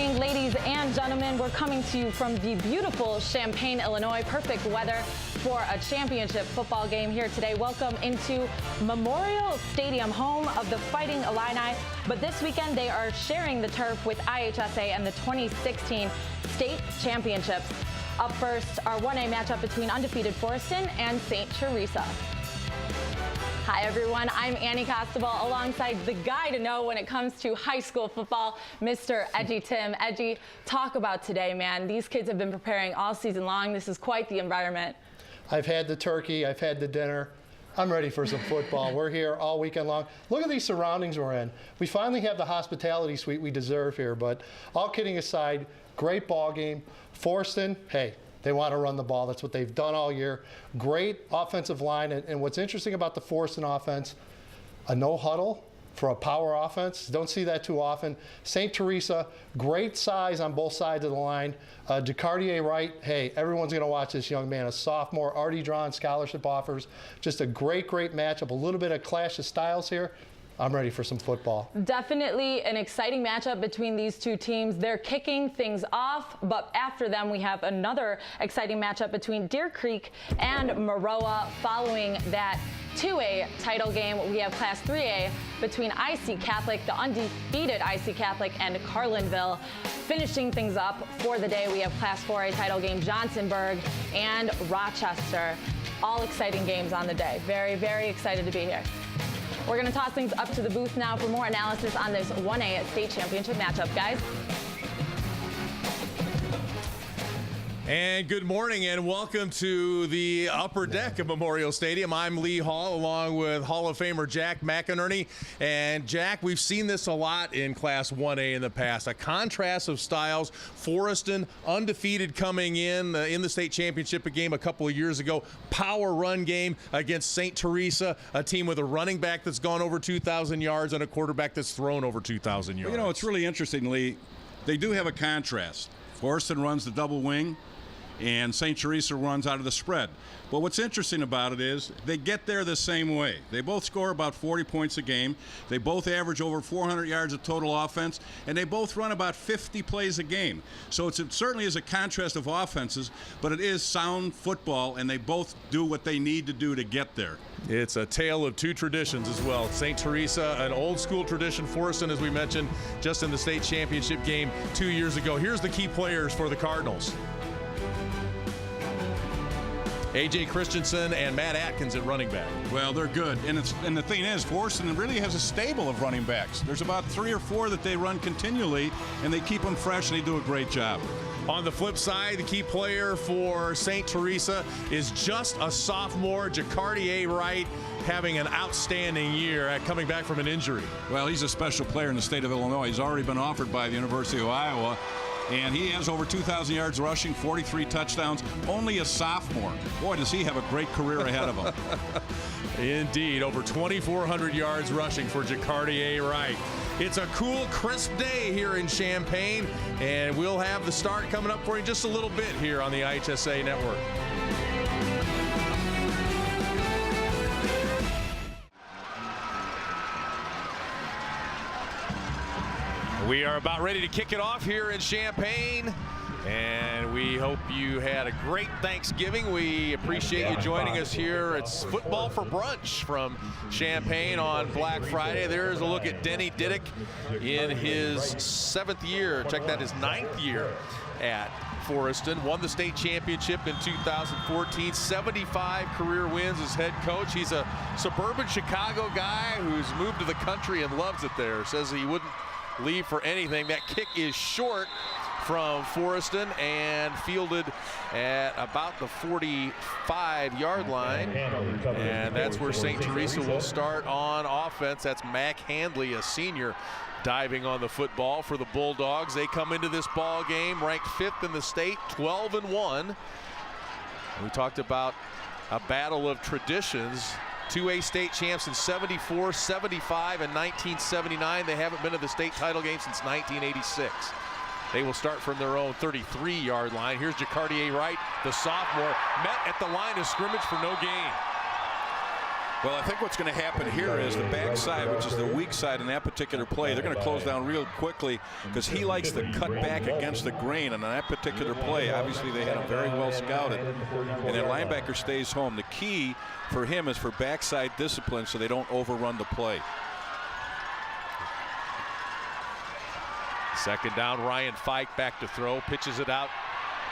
morning, ladies and gentlemen. We're coming to you from the beautiful Champaign, Illinois. Perfect weather for a championship football game here today. Welcome into Memorial Stadium, home of the Fighting Illini. But this weekend, they are sharing the turf with IHSA and the 2016 state championships. Up first, our 1A matchup between undefeated Forreston and St. Teresa. Hi everyone, I'm Annie Costabile alongside the guy to know when it comes to high school football, Mr. Edgy Tim. Edgy, talk about today, man. These kids have been preparing all season long. This is quite the environment. I've had the turkey, I've had the dinner. I'm ready for some football. We're here all weekend long. Look at these surroundings we're in. We finally have the hospitality suite we deserve here, but all kidding aside, great ball game. Forreston, hey, they want to run the ball. That's what they've done all year. Great offensive line. And what's interesting about the Forreston offense, a no huddle for a power offense. Don't see that too often. St. Teresa, great size on both sides of the line. Decatur right, hey, everyone's going to watch this young man. A sophomore, already drawn scholarship offers. Just a great, great matchup. A little bit of clash of styles here. I'm ready for some football. Definitely an exciting matchup between these two teams. They're kicking things off, but after them we have another exciting matchup between Deer Creek and Maroa. Following that 2A title game, we have Class 3A between IC Catholic, the undefeated IC Catholic, and Carlinville. Finishing things up for the day, we have Class 4A title game, Johnsonburg and Rochester. All exciting games on the day. Very, very excited to be here. We're going to toss things up to the booth now for more analysis on this 1A state championship matchup, guys. And good morning and welcome to the upper deck of Memorial Stadium. I'm Lee Hall along with Hall of Famer Jack McInerney. And Jack, we've seen this a lot in Class 1A in the past. A contrast of styles. Forreston undefeated coming in the state championship game a couple of years ago. Power run game against St. Teresa, a team with a running back that's gone over 2,000 yards and a quarterback that's thrown over 2,000 yards. Well, you know, it's really interesting, Lee. They do have a contrast. Forreston runs the double wing, and St. Teresa runs out of the spread. But what's interesting about it is they get there the same way. They both score about 40 points a game. They both average over 400 yards of total offense, and they both run about 50 plays a game. So it certainly is a contrast of offenses, but it is sound football, and they both do what they need to do to get there. It's a tale of two traditions as well. St. Teresa, an old school tradition. Forreston, as we mentioned, just in the state championship game 2 years ago. Here's the key players for the Cardinals. A.J. Christensen and Matt Atkins at running back. Well, they're good. And the thing is, Forreston really has a stable of running backs. There's about 3 or 4 that they run continually, and they keep them fresh, and they do a great job. On the flip side, the key player for St. Teresa is just a sophomore, Decatur Wright, having an outstanding year coming back from an injury. Well, he's a special player in the state of Illinois. He's already been offered by the University of Iowa. And he has over 2,000 yards rushing, 43 touchdowns, only a sophomore. Boy, does he have a great career ahead of him. Indeed, over 2,400 yards rushing for Decatur Wright. It's a cool, crisp day here in Champaign, and we'll have the start coming up for you just a little bit here on the IHSA Network. We are about ready to kick it off here in Champaign, and we hope you had a great Thanksgiving. We appreciate you joining us here. It's football for brunch from Champaign on Black Friday. There's a look at Denny Diddick in his 7th year. Check that, his 9th year at Forreston. Won the state championship in 2014. 75 career wins as head coach. He's a suburban Chicago guy who's moved to the country and loves it there. Says he wouldn't leave for anything. That kick is short from Forreston and fielded at about the 45-yard line. And that's where St. Teresa will start on offense. That's Mac Handley, a senior, diving on the football for the Bulldogs. They come into this ball game ranked 5th in the state, 12-1. We talked about a battle of traditions. 2A state champs in 74, 75, and 1979. They haven't been to the state title game since 1986. They will start from their own 33-yard line. Here's Decatur Wright, the sophomore, met at the line of scrimmage for no gain. Well, I think what's going to happen here is the backside, which is the weak side in that particular play, they're going to close down real quickly because he likes to cut back against the grain. And on that particular play, obviously they had him very well scouted. And that linebacker stays home. The key for him is for backside discipline so they don't overrun the play. Second down, Ryan Fike back to throw, pitches it out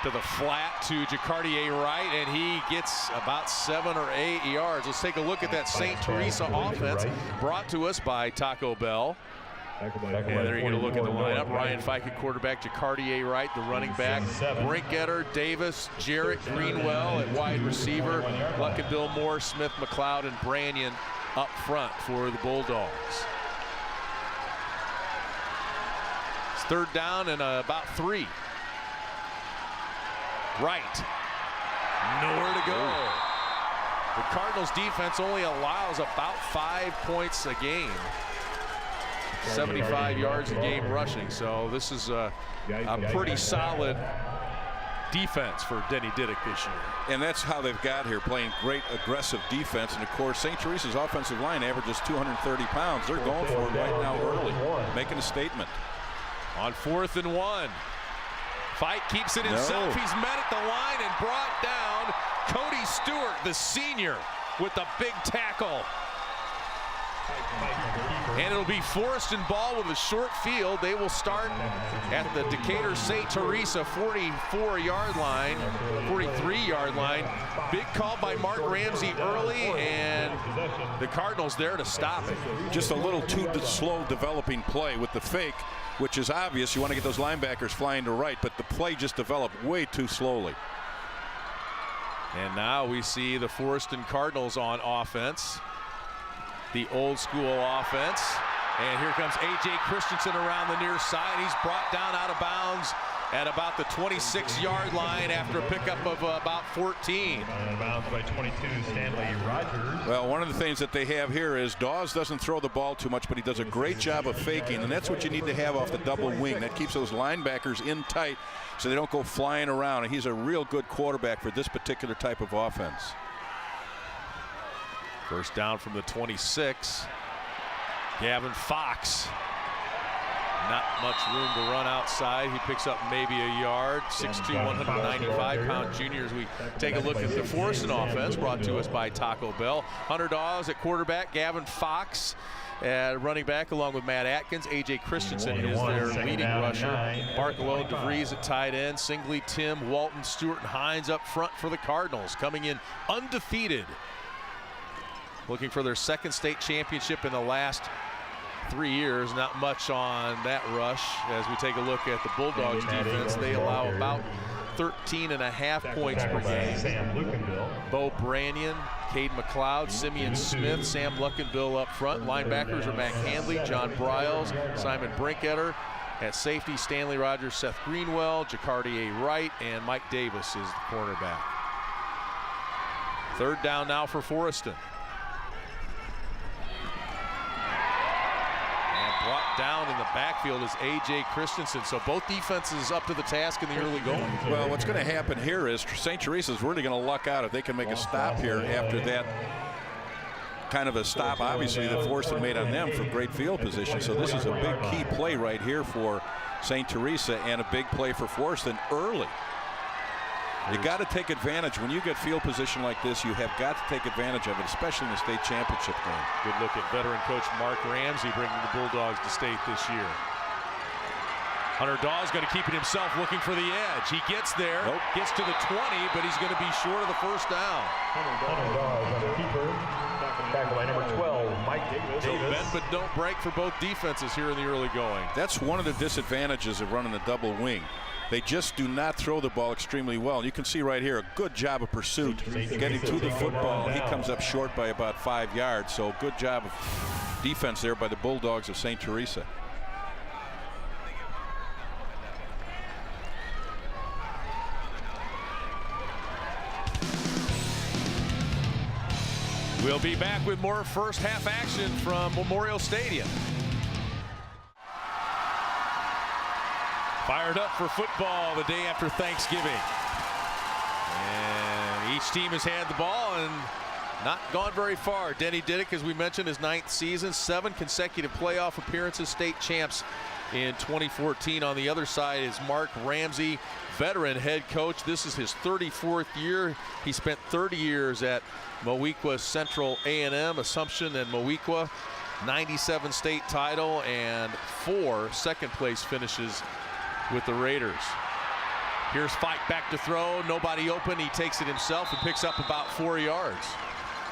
to the flat to Jacardier Wright, and he gets about 7 or 8 yards. Let's take a look at that St. Teresa offense brought to us by Taco Bell. And there you're going to look at the lineup. Ryan Fike at quarterback, Jacardier Wright, the running back, Brinkgetter, Davis, Jarrett Greenwell at wide receiver, Luckenbill, Moore, Smith, McLeod, and Branyan up front for the Bulldogs. It's third down and about 3. Wright, nowhere to go. The Cardinals defense only allows about 5 points a game. 75 yards a game rushing. So this is a pretty solid defense for Denny Diddick this year. And that's how they've got here, playing great aggressive defense. And of course, St. Teresa's offensive line averages 230 pounds. They're going for it right now early, making a statement. On 4th and 1. Fike keeps it himself. He's met at the line and brought down. Cody Stewart, the senior, with the big tackle. And it'll be Forreston ball with a short field. They will start at the Decatur St. Teresa 44-yard line, 43-yard line. Big call by Mark Ramsey early, and the Cardinals there to stop it. Just a little too slow developing play with the fake, which is obvious. You want to get those linebackers flying to right, but the play just developed way too slowly. And now we see the Forreston Cardinals on offense. The old school offense. And here comes A.J. Christensen around the near side. He's brought down out of bounds at about the 26-yard line after a pickup of about 14. Out of bounds by 22, Stanley Rogers. Well, one of the things that they have here is Dawes doesn't throw the ball too much, but he does a great job of faking, and that's what you need to have off the double wing. That keeps those linebackers in tight so they don't go flying around, and he's a real good quarterback for this particular type of offense. First down from the 26. Gavin Fox. Not much room to run outside. He picks up maybe a yard. 6'2", 195-pound junior as we take a look at the Forreston offense brought to us by Taco Bell. Hunter Dawes at quarterback. Gavin Fox at running back along with Matt Atkins. A.J. Christensen is their leading rusher. Barcelo DeVries at tight end. Singley, Tim, Walton, Stewart, and Hines up front for the Cardinals, coming in undefeated. Looking for their second state championship in the last 3 years. Not much on that rush. As we take a look at the Bulldogs defense, they allow about 13.5 points per game. Bo Branyan, Cade McLeod, Simeon Smith, Sam Luckenbill up front. Linebackers are Mac Handley, John Bryles, Simon Brinkgetter. At safety, Stanley Rogers, Seth Greenwell, Jacardier Wright, and Mike Davis is the cornerback. Third down now for Forreston. Brought down in the backfield is A.J. Christensen. So both defenses up to the task in the early going. Well, what's going to happen here is St. Teresa's really going to luck out if they can make a stop here after that kind of a stop, obviously, that Forreston made on them for great field position. So this is a big key play right here for St. Teresa and a big play for Forreston early. You got to take advantage. When you get field position like this, you have got to take advantage of it, especially in the state championship game. Good look at veteran coach Mark Ramsey bringing the Bulldogs to state this year. Hunter Dawes going to keep it himself, looking for the edge. He gets there, gets to the 20, but he's going to be short of the first down. Hunter Dawes on the keeper. Tackled by number 12, Mike Davis. So bend but don't break for both defenses here in the early going. That's one of the disadvantages of running the double wing. They just do not throw the ball extremely well. You can see right here a good job of pursuit, getting to the football. He comes up short by about 5 yards. So good job of defense there by the Bulldogs of St. Teresa. We'll be back with more first half action from Memorial Stadium. Fired up for football the day after Thanksgiving. And each team has had the ball, and Not gone very far. Denny Diddick, as we mentioned, his 9th season, 7 consecutive playoff appearances, state champs in 2014. On the other side is Mark Ramsey, veteran head coach. This is his 34th year. He spent 30 years at Moweaqua Central A&M, Assumption, and Moweaqua. 97 state title and 4 second-place finishes with the Raiders. Here's Fike back to throw. Nobody open. He takes it himself and picks up about 4 yards.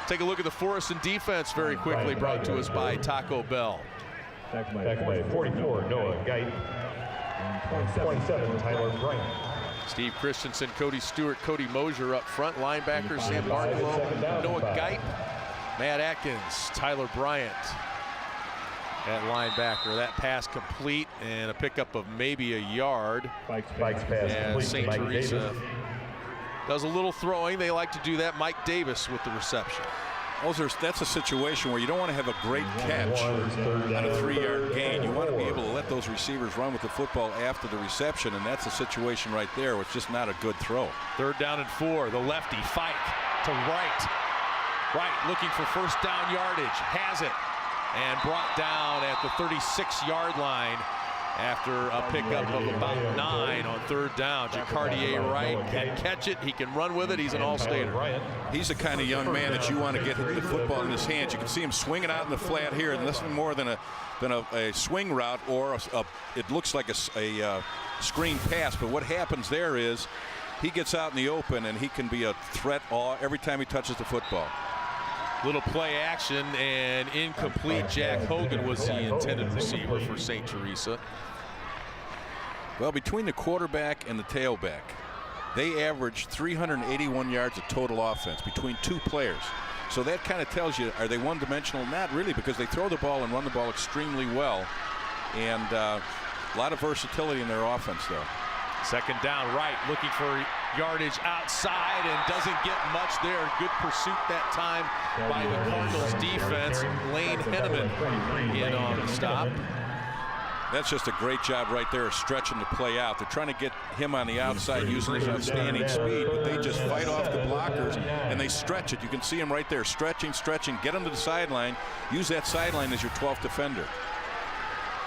Take a look at the Forreston defense very quickly, brought to us by Taco Bell. Back by 44, Noah Geit. 27, Tyler Bryant. Steve Christensen, Cody Stewart, Cody Mosier up front. Linebackers, Sam Barklow, Noah Geit, Matt Atkins, Tyler Bryant at linebacker. That pass complete and a pickup of maybe a yard. Fike's pass and St. Teresa does a little throwing. They like to do that. Mike Davis with the reception. That's a situation where you don't want to have a great catch on a 3-yard gain. You want to be able to let those receivers run with the football after the reception, and that's a situation right there where it's just not a good throw. 3rd down and 4. The lefty, Fike to right. Right, looking for first down yardage. Has it. And brought down at the 36-yard line after a pickup of about 9 on 3rd down. Jacardier Wright can catch it. He can run with it. He's an all-stater. He's the kind of young man that you want to get the football in his hands. You can see him swinging out in the flat here, and nothing more than a swing route, or it looks like a screen pass. But what happens there is he gets out in the open, and he can be a threat every time he touches the football. Little play action and incomplete. Jack Hogan was the intended receiver for St. Teresa. Well, between the quarterback and the tailback, they averaged 381 yards of total offense between 2 players. So that kind of tells you, are they one-dimensional? Not really, because they throw the ball and run the ball extremely well. And a lot of versatility in their offense, though. 2nd down, right, looking for yardage outside and doesn't get much there. Good pursuit that time by the Cardinals defense. Lane Henneman in on the stop. That's just a great job right there, stretching the play out. They're trying to get him on the outside using his outstanding speed, but they just fight off the blockers and they stretch it. You can see him right there, stretching, get him to the sideline. Use that sideline as your 12th defender.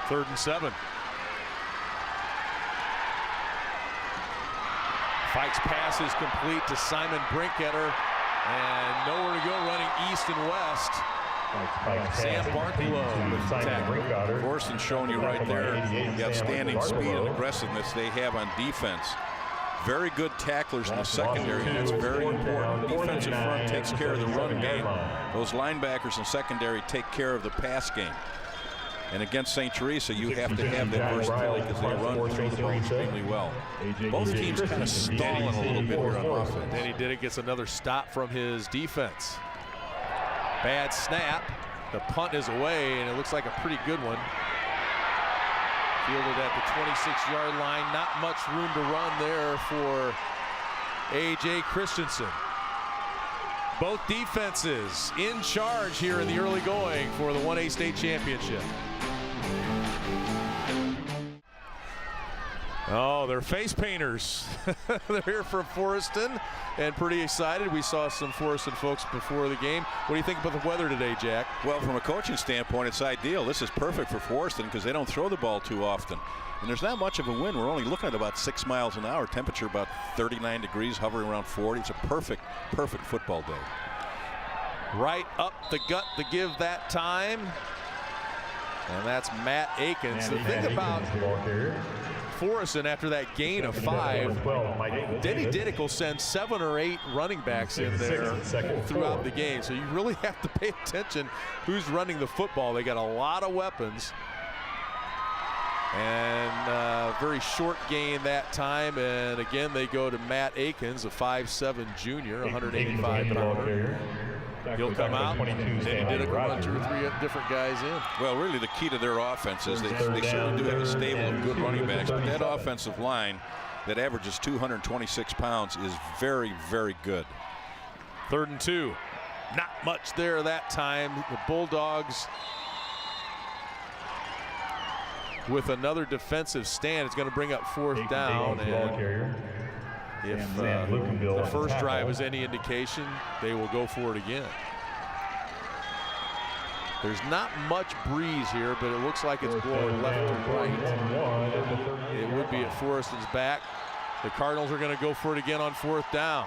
3rd and 7. Fike's pass is complete to Simon Brinketter, and nowhere to go, running east and west. Sam Barklow with the tackle. Forreston showing you right there the outstanding speed and aggressiveness they have on defense. Very good tacklers in the secondary, and that's very important. Defensive front takes care of the run game. Those linebackers in secondary take care of the pass game. And against St. Teresa, you have to have that versatility because they run through the ball extremely well. Both teams kind of stalling a little bit here on offense. Denny Diddick gets another stop from his defense. Bad snap. The punt is away, and it looks like a pretty good one. Fielded at the 26-yard line. Not much room to run there for A.J. Christensen. Both defenses in charge here in the early going for the 1A state championship. Oh, they're face painters. They're here from Forreston and pretty excited. We saw some Forreston folks before the game. What do you think about the weather today, Jack? Well, from a coaching standpoint, it's ideal. This is perfect for Forreston because they don't throw the ball too often. And there's not much of a wind. We're only looking at about 6 miles an hour. Temperature about 39 degrees, hovering around 40. It's a perfect football day. Right up the gut to give that time. And that's Matt Atkins. The thing about Forreston after that gain of 5, Denny Diddick will send 7 or 8 running backs in there throughout the game. So you really have to pay attention who's running the football. They got a lot of weapons. And very short gain that time. And again, they go to Matt Atkins, a 5'7" junior, 185 pounder. He'll come out, and Denny Diddick will run 2 or 3 different guys in. Well, really the key to their offense is they certainly do have a stable of good running backs, but that offensive line that averages 226 pounds is very, very good. 3rd and 2. Not much there that time. The Bulldogs with another defensive stand. It's going to bring up 4th down. And if the first drive is any indication, they will go for it again. There's not much breeze here, but it looks like it's blowing left to right. It would be at Forreston's back. The Cardinals are going to go for it again on 4th down.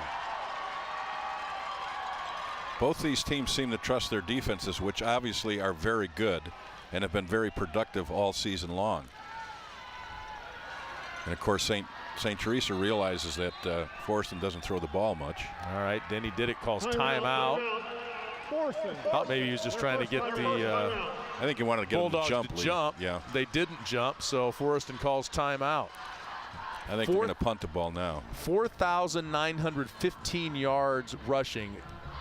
Both these teams seem to trust their defenses, which obviously are very good and have been very productive all season long. And of course, St. Teresa realizes that Forreston doesn't throw the ball much. All right, Denny Diddick calls timeout. Thought maybe he was just trying to get the I think he wanted to get Bulldogs them to jump. Yeah. They didn't jump, so Forreston calls timeout. I think they're going to punt the ball now. 4,915 yards rushing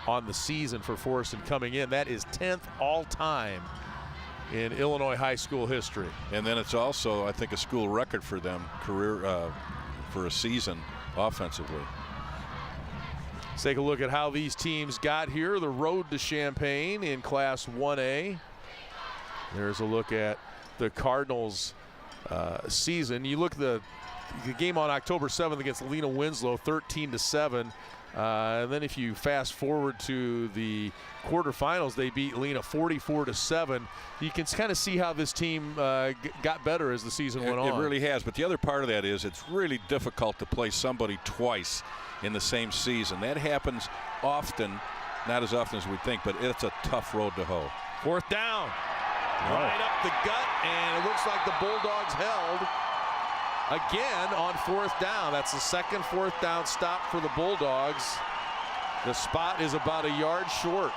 on the season for Forreston coming in. That is 10th all-time in Illinois high school history. And then it's also, I think, a school record for them career for a season offensively. Let's take a look at how these teams got here. The road to Champaign in Class 1A. There's a look at the Cardinals season. You look at the game on October 7th against Lena Winslow, 13-7. And then if you fast forward to the quarterfinals, they beat Lena 44-7. You can kind of see how this team got better as the season went on. It really has, but the other part of that is it's really difficult to play somebody twice in the same season. That happens often, not as often as we think, but it's a tough road to hoe. 4th down. Right up the gut, and it looks like the Bulldogs held again on 4th down. That's the second 4th down stop for the Bulldogs. The spot is about a yard short.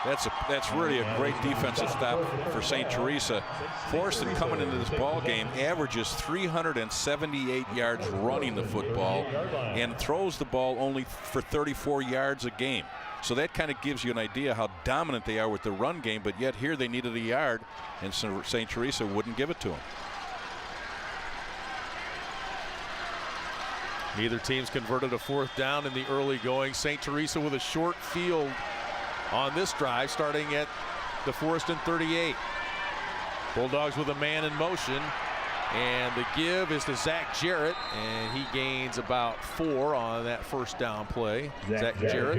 That's really a great defensive stop for St. Teresa. Forreston coming into this ball game averages 378 yards running the football and throws the ball only for 34 yards a game. So that kind of gives you an idea how dominant they are with the run game, but yet here they needed a yard, and St. Teresa wouldn't give it to them. Neither team's converted a 4th down in the early going. St. Teresa with a short field on this drive, starting at the Forreston 38. Bulldogs with a man in motion, and the give is to Zach Jarrett, and he gains about 4 on that 1st down play. Zach Jarrett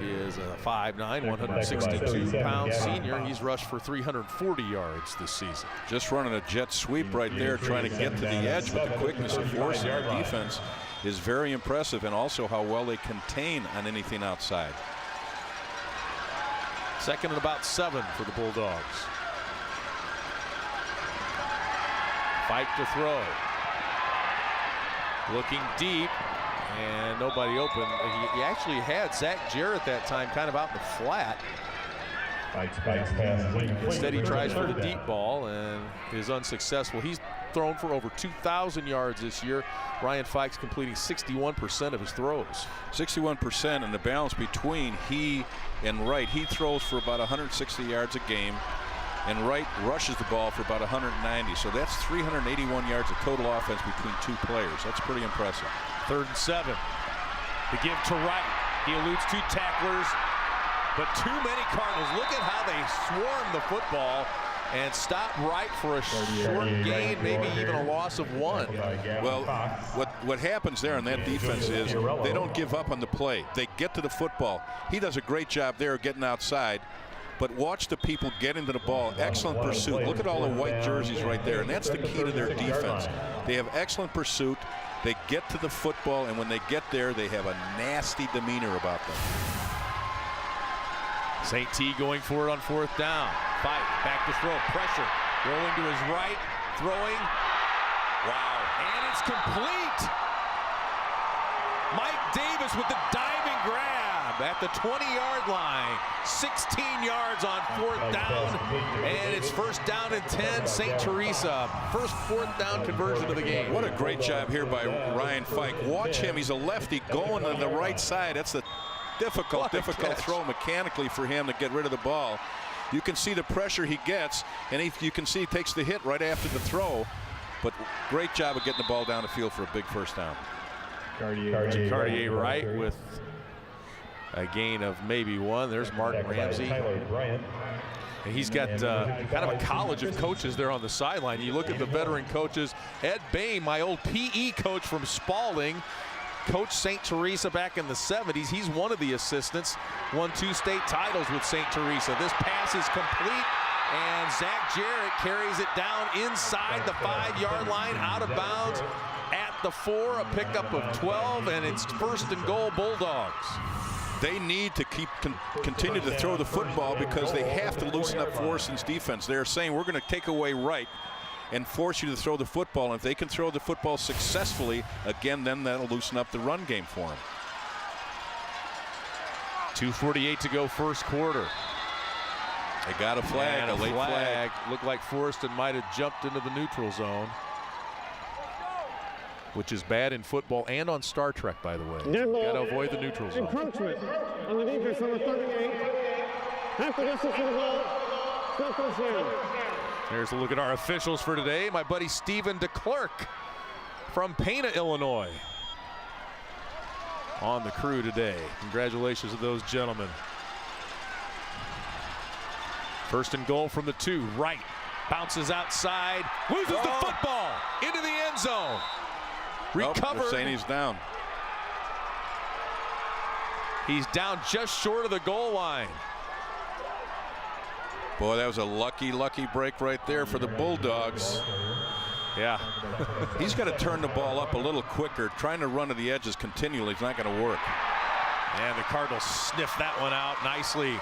is a 5'9", 162-pound senior. He's rushed for 340 yards this season. Just running a jet sweep right there, trying to get to the edge, but the quickness of Forreston, their defense is very impressive, and also how well they contain on anything outside. 2nd and about 7 for the Bulldogs. Fike to throw. Looking deep, and nobody open. He actually had Zach Jarrett that time kind of out in the flat. Instead he tries for the deep ball and is unsuccessful. He's thrown for over 2,000 yards this year. Ryan Fike's completing 61% of his throws. 61%, and the balance between he and Wright. He throws for about 160 yards a game, and Wright rushes the ball for about 190. So that's 381 yards of total offense between two players. That's pretty impressive. 3rd and 7. The give to Wright. He eludes 2 tacklers, but too many Cardinals. Look at how they swarm the football and stop Wright for a short gain, maybe even a loss of 1. Well, what happens there in that defense is they don't give up on the play. They get to the football. He does a great job there of getting outside. But watch the people get into the ball. Excellent pursuit. Look at all the white jerseys right there, and that's the key to their defense. They have excellent pursuit. They get to the football, and when they get there, they have a nasty demeanor about them. St. T going for it on 4th down. Fike back to throw. Pressure. Rolling to his right. Throwing. Wow. And it's complete. Mike Davis with the diving grab at the 20-yard line. 16 yards on 4th down, and it's 1st down and 10. St. Teresa, first 4th down conversion of the game. What a great job here by Ryan Fike. Watch him. He's a lefty going to the right side. That's the difficult throw mechanically for him to get rid of the ball. You can see the pressure he gets, and you can see he takes the hit right after the throw. But great job of getting the ball down the field for a big 1st down. Cartier Wright with a gain of maybe 1. There's Mark Ramsey. And he's got kind of a college of coaches there on the sideline. You look at the veteran coaches. Ed Bain, my old PE coach from Spalding, coached St. Teresa back in the 70s. He's one of the assistants, won 2 state titles with St. Teresa. This pass is complete, and Zach Jarrett carries it down inside the 5-yard line, out of bounds at the 4, a pickup of 12, and it's 1st and goal, Bulldogs. They need to continue to throw the football because they have to loosen up Forreston's defense. They're saying we're going to take away right and force you to throw the football. And if they can throw the football successfully, again, then that'll loosen up the run game for them. 2:48 to go, first quarter. They got a flag, And a late flag. Looked like Forreston might have jumped into the neutral zone, which is bad in football and on Star Trek, by the way. Got to avoid the neutral zone. Encroachment on the defense number 38. Half the distance to the ball. Still first down. There's a look at our officials for today. My buddy Stephen DeClerc from Pana, Illinois, on the crew today. Congratulations to those gentlemen. 1st and goal from the 2, right. Bounces outside, loses the football into the end zone. Recovered. They're saying he's down. He's down just short of the goal line. Boy, that was a lucky break right there for the Bulldogs. Yeah. He's got to turn the ball up a little quicker. Trying to run to the edges continually is not going to work. And the Cardinals sniffed that one out nicely.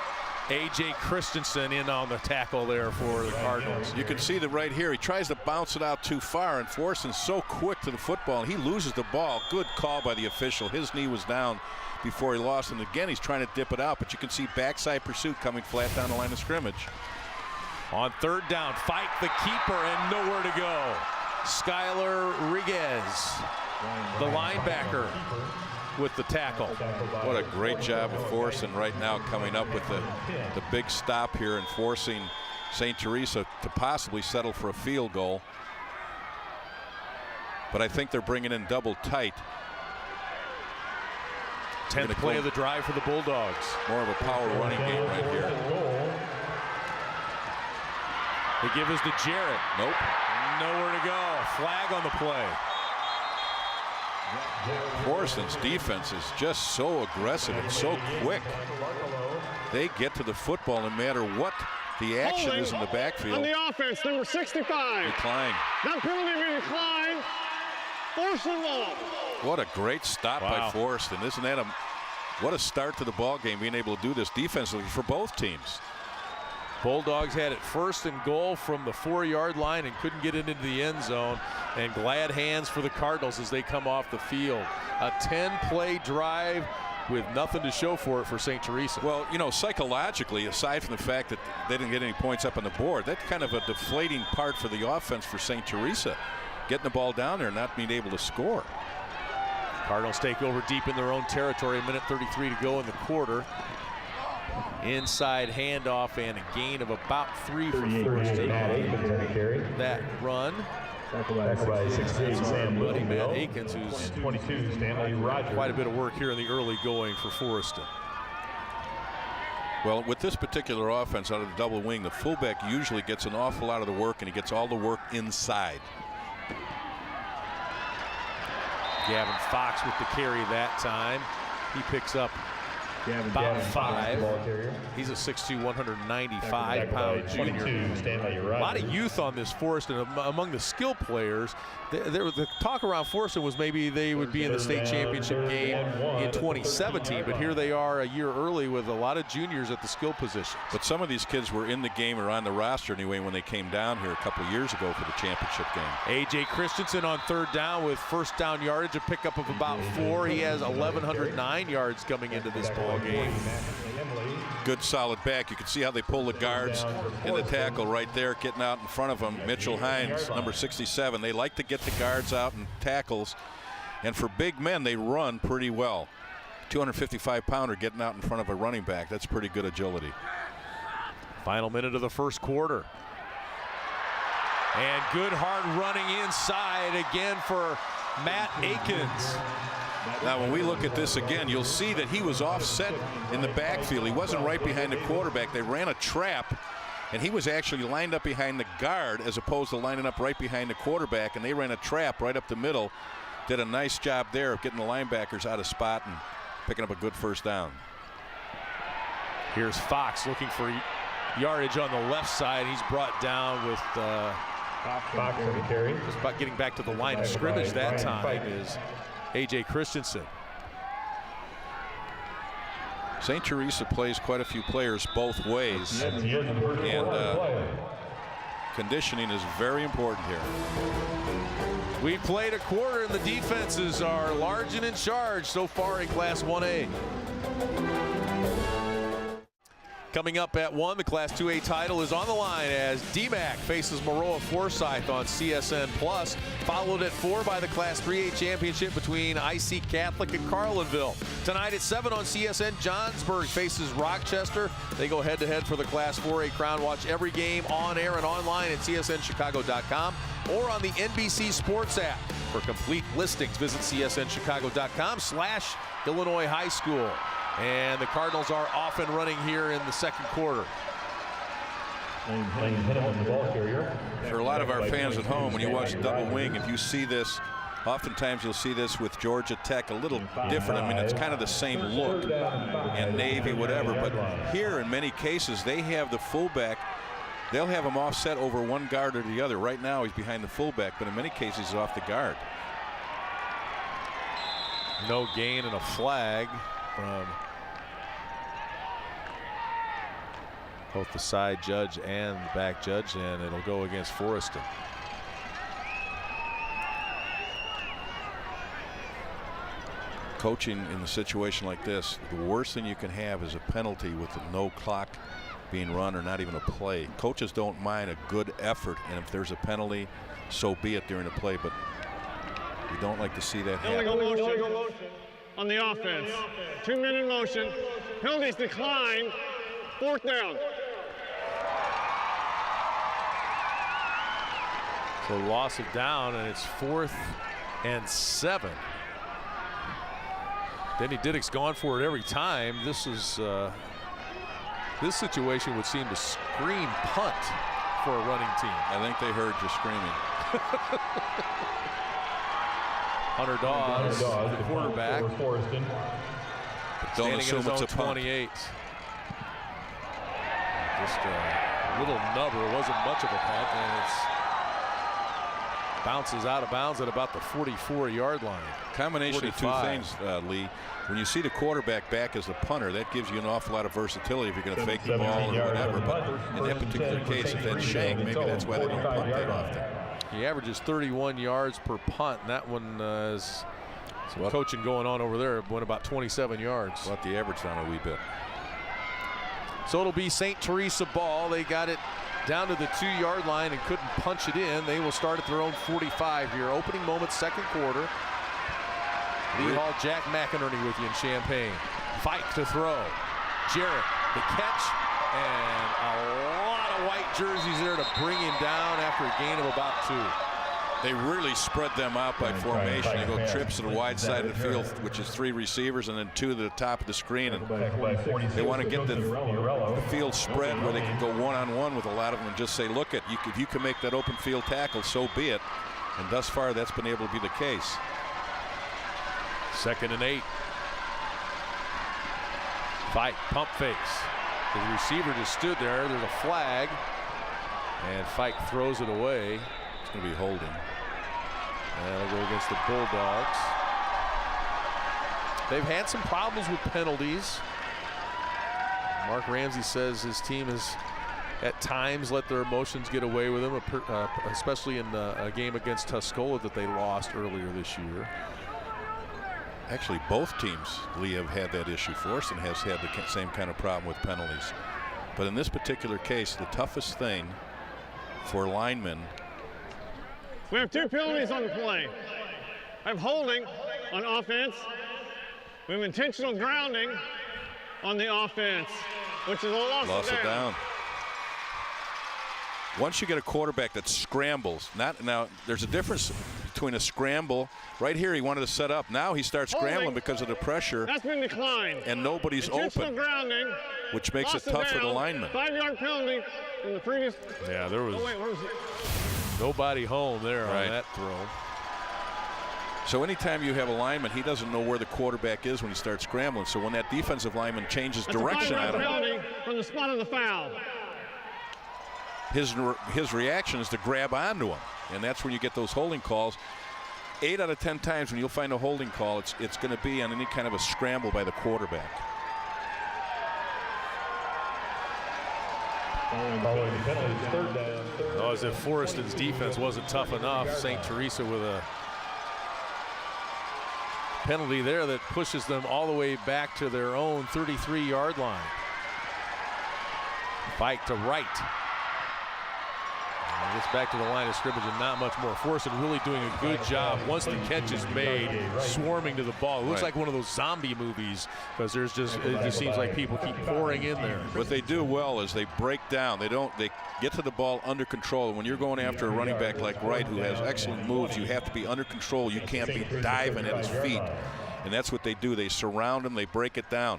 A.J. Christensen in on the tackle there for the Cardinals. You can see that right here. He tries to bounce it out too far, and Forreston's so quick to the football. He loses the ball. Good call by the official. His knee was down before he lost, and again he's trying to dip it out, but you can see backside pursuit coming flat down the line of scrimmage. On 3rd down, fight the keeper and nowhere to go. Skylar Riguez, the linebacker, with the tackle. What a great job of Forreston right now, coming up with the big stop here and forcing St. Teresa to possibly settle for a field goal. But I think they're bringing in double tight. 10th play of the drive for the Bulldogs. More of a power running game right here. They give us to Jarrett. Nope. Nowhere to go. Flag on the play. Forreston's defense is just so aggressive and so quick. They get to the football no matter what the action is in the backfield. On the offense, number 65. Decline. That penalty be declined. Forreston ball. What a great stop by Forreston. Isn't that what a start to the ball game, being able to do this defensively for both teams. Bulldogs had it 1st and goal from the 4-yard line and couldn't get it into the end zone. And glad hands for the Cardinals as they come off the field. A 10-play drive with nothing to show for it for St. Teresa. Well, you know, psychologically, aside from the fact that they didn't get any points up on the board, that's kind of a deflating part for the offense for St. Teresa. Getting the ball down there and not being able to score. Cardinals take over deep in their own territory. 1:33 to go in the quarter. Inside handoff and a gain of about 3 for Forreston. That run. Buddy Matt Atkins, who's 22, Stanley Rogers. Quite a bit of work here in the early going for Forreston. Well, with this particular offense out of the double wing, the fullback usually gets an awful lot of the work, and he gets all the work inside. Gavin Fox with the carry that time. He picks up about 5. He's a 6'2", 195-pound junior. A lot of youth on this Forreston among the skill players. The talk around Forreston was maybe they would be in the state championship game in 2017, but here they are a year early with a lot of juniors at the skill positions. But some of these kids were in the game or on the roster anyway when they came down here a couple of years ago for the championship game. A.J. Christensen on 3rd down with 1st down yardage, a pickup of about 4. He has 1,109 yards coming into this ball game. Good solid back. You can see how they pull the guards in the tackle right there, getting out in front of them. Mitchell Hines, number 67. They like to get the guards out in tackles, and for big men, they run pretty well. 255-pounder getting out in front of a running back. That's pretty good agility. Final minute of the first quarter. And good hard running inside again for Matt Atkins. Now, when we look at this again, you'll see that he was offset in the backfield. He wasn't right behind the quarterback. They ran a trap, and he was actually lined up behind the guard as opposed to lining up right behind the quarterback, and they ran a trap right up the middle. did a nice job there of getting the linebackers out of spot and picking up a good first down. Here's Fox looking for yardage on the left side. He's brought down with Fox on the carry. just about getting back to the line of scrimmage that time is A.J. Christensen. St. Teresa plays quite a few players both ways, and conditioning is very important here. We played a quarter and the defenses are large and in charge so far in Class 1A. Coming up at 1, the Class 2A title is on the line as DMAC faces Maroa Forsyth on CSN+, followed at 4 by the Class 3A championship between IC Catholic and Carlinville. Tonight at 7 on CSN, Johnsburg faces Rochester. They go head-to-head for the Class 4A crown. Watch every game on air and online at csnchicago.com or on the NBC Sports app. For complete listings, visit csnchicago.com/Illinois High School. And the Cardinals are off and running here in the second quarter. For a lot of our fans at home, when you watch the double wing, if you see this, oftentimes you'll see this with Georgia Tech a little different. I mean, it's kind of the same look, and Navy, whatever. But here, in many cases, they have the fullback. They'll have him offset over one guard or the other. Right now, he's behind the fullback, but in many cases, he's off the guard. No gain and a flag from both the side judge and the back judge, and it'll go against Forreston. Coaching in a situation like this, the worst thing you can have is a penalty with no clock being run or not even a play. Coaches don't mind a good effort, and if there's a penalty, so be it during the play, but we don't like to see that happen. Illegal motion on the offense. 2-minute motion. Penalties declined. 4th down. So loss of down, and it's 4th and 7. Denny Diddick's gone for it every time. This is this situation would seem to scream punt for a running team. I think they heard you screaming. Hunter Dawes, the quarterback, Don't standing assume at his it's own a punt. 28. Just a little nubber. It wasn't much of a punt, and it's bounces out of bounds at about the 44-yard line. Combination 45. Of two things, Lee. When you see the quarterback back as the punter, that gives you an awful lot of versatility if you're going to fake the ball or whatever. But in that particular case, if that's shank, maybe that's why they don't punt that often. He averages 31 yards per punt, and that one is some coaching going on over there. Went about 27 yards. Brought the average down a wee bit. So it'll be St. Teresa ball. They got it down to the 2-yard line and couldn't punch it in. They will start at their own 45 here. Opening moments, second quarter. Lee Hall, Jack McInerney with you in Champaign. Fike to throw. Jarrett, the catch, and a lot of white jerseys there to bring him down after a gain of about 2. They really spread them out by formation. They go trips to the wide side of the field, which is 3 receivers, and then 2 to the top of the screen. And they want to get the field spread where they can go one-on-one with a lot of them and just say, look, if you can make that open field tackle, so be it. And thus far, that's been able to be the case. 2nd and 8. Fight, pump fakes. The receiver just stood there. There's a flag. And Fike throws it away. It's going to be holding. And it'll go against the Bulldogs. They've had some problems with penalties. Mark Ramsey says his team has at times let their emotions get away with them, especially in a game against Tuscola that they lost earlier this year. Actually, both teams, Lee, have had that issue. Forreston has had the same kind of problem with penalties. But in this particular case, the toughest thing for linemen. We have 2 penalties on the play. We have holding on offense. We have intentional grounding on the offense, which is a loss of down. Once you get a quarterback that scrambles, now there's a difference between a scramble. Right here, he wanted to set up. Now he starts scrambling because of the pressure. That's been declined. And nobody's open, grounding, which makes it tough for the lineman. 5-yard penalty from the previous. Yeah, there was where was it? Nobody home there on that throw. So anytime you have a lineman, he doesn't know where the quarterback is when he starts scrambling. So when that defensive lineman changes direction on him, penalty from the spot of the foul. his reaction is to grab onto him, and that's when you get those holding calls. 8 out of 10 times when you'll find a holding call, it's going to be on any kind of a scramble by the quarterback. Oh, as if Forreston's defense wasn't tough enough. St. Teresa with a penalty there that pushes them all the way back to their own 33-yard line. Fight to right. And gets back to the line of scrimmage and not much more. Forreston really doing a good job once the catch is made, swarming to the ball. It looks like one of those zombie movies because it just seems like people keep pouring in there. What they do well is they break down. They get to the ball under control. When you're going after a running back like Wright, who has excellent moves, you have to be under control. You can't be diving at his feet. And that's what they do. They surround him, they break it down.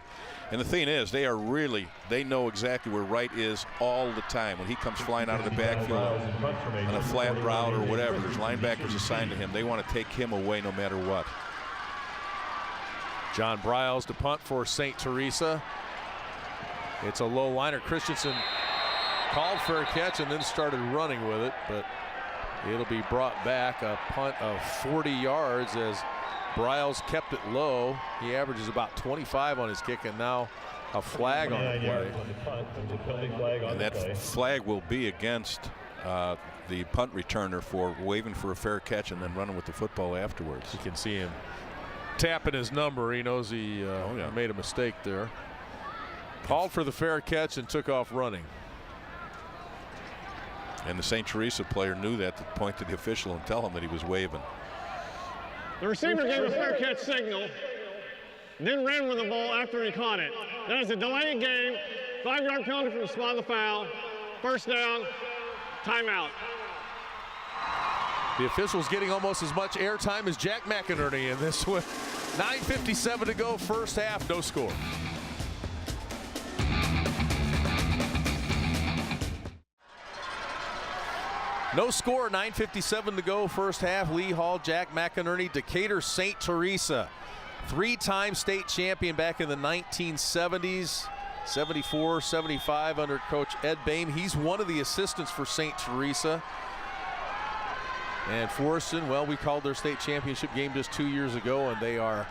And the thing is, they know exactly where Wright is all the time. When he comes flying out of the backfield on a flat route or whatever, there's linebackers assigned to him. They want to take him away no matter what. John Briles to punt for St. Teresa. It's a low liner. Christensen called for a catch and then started running with it, but it'll be brought back. A punt of 40 yards as Briles kept it low. He averages about 25 on his kick, and now a flag on the play. And that flag will be against the punt returner for waving for a fair catch and then running with the football afterwards. You can see him tapping his number. He knows he made a mistake there. Called for the fair catch and took off running. And the St. Teresa player knew that to point to the official and tell him that he was waving. The receiver gave a fair catch signal, then ran with the ball after he caught it. That is a delayed game, 5-yard penalty from the spot of the foul, first down, timeout. The official's getting almost as much airtime as Jack McInerney in this one. 9:57 to go, first half, no score. No score, 9:57 to go, first half. Lee Hall, Jack McInerney, Decatur, St. Teresa. 3-time state champion back in the 1970s, 74, 75 under Coach Ed Boehm. He's one of the assistants for St. Teresa. And Forreston, well, we called their state championship game just 2 years ago, and they are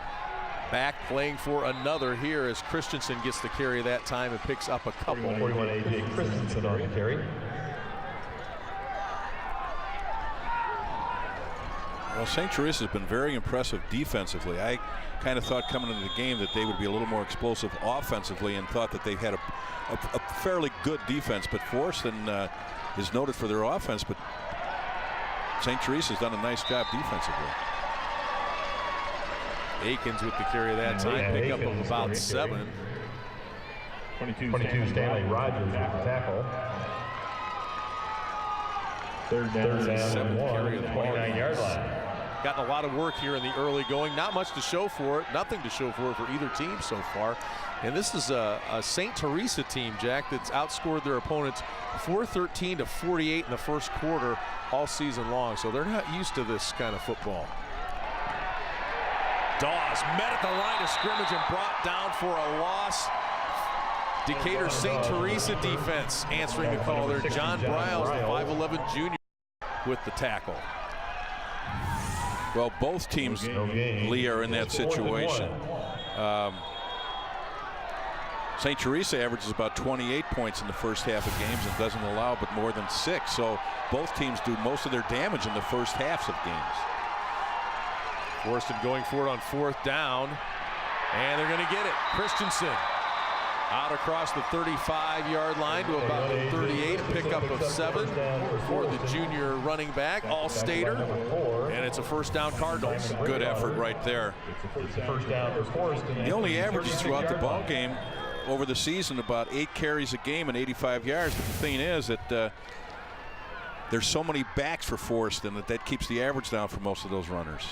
back playing for another here as Christensen gets the carry that time and picks up a couple. 41 A.J. Christensen on the carry. Well, St. Teresa has been very impressive defensively. I kind of thought coming into the game that they would be a little more explosive offensively and thought that they had a fairly good defense. But Forreston is noted for their offense, but St. Teresa's done a nice job defensively. Atkins with the carry that time, pick up of about 7. 22 Stanley Rogers with the tackle. Third down and 1 at the 29-yard line. Gotten a lot of work here in the early going. Not much to show for it. Nothing to show for it for either team so far. And this is a St. Teresa team, Jack, that's outscored their opponents 413 to 48 in the first quarter all season long. So they're not used to this kind of football. Dawes met at the line of scrimmage and brought down for a loss. Decatur St. Teresa defense answering the call there. John Briles, the 5'11 junior, with the tackle. Well, both teams, Lee, are in that situation. St. Teresa averages about 28 points in the first half of games and doesn't allow but more than 6. So both teams do most of their damage in the first halves of games. Forreston going for it on 4th down, and they're going to get it. Christensen out across the 35-yard line to about the 38, a pickup of 7 for the junior running back, all-stater, and it's a first down Cardinals. Good effort right there. He only averages throughout the ball game over the season about 8 carries a game and 85 yards. But the thing is that there's so many backs for Forreston that keeps the average down for most of those runners.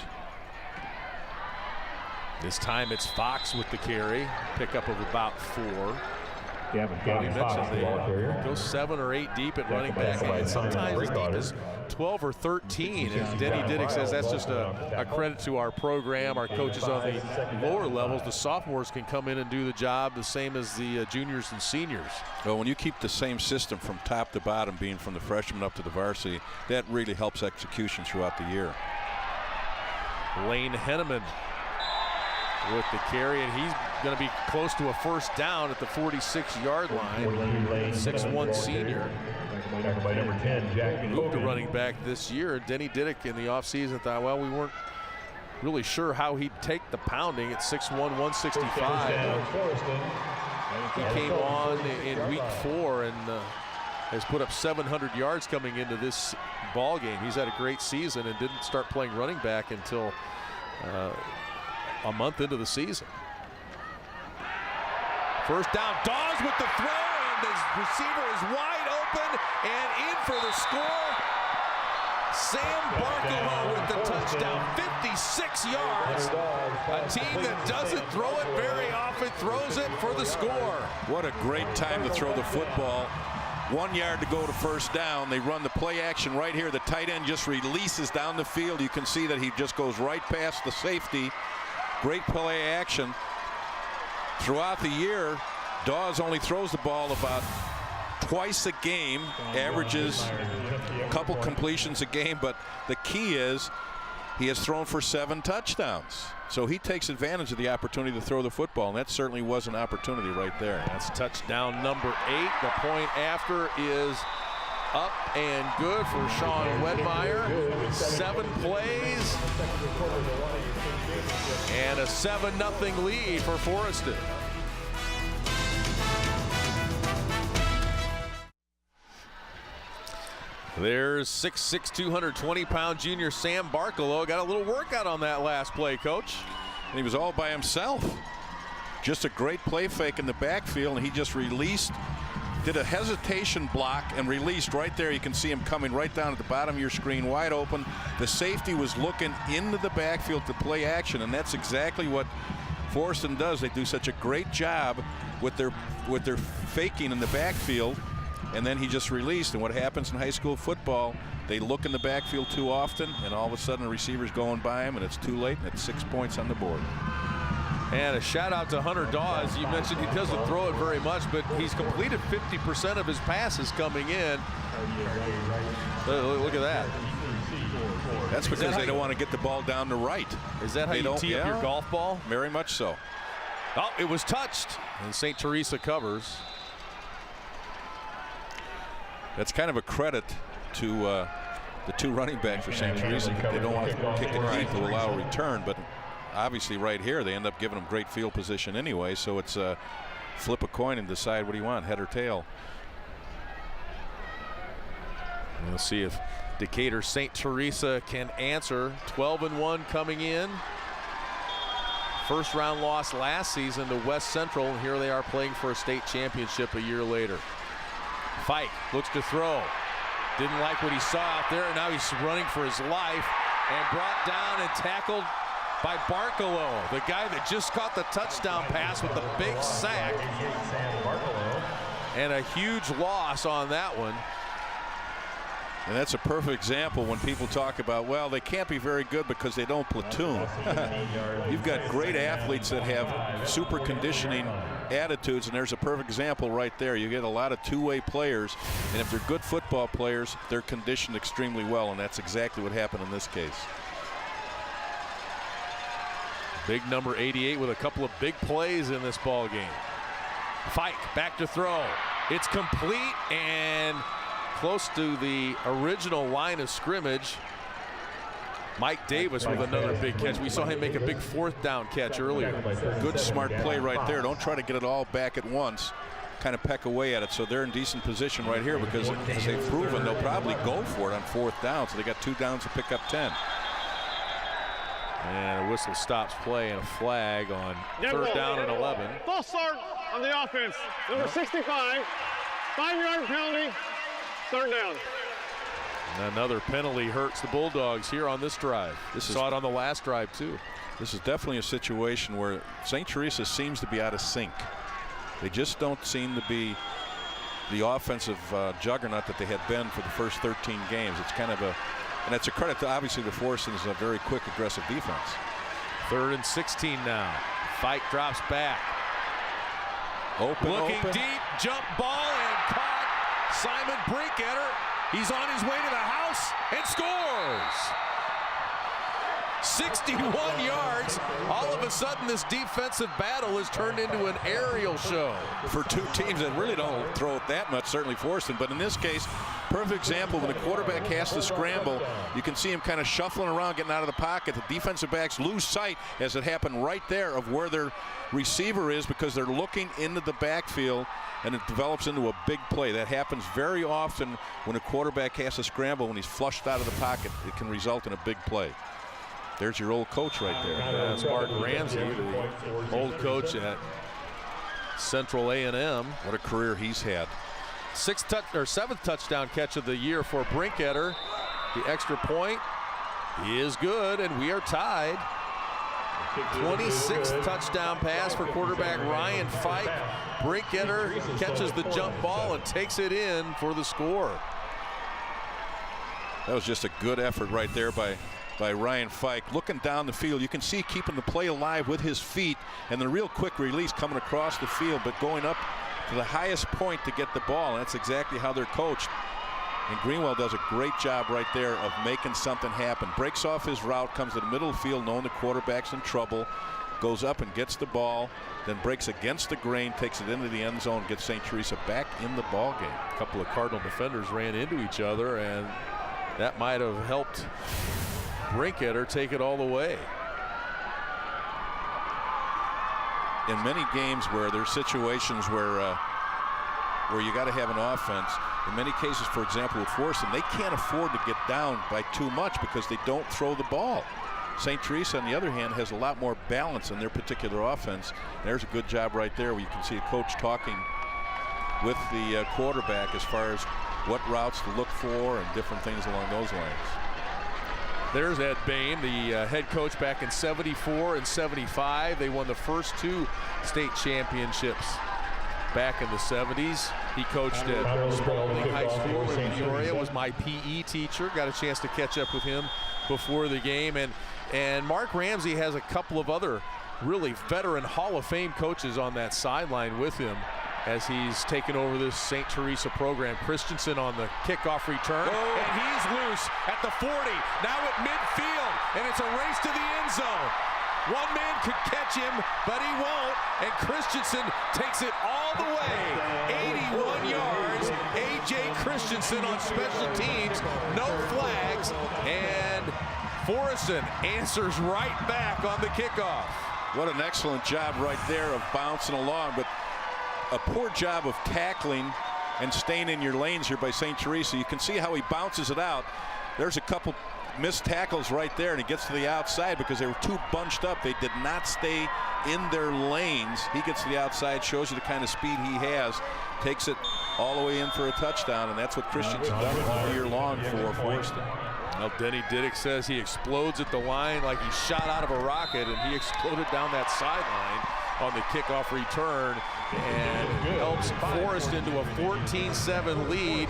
This time it's Fox with the carry, pickup of about 4. You mentioned they go 7 or 8 deep at running back, and sometimes as deep as 12 or 13. And Denny Diddick says that's just a credit to our program, our coaches on the lower levels. The sophomores can come in and do the job the same as the juniors and seniors. Well, when you keep the same system from top to bottom, being from the freshman up to the varsity, that really helps execution throughout the year. Lane Henneman with the carry, and he's going to be close to a first down at the 46-yard line. 6'1" senior. Moved to running back this year. Denny Diddick in the offseason thought, well, we weren't really sure how he'd take the pounding at 6'1", 165. He came on in week 4 and has put up 700 yards coming into this ball game. He's had a great season and didn't start playing running back until a month into the season. First down, Dawes with the throw, and the receiver is wide open and in for the score. Sam Barkalow with the touchdown, 56 yards. A team that doesn't throw it very often throws it for the score. What a great time to throw the football. 1 yard to go to first down. They run the play action right here. The tight end just releases down the field. You can see that he just goes right past the safety. Great play action. Throughout the year, Dawes only throws the ball about twice a game, averages a couple completions a game, but the key is he has thrown for 7 touchdowns. So he takes advantage of the opportunity to throw the football, and that certainly was an opportunity right there. That's touchdown number 8. The point after is up and good for Sean Wedmeyer. 7 plays and a 7-0 lead for Forreston. There's 6'6", 220-pound junior Sam Barkalow. Got a little workout on that last play, Coach. And he was all by himself. Just a great play fake in the backfield, and he just released, did a hesitation block and released right there. You can see him coming right down at the bottom of your screen, wide open. The safety was looking into the backfield to play action, and that's exactly what Forreston does. They do such a great job with their faking in the backfield. And then he just released, and what happens in high school football, they look in the backfield too often, and all of a sudden the receiver's going by him, and it's too late, and it's 6 points on the board. And a shout out to Hunter Dawes. You mentioned he doesn't throw it very much, but he's completed 50% of his passes coming in. Look at that. That's because they don't want to get the ball down the right. Is that how you tee up your golf ball? Very much so. Oh, it was touched, and St. Teresa covers. That's kind of a credit to the 2 running backs for St. Teresa. They don't want to kick it deep to allow a return, but obviously right here they end up giving them great field position anyway, so it's flip a coin and decide what do you want, head or tail. We'll see if Decatur St. Teresa can answer. 12-1 coming in. First round loss last season to West Central, and here they are playing for a state championship a year later. Fike looks to throw. Didn't like what he saw out there. Now he's running for his life and brought down and tackled by Barkalow, the guy that just caught the touchdown pass with the big sack. And a huge loss on that one. And that's a perfect example when people talk about, well, they can't be very good because they don't platoon. You've got great athletes that have super conditioning attitudes, and there's a perfect example right there. You get a lot of two-way players, and if they're good football players, they're conditioned extremely well, and that's exactly what happened in this case. Big number 88 with a couple of big plays in this ball game. Fike back to throw. It's complete and close to the original line of scrimmage. Mike Davis with another big catch. We saw him make a big 4th down catch earlier. Good smart play right there. Don't try to get it all back at once. Kind of peck away at it. So they're in decent position right here because as they've proven, they'll probably go for it on 4th down. So they got 2 downs to pick up 10. And a whistle stops play and a flag on 3rd down and 11. False start on the offense. Number 65, 5-yard penalty, 3rd down. And another penalty hurts the Bulldogs here on this drive. Saw it on the last drive too. This is definitely a situation where St. Teresa seems to be out of sync. They just don't seem to be the offensive juggernaut that they had been for the first 13 games. It's kind of and it's a credit to obviously the Forreston's a very quick, aggressive defense. 3rd and 16 now. Fike drops back. Looking deep, jump ball, and caught. Simon Brinketter. He's on his way to the house and scores. 61 yards. All of a sudden, this defensive battle has turned into an aerial show. For two teams that really don't throw it that much, certainly Forreston, but in this case, perfect example, when the quarterback has to scramble, you can see him kind of shuffling around, getting out of the pocket. The defensive backs lose sight, as it happened right there, of where their receiver is, because they're looking into the backfield, and it develops into a big play. That happens very often when a quarterback has to scramble. When he's flushed out of the pocket, it can result in a big play. There's your old coach right there. That's Mark Ramsey, the old coach at Central A&M. What a career he's had. 7th touchdown catch of the year for Brinketter. The extra point is good, and we are tied. 26th touchdown pass for quarterback Ryan Fike. Brinketter catches the jump ball and takes it in for the score. That was just a good effort right there by Ryan Fike. Looking down the field, you can see keeping the play alive with his feet, and the real quick release coming across the field, but going up to the highest point to get the ball. And that's exactly how they're coached. And Greenwell does a great job right there of making something happen. Breaks off his route, comes to the middle of the field knowing the quarterback's in trouble, goes up and gets the ball, then breaks against the grain, takes it into the end zone, gets St. Teresa back in the ball game. A couple of Cardinal defenders ran into each other, and that might have helped Brinketter take it all the way. In many games where there's situations where you got to have an offense, in many cases, for example, with Forreston, they can't afford to get down by too much because they don't throw the ball. St. Teresa, on the other hand, has a lot more balance in their particular offense. There's a good job right there where you can see a coach talking with the quarterback as far as what routes to look for and different things along those lines. There's Ed Bain, the head coach back in '74 and '75. They won the first 2 state championships back in the '70s. He coached at Spalding High School in Peoria, was my PE teacher. Got a chance to catch up with him before the game. And Mark Ramsey has a couple of other really veteran Hall of Fame coaches on that sideline with him as he's taken over this St. Teresa program. Christensen on the kickoff return, and he's loose at the 40, now at midfield, and it's a race to the end zone. One man could catch him, but he won't, and Christensen takes it all the way. 81 yards, A.J. Christensen on special teams, no flags, and Forreston answers right back on the kickoff. What an excellent job right there of bouncing along, but a poor job of tackling and staying in your lanes here by St. Teresa. You can see how he bounces it out. There's a couple missed tackles right there, and he gets to the outside because they were too bunched up. They did not stay in their lanes. He gets to the outside, shows you the kind of speed he has, takes it all the way in for a touchdown, and that's what Christian's done all year long for Forreston. Well, Denny Diddick says he explodes at the line like he shot out of a rocket, and he exploded down that sideline on the kickoff return and helps Forreston to a 14-7 lead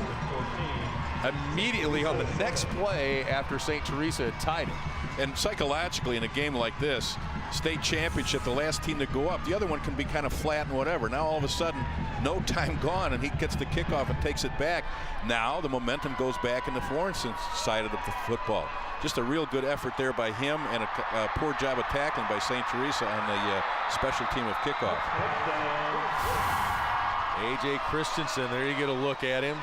immediately on the next play after St. Teresa had tied it. And psychologically, in a game like this, state championship, the last team to go up, the other one can be kind of flat and whatever. Now all of a sudden, no time gone, and he gets the kickoff and takes it back. Now the momentum goes back in the Forreston side of the football. Just a real good effort there by him, and a poor job of tackling by St. Teresa on the special team of kickoff. A.J. Christensen, there you get a look at him.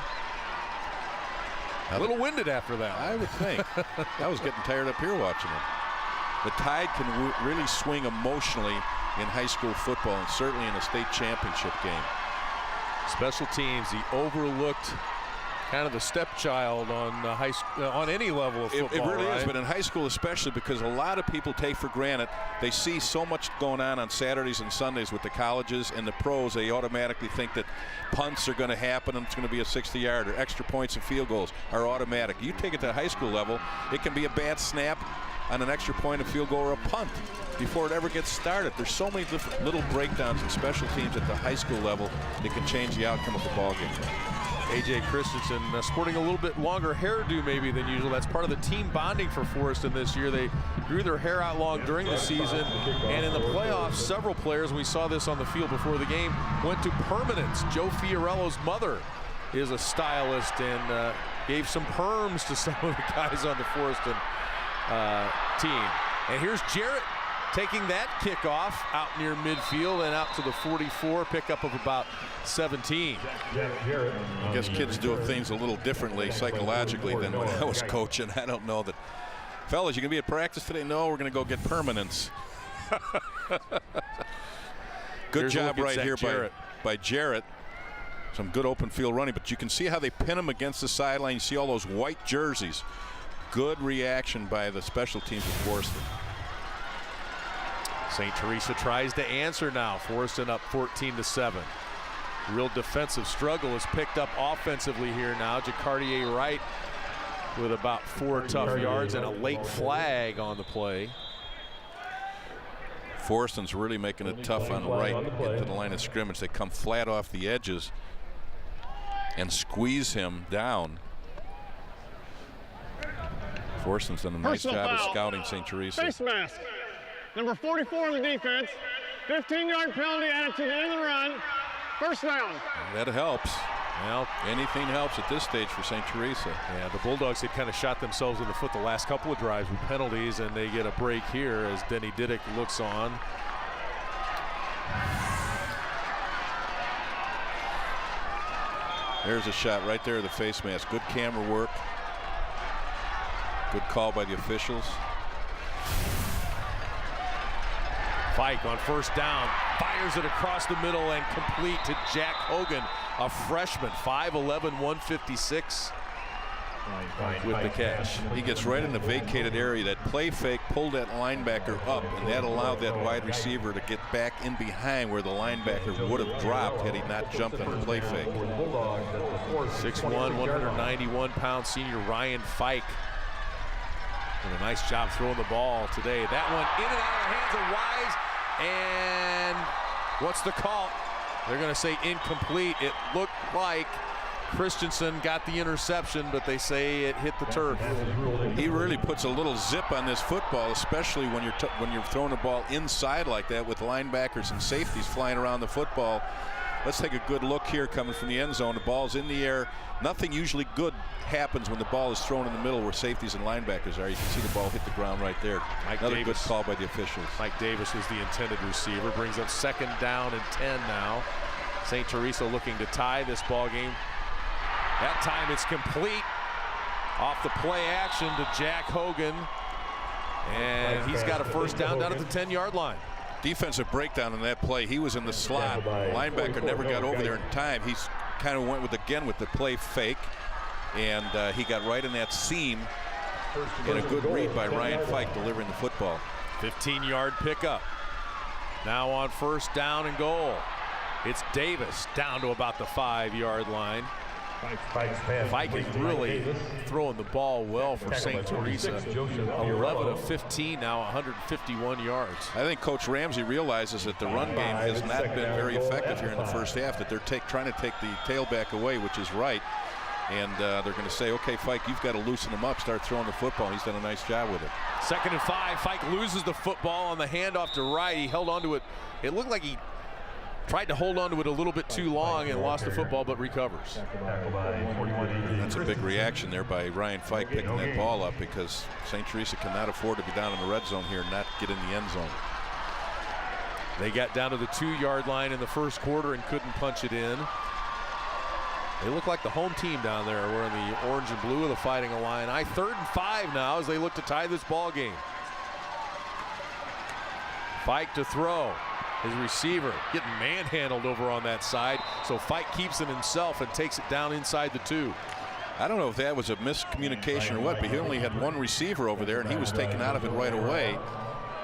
A little winded after that. I would think. I was getting tired up here watching him. The tide can really swing emotionally in high school football, and certainly in a state championship game. Special teams, the overlooked kind of the stepchild on on any level of football. It really right? is, but in high school especially, because a lot of people take for granted. They see so much going on Saturdays and Sundays with the colleges and the pros. They automatically think that punts are going to happen and it's going to be a 60-yarder. Extra points and field goals are automatic. You take it to the high school level, it can be a bad snap, on an extra point, a field goal, or a punt before it ever gets started. There's so many different little breakdowns in special teams at the high school level that can change the outcome of the ball game. A.J. Christensen sporting a little bit longer hairdo maybe than usual. That's part of the team bonding for Forreston this year. They grew their hair out long during the season, and in the playoffs, several players, we saw this on the field before the game, went to permanence. Joe Fiorello's mother is a stylist and gave some perms to some of the guys on the Forreston team. And here's Jarrett taking that kickoff out near midfield and out to the 44, pickup of about 17. I guess kids do things a little differently psychologically than when I was coaching. I don't know that. Fellas, you gonna be at practice today? No, we're gonna go get permanence. Good job right here by Jarrett. Some good open field running, but you can see how they pin him against the sideline. You see all those white jerseys. Good reaction by the special teams of Forreston. St. Teresa tries to answer now. Forreston up 14-7. Real defensive struggle is picked up offensively here now. Jacardier Wright with about 4 tough yards and a late flag on the play. Forreston's really making it tough on Wright into the line of scrimmage. They come flat off the edges and squeeze him down. Forreston's done a nice job of scouting St. Teresa. Face mask. Number 44 on the defense. 15-yard penalty added to the end of the run. First down. That helps. Well, anything helps at this stage for St. Teresa. Yeah, the Bulldogs had kind of shot themselves in the foot the last couple of drives with penalties, and they get a break here as Denny Diddick looks on. There's a shot right there of the face mask. Good camera work. Good call by the officials. Fike on first down, fires it across the middle and complete to Jack Hogan, a freshman, 5'11", 156 with the catch. He gets right in the vacated area. That play fake pulled that linebacker up, and that allowed that wide receiver to get back in behind where the linebacker would have dropped had he not jumped on the play fake. 6'1", 191-pound senior Ryan Fike. And a nice job throwing the ball today. That one in and out of the hands of Wise. And what's the call? They're going to say incomplete. It looked like Christensen got the interception, but they say it hit the turf. He really puts a little zip on this football, especially when you're throwing the ball inside like that with linebackers and safeties flying around the football. Let's take a good look here coming from the end zone. The ball's in the air. Nothing usually good happens when the ball is thrown in the middle where safeties and linebackers are. You can see the ball hit the ground right there. Another good call by the officials. Mike Davis was the intended receiver. Brings up 2nd down and 10 now. St. Teresa looking to tie this ball game. That time it's complete. Off the play action to Jack Hogan. And he's got a first down at the 10-yard line. Defensive breakdown in that play. He was in the slot. Linebacker never got over there in time. He's kind of went with the play fake, and he got right in that seam. And a good read by Ryan Fike delivering the football. 15-yard pickup. Now on first down and goal. It's Davis down to about the 5-yard line. Fike is really throwing the ball well for St. Teresa. 11 of 15 now, 151 yards. I think Coach Ramsey realizes that the run game has not been very effective here in the first half, that they're trying to take the tailback away, which is right. And they're going to say, okay, Fike, you've got to loosen him up, start throwing the football. He's done a nice job with it. 2nd and 5. Fike loses the football on the handoff to Wright. He held onto it. It looked like he tried to hold on to it a little bit too long and lost the football, but recovers. That's a big reaction there by Ryan Fike picking that ball up, because St. Teresa cannot afford to be down in the red zone here and not get in the end zone. They got down to the 2-yard line in the first quarter and couldn't punch it in. They look like the home team down there. We're in the orange and blue of the Fighting Illini. 3rd and 5 now as they look to tie this ball game. Fike to throw. His receiver getting manhandled over on that side, so Fike keeps it himself and takes it down inside the 2. I don't know if that was a miscommunication or what, but he only had one receiver over there, and he was taken out of it right away.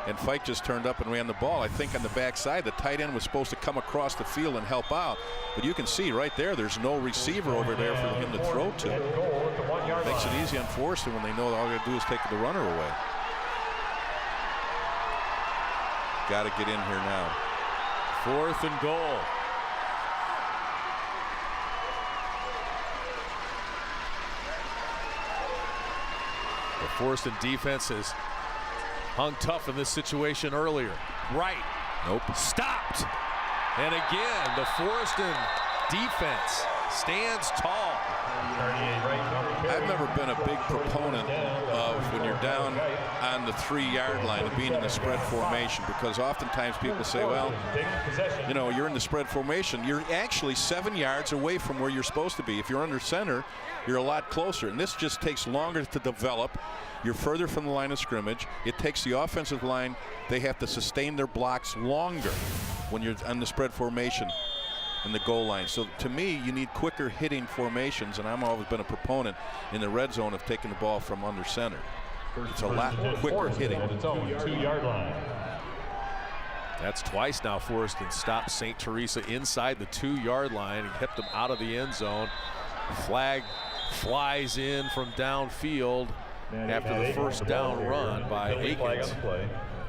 And Fike just turned up and ran the ball. I think on the backside, the tight end was supposed to come across the field and help out. But you can see right there, there's no receiver over there for him to throw to. Makes it easy on Forreston when they know all they got to do is take the runner away. got to get in here now. 4th and goal. The Forreston defense has hung tough in this situation earlier. Right. Nope. Stopped. And again, the Forreston defense stands tall. I've never been a big proponent of when you're down on the 3-yard line of being in the spread formation, because oftentimes people say, well, you know, you're in the spread formation. You're actually 7 yards away from where you're supposed to be. If you're under center, you're a lot closer. And this just takes longer to develop. You're further from the line of scrimmage. It takes the offensive line. They have to sustain their blocks longer when you're on the spread formation in the goal line. So to me, you need quicker hitting formations, and I've always been a proponent in the red zone of taking the ball from under center. It's a lot quicker hitting. Its own 2-yard line. That's twice now Forreston stopped St. Teresa inside the 2-yard line and kept them out of the end zone. Flag flies in from downfield after the first down run by Atkins.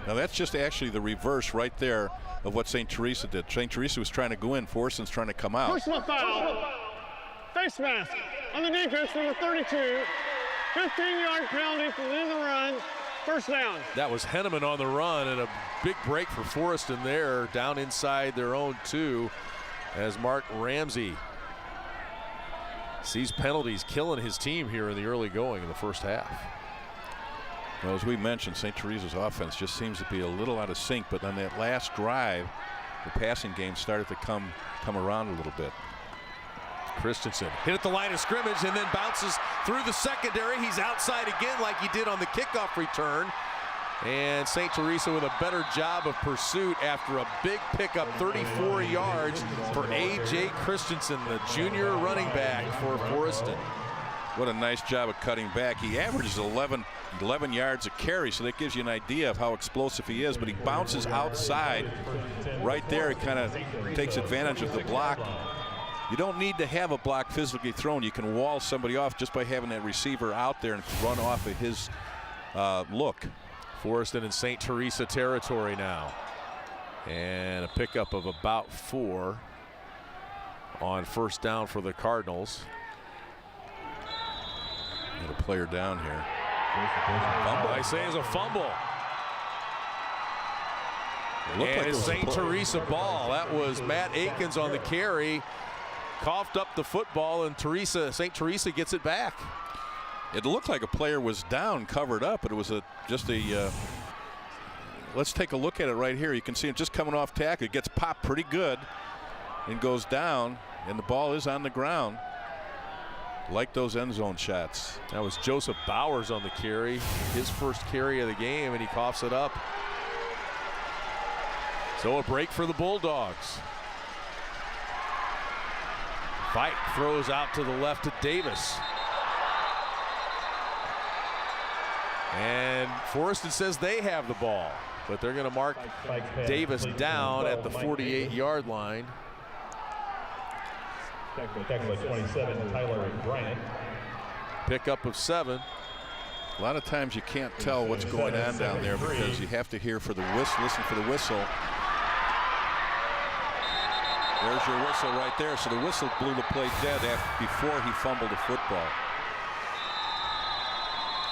Now that's just actually the reverse right there of what St. Teresa did. St. Teresa was trying to go in, Forreston's trying to come out. Personal foul. Face mask on the defense, number 32. 15-yard penalty for the end of the run. First down. That was Henneman on the run, and a big break for Forreston there, down inside their own 2, as Mark Ramsey sees penalties killing his team here in the early going in the first half. Well, as we mentioned, St. Teresa's offense just seems to be a little out of sync, but on that last drive, the passing game started to come around a little bit. Christensen hit at the line of scrimmage and then bounces through the secondary. He's outside again like he did on the kickoff return. And St. Teresa with a better job of pursuit after a big pickup, 34 yards for A.J. Christensen, the junior running back for Forreston. What a nice job of cutting back. He averages 11 yards a carry, so that gives you an idea of how explosive he is, but he bounces outside. Right there, he kind of takes advantage of the block. You don't need to have a block physically thrown. You can wall somebody off just by having that receiver out there and run off of his look. Forreston in St. Teresa territory now. And a pickup of about 4 on first down for the Cardinals. Got a player down here. Fumble. I say is a fumble. And it's St. Teresa ball. That was Matt Atkins on the carry. Coughed up the football, and St. Teresa gets it back. It looked like a player was down, covered up, but it was just a let's take a look at it right here. You can see him just coming off tackle. It gets popped pretty good and goes down, and the ball is on the ground. Like those end zone shots. That was Joseph Bowers on the carry, his first carry of the game, and he coughs it up. So a break for the Bulldogs. Fike throws out to the left to Davis. And Forreston says they have the ball, but they're going to mark Davis down at the 48-yard line. Tackle at 27, Tyler Bryant. Pickup of 7. A lot of times you can't tell what's going on down there because you have to hear for the whistle, listen for the whistle. There's your whistle right there. So the whistle blew the play dead before he fumbled the football.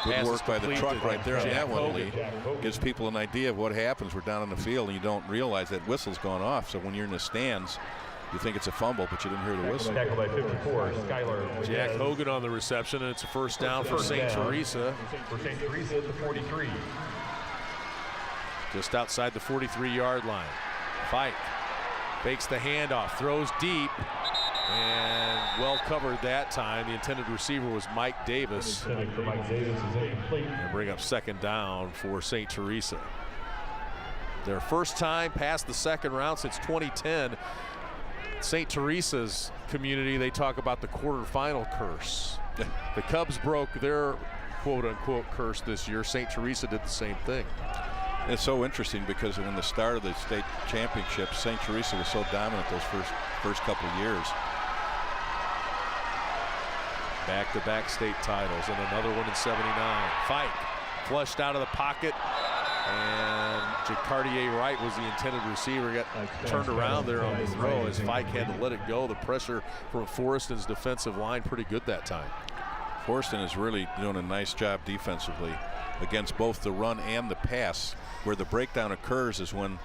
Good work by the truck right there on that one, Lee. Gives people an idea of what happens. We're down on the field and you don't realize that whistle's gone off. So when you're in the stands, you think it's a fumble, but you didn't hear the whistle. Tackle by 54, Skylar. Jack Hogan on the reception, and it's a first down for St. Teresa. For St. Teresa at the 43. Just outside the 43-yard line. Fike fakes the handoff, throws deep, and well covered that time. The intended receiver was Mike Davis. And bring up second down for St. Teresa. Their first time past the second round since 2010. St. Teresa's community, they talk about the quarterfinal curse. The Cubs broke their quote-unquote curse this year. St. Teresa did the same thing. It's so interesting because in the start of the state championship, St. Teresa was so dominant those first couple of years. Back-to-back state titles and another one in '79. Fike flushed out of the pocket And Jacardier Wright was the intended receiver, got turned around there on the throw as Fike had to let it go. The pressure from Forreston's defensive line pretty good that time. Forreston is really doing a nice job defensively against both the run and the pass. Where the breakdown occurs is when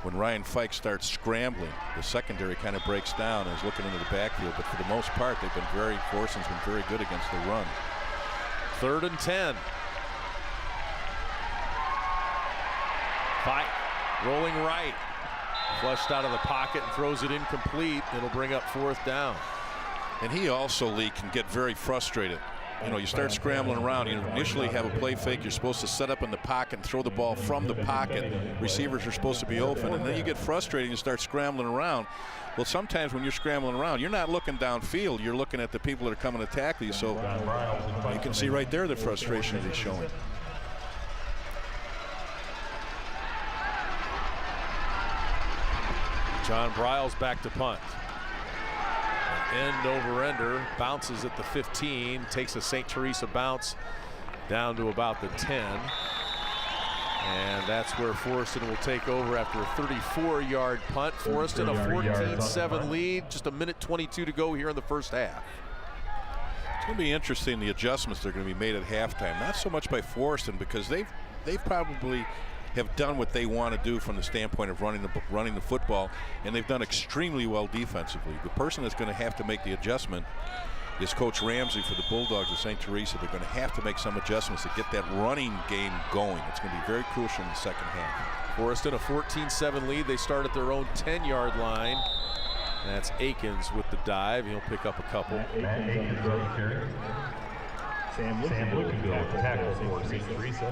Ryan Fike starts scrambling. The secondary kind of breaks down and is looking into the backfield, but for the most part, Forreston's been very good against the run. 3rd and 10. Fike rolling right, flushed out of the pocket and throws it incomplete. It'll bring up 4th down. And he also, Lee, can get very frustrated. You know, you start scrambling around. You initially have a play fake. You're supposed to set up in the pocket and throw the ball from the pocket. Receivers are supposed to be open, and then you get frustrated and you start scrambling around. Well, sometimes when you're scrambling around, you're not looking downfield. You're looking at the people that are coming to tackle you. So you can see right there the frustration that he's showing. John Briles back to punt. End over ender, bounces at the 15, takes a St. Teresa bounce down to about the 10. And that's where Forreston will take over after a 34-yard punt. Forreston a 14-7 lead, just a minute 22 to go here in the first half. It's going to be interesting, the adjustments that are going to be made at halftime. Not so much by Forreston, because they've probably have done what they want to do from the standpoint of running the football, and they've done extremely well defensively. The person that's going to have to make the adjustment is Coach Ramsey for the Bulldogs of St. Teresa. They're going to have to make some adjustments to get that running game going. It's going to be very crucial in the second half. Forreston a 14-7 lead. They start at their own 10-yard line. That's Atkins with the dive. He'll pick up a couple. Sam Lukenville tackle for St. Teresa.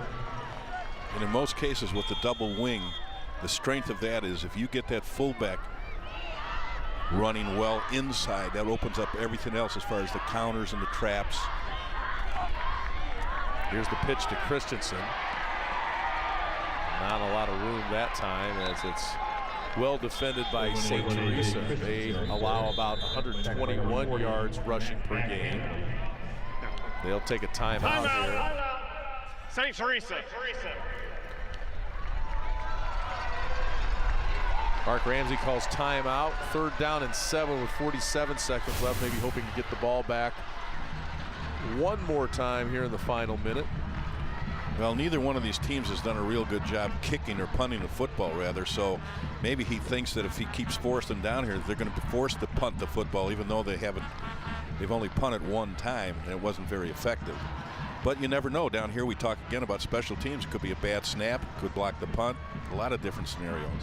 And in most cases with the double wing, the strength of that is if you get that fullback running well inside, that opens up everything else as far as the counters and the traps. Here's the pitch to Christensen. Not a lot of room that time, as it's well defended by St. Teresa. They allow about 121 yards rushing per game. They'll take a timeout here. St. Teresa. Mark Ramsey calls timeout. 3rd down and 7 with 47 seconds left. Maybe hoping to get the ball back one more time here in the final minute. Well, neither one of these teams has done a real good job kicking or punting the football, rather. So maybe he thinks that if he keeps Forreston down here, they're going to be forced to punt the football, even though they've only punted one time and it wasn't very effective. But you never know. Down here we talk again about special teams. It could be a bad snap, could block the punt, a lot of different scenarios.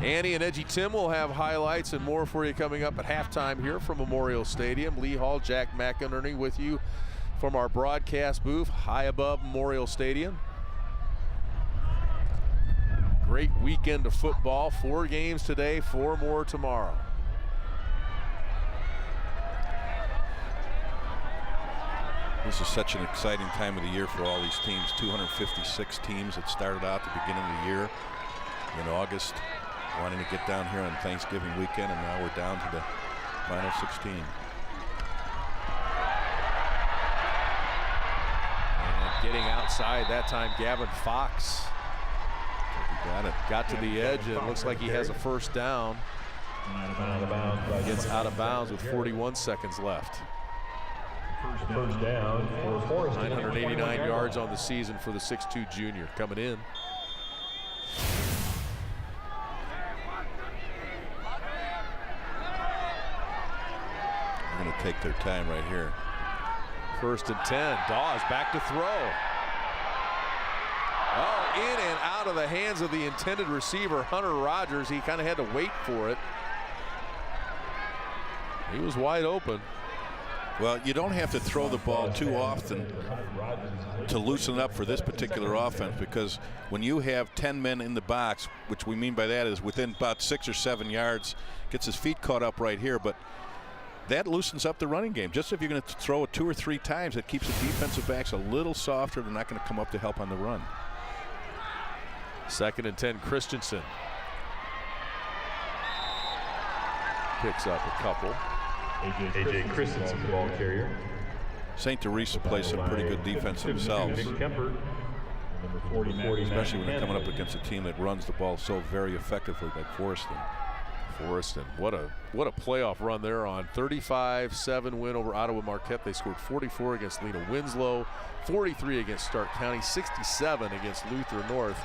Annie and Edgy Tim will have highlights and more for you coming up at halftime here from Memorial Stadium. Lee Hall, Jack McInerney with you from our broadcast booth high above Memorial Stadium. Great weekend of football. 4 games today, 4 more tomorrow. This is such an exciting time of the year for all these teams. 256 teams that started out at the beginning of the year in August, wanting to get down here on Thanksgiving weekend, and now we're down to the final 16. And getting outside that time, Gavin Fox. Got to the edge, and it looks like he has a 1st down. Gets out of bounds with 41 seconds left. First down for Forreston. 989 yards on the season for the 6'2 junior coming in. They're going to take their time right here. 1st and 10. Dawes back to throw. Oh, in and out of the hands of the intended receiver, Hunter Rogers. He kind of had to wait for it. He was wide open. Well, you don't have to throw the ball too often to loosen up for this particular offense, because when you have 10 men in the box, which we mean by that is within about 6 or 7 yards, gets his feet caught up right here, but that loosens up the running game. Just if you're going to throw it 2 or 3 times, it keeps the defensive backs a little softer. They're not going to come up to help on the run. 2nd and 10, Christensen. Picks up a couple. A.J. Christensen, the ball carrier. St. Teresa plays some pretty good defense themselves. Especially when they're coming up against a team that runs the ball so very effectively like Forreston. Forreston, what a playoff run they're on. 35-7 win over Ottawa Marquette. They scored 44 against Lena Winslow, 43 against Stark County, 67 against Luther North.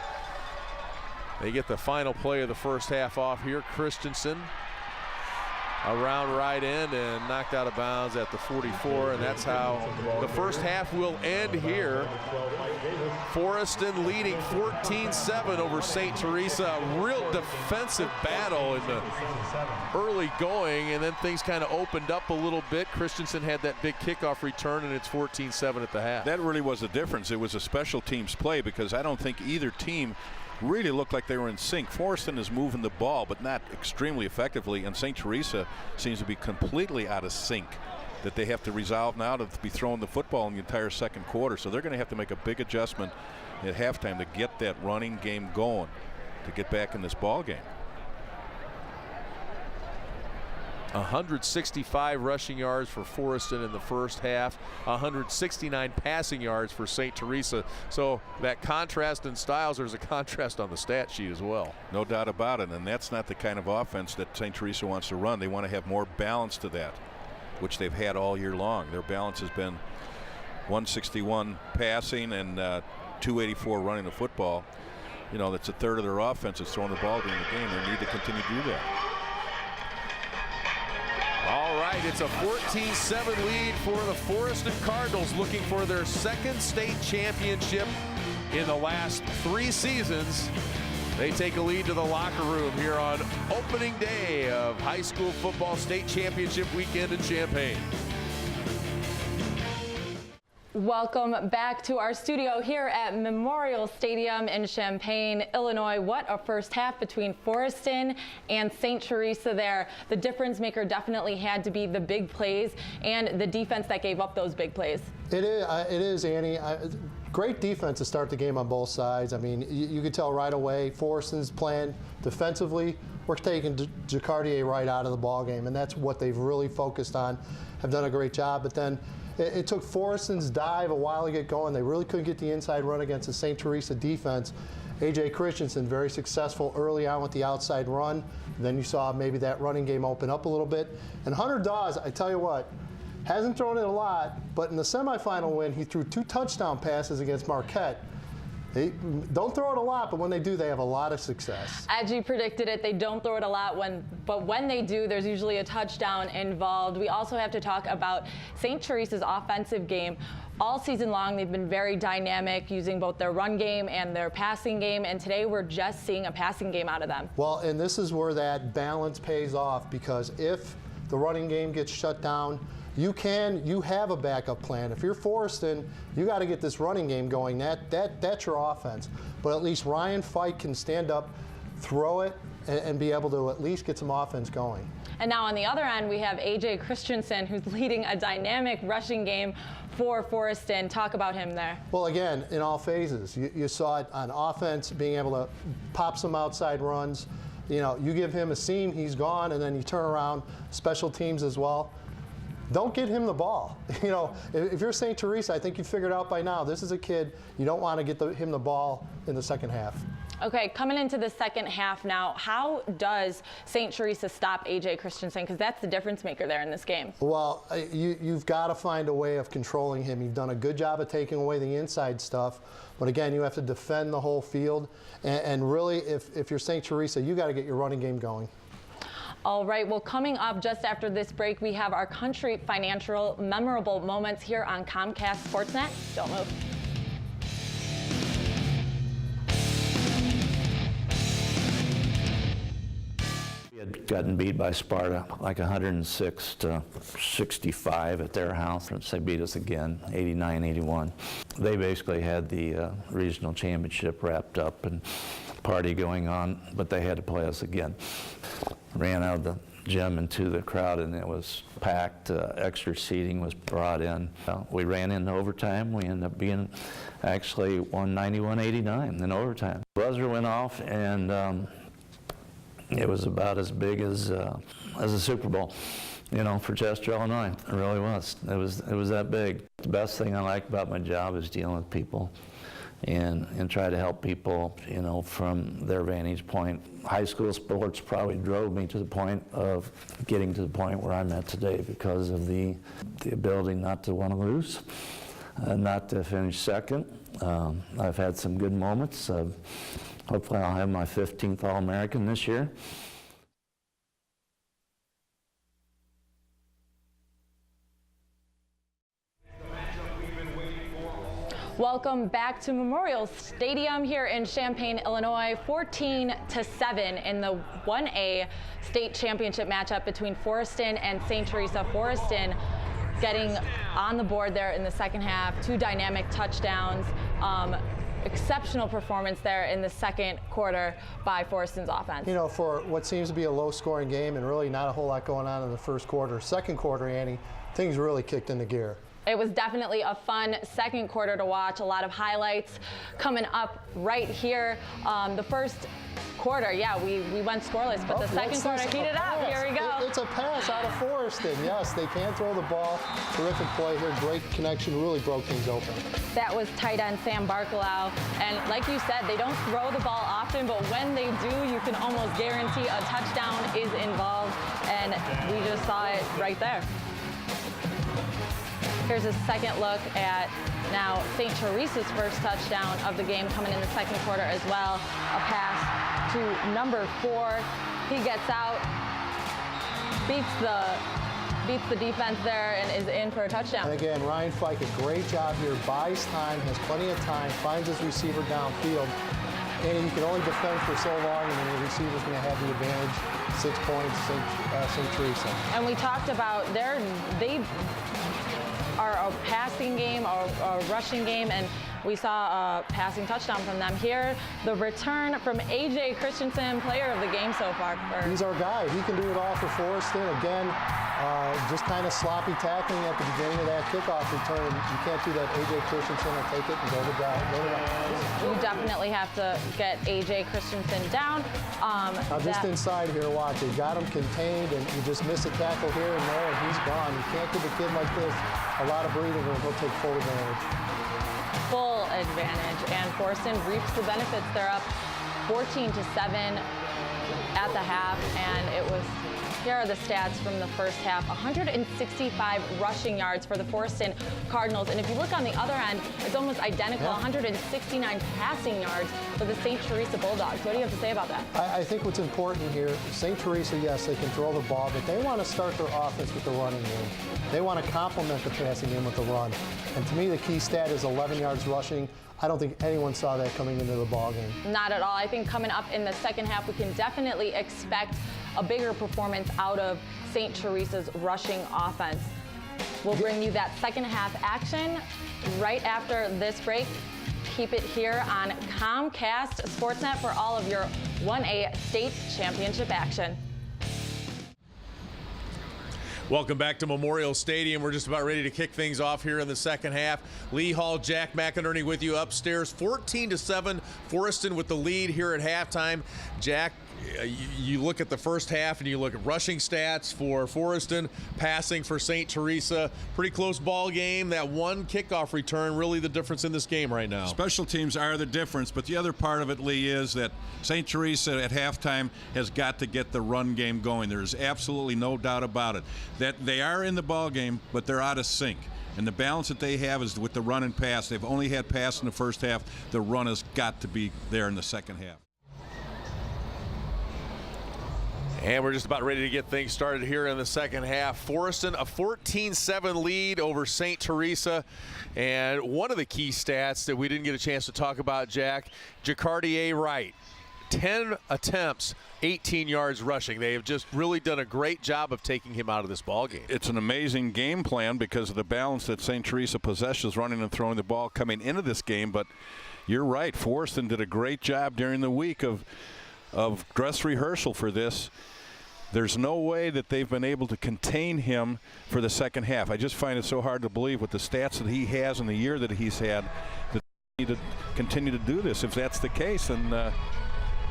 They get the final play of the first half off here. Christensen around right end and knocked out of bounds at the 44, and that's how the first half will end here. Forreston leading 14-7 over St. Teresa. A real defensive battle in the early going, and then things kind of opened up a little bit. Christensen had that big kickoff return, and it's 14-7 at the half. That really was the difference. It was a special teams play because I don't think either team really looked like they were in sync. Forreston is moving the ball, but not extremely effectively, and St. Teresa seems to be completely out of sync, that they have to resolve now to be throwing the football in the entire second quarter. So they're going to have to make a big adjustment at halftime to get that running game going, to get back in this ball game. 165 rushing yards for Forreston in the first half, 169 passing yards for St. Teresa. So that contrast in styles, there's a contrast on the stat sheet as well. No doubt about it, and that's not the kind of offense that St. Teresa wants to run. They want to have more balance to that, which they've had all year long. Their balance has been 161 passing and 284 running the football. You know, that's a third of their offense is throwing the ball during the game. They need to continue to do that. All right, it's a 14-7 lead for the Forreston Cardinals, looking for their second state championship in the last 3 seasons. They take a lead to the locker room here on opening day of high school football state championship weekend in Champaign. Welcome back to our studio here at Memorial Stadium in Champaign, Illinois. What a first half between Forreston and St. Teresa there. The difference maker definitely had to be the big plays and the defense that gave up those big plays. It is, Annie. Great defense to start the game on both sides. I mean, you could tell right away Forreston's playing defensively. We're taking Decatur right out of the ball game, and that's what they've really focused on. Have done a great job, but then it took Forreston's dive a while to get going. They really couldn't get the inside run against the St. Teresa defense. A.J. Christensen very successful early on with the outside run. Then you saw maybe that running game open up a little bit. And Hunter Dawes, I tell you what, hasn't thrown it a lot, but in the semifinal win, he threw 2 touchdown passes against Marquette. They don't throw it a lot, but when they do, they have a lot of success. As you predicted it, they don't throw it a lot, but when they do, there's usually a touchdown involved. We also have to talk about St. Teresa's offensive game. All season long, they've been very dynamic, using both their run game and their passing game, and today we're just seeing a passing game out of them. Well, and this is where that balance pays off, because if the running game gets shut down, you have a backup plan. If you're Forreston, you got to get this running game going. That's your offense. But at least Ryan Fike can stand up, throw it, and be able to at least get some offense going. And now on the other end, we have A.J. Christensen, who's leading a dynamic rushing game for Forreston. Talk about him there. Well, again, in all phases. You saw it on offense, being able to pop some outside runs. You know, you give him a seam, he's gone, and then you turn around, special teams as well. Don't get him the ball. You know, if you're St. Teresa, I think you figured out by now, this is a kid, you don't want to get him the ball in the second half. Okay, coming into the second half now, how does St. Teresa stop A.J. Christensen? Because that's the difference maker there in this game. Well, you've got to find a way of controlling him. You've done a good job of taking away the inside stuff, but again, you have to defend the whole field. And really, if you're St. Teresa, you got to get your running game going. All right, well, coming up just after this break, we have our country financial memorable moments here on Comcast Sportsnet. Don't move. We had gotten beat by Sparta like 106-65 at their house. They beat us again, 89-81. They basically had the regional championship wrapped up and party going on, but they had to play us again. Ran out of the gym into the crowd, and it was packed. Extra seating was brought in. We ran into overtime. We ended up being actually 191-89 in overtime. Buzzer went off, and it was about as big as a Super Bowl, you know, for Chester, Illinois. It really was. It was that big. The best thing I like about my job is dealing with people and try to help people, you know, from their vantage point. High school sports probably drove me to the point of getting to the point where I'm at today because of the ability not to want to lose, not to finish second. I've had some good moments. Hopefully I'll have my 15th All-American this year. Welcome back to Memorial Stadium here in Champaign, Illinois. 14-7 in the 1A state championship matchup between Forreston and St. Teresa. Forreston getting on the board there in the second half, 2 dynamic touchdowns. Exceptional performance there in the second quarter by Forreston's offense. You know, for what seems to be a low-scoring game and really not a whole lot going on in the first quarter, second quarter, Annie, things really kicked into gear. It was definitely a fun second quarter to watch. A lot of highlights coming up right here. The first quarter, yeah, we went scoreless, but the second quarter heated up. Here we go. It's a pass out of Forreston. Yes, they can throw the ball. Terrific play here. Great connection. Really broke things open. That was tight end Sam Barkalow. And like you said, they don't throw the ball often, but when they do, you can almost guarantee a touchdown is involved. And we just saw it right there. Here's a second look at now St. Teresa's first touchdown of the game coming in the second quarter as well. A pass to number 4. He gets out, beats the defense there, and is in for a touchdown. And again, Ryan Fike, a great job here. Buys time, has plenty of time, finds his receiver downfield. And you can only defend for so long, and then the receiver's going to have the advantage. 6 points, St. Teresa. And we talked about they are a passing game, a rushing game, and we saw a passing touchdown from them. Here, the return from A.J. Christensen, player of the game so far. He's our guy. He can do it all for Forreston. Again, just kind of sloppy tackling at the beginning of that kickoff return. You can't do that. A.J. Christensen will take it and go to down. You definitely have to get A.J. Christensen down. Now just inside here, watch. They got him contained, and you just miss a tackle here and there, and he's gone. You can't give a kid like this a lot of breathing room. He'll take full advantage. Full advantage, and Forreston reaps the benefits. They're up 14-7 at the half, and it was. Here are the stats from the first half. 165 rushing yards for the Forreston Cardinals. And if you look on the other end, it's almost identical. 169 passing yards for the St. Teresa Bulldogs. What do you have to say about that? I think what's important here, St. Teresa, yes, they can throw the ball, but they want to start their offense with the running game. They want to complement the passing game with the run. And to me, the key stat is 11 yards rushing. I don't think anyone saw that coming into the ball game. Not at all. I think coming up in the second half, we can definitely expect a bigger performance out of St. Teresa's rushing offense. We'll bring you that second half action right after this break. Keep it here on Comcast Sportsnet for all of your 1A state championship action. Welcome back to Memorial Stadium. We're just about ready to kick things off here in the second half. Lee Hall, Jack McInerney with you upstairs. 14-7, Forreston with the lead here at halftime. Jack, you look at the first half and you look at rushing stats for Forreston, passing for St. Teresa. Pretty close ball game. That one kickoff return really the difference in this game right now. Special teams are the difference, but the other part of it, Lee, is that St. Teresa at halftime has got to get the run game going. There's absolutely no doubt about it. That they are in the ball game, but they're out of sync. And the balance that they have is with the run and pass. They've only had pass in the first half. The run has got to be there in the second half. And we're just about ready to get things started here in the second half. Forreston, a 14-7 lead over St. Teresa. And one of the key stats that we didn't get a chance to talk about, Jack, Jacardier Wright. 10 attempts, 18 yards rushing. They have just really done a great job of taking him out of this ball game. It's an amazing game plan because of the balance that St. Teresa possesses running and throwing the ball coming into this game. But you're right, Forreston did a great job during the week of dress rehearsal for this. There's no way that they've been able to contain him for the second half. I just find it so hard to believe with the stats that he has and the year that he's had that they need to continue to do this. If that's the case, then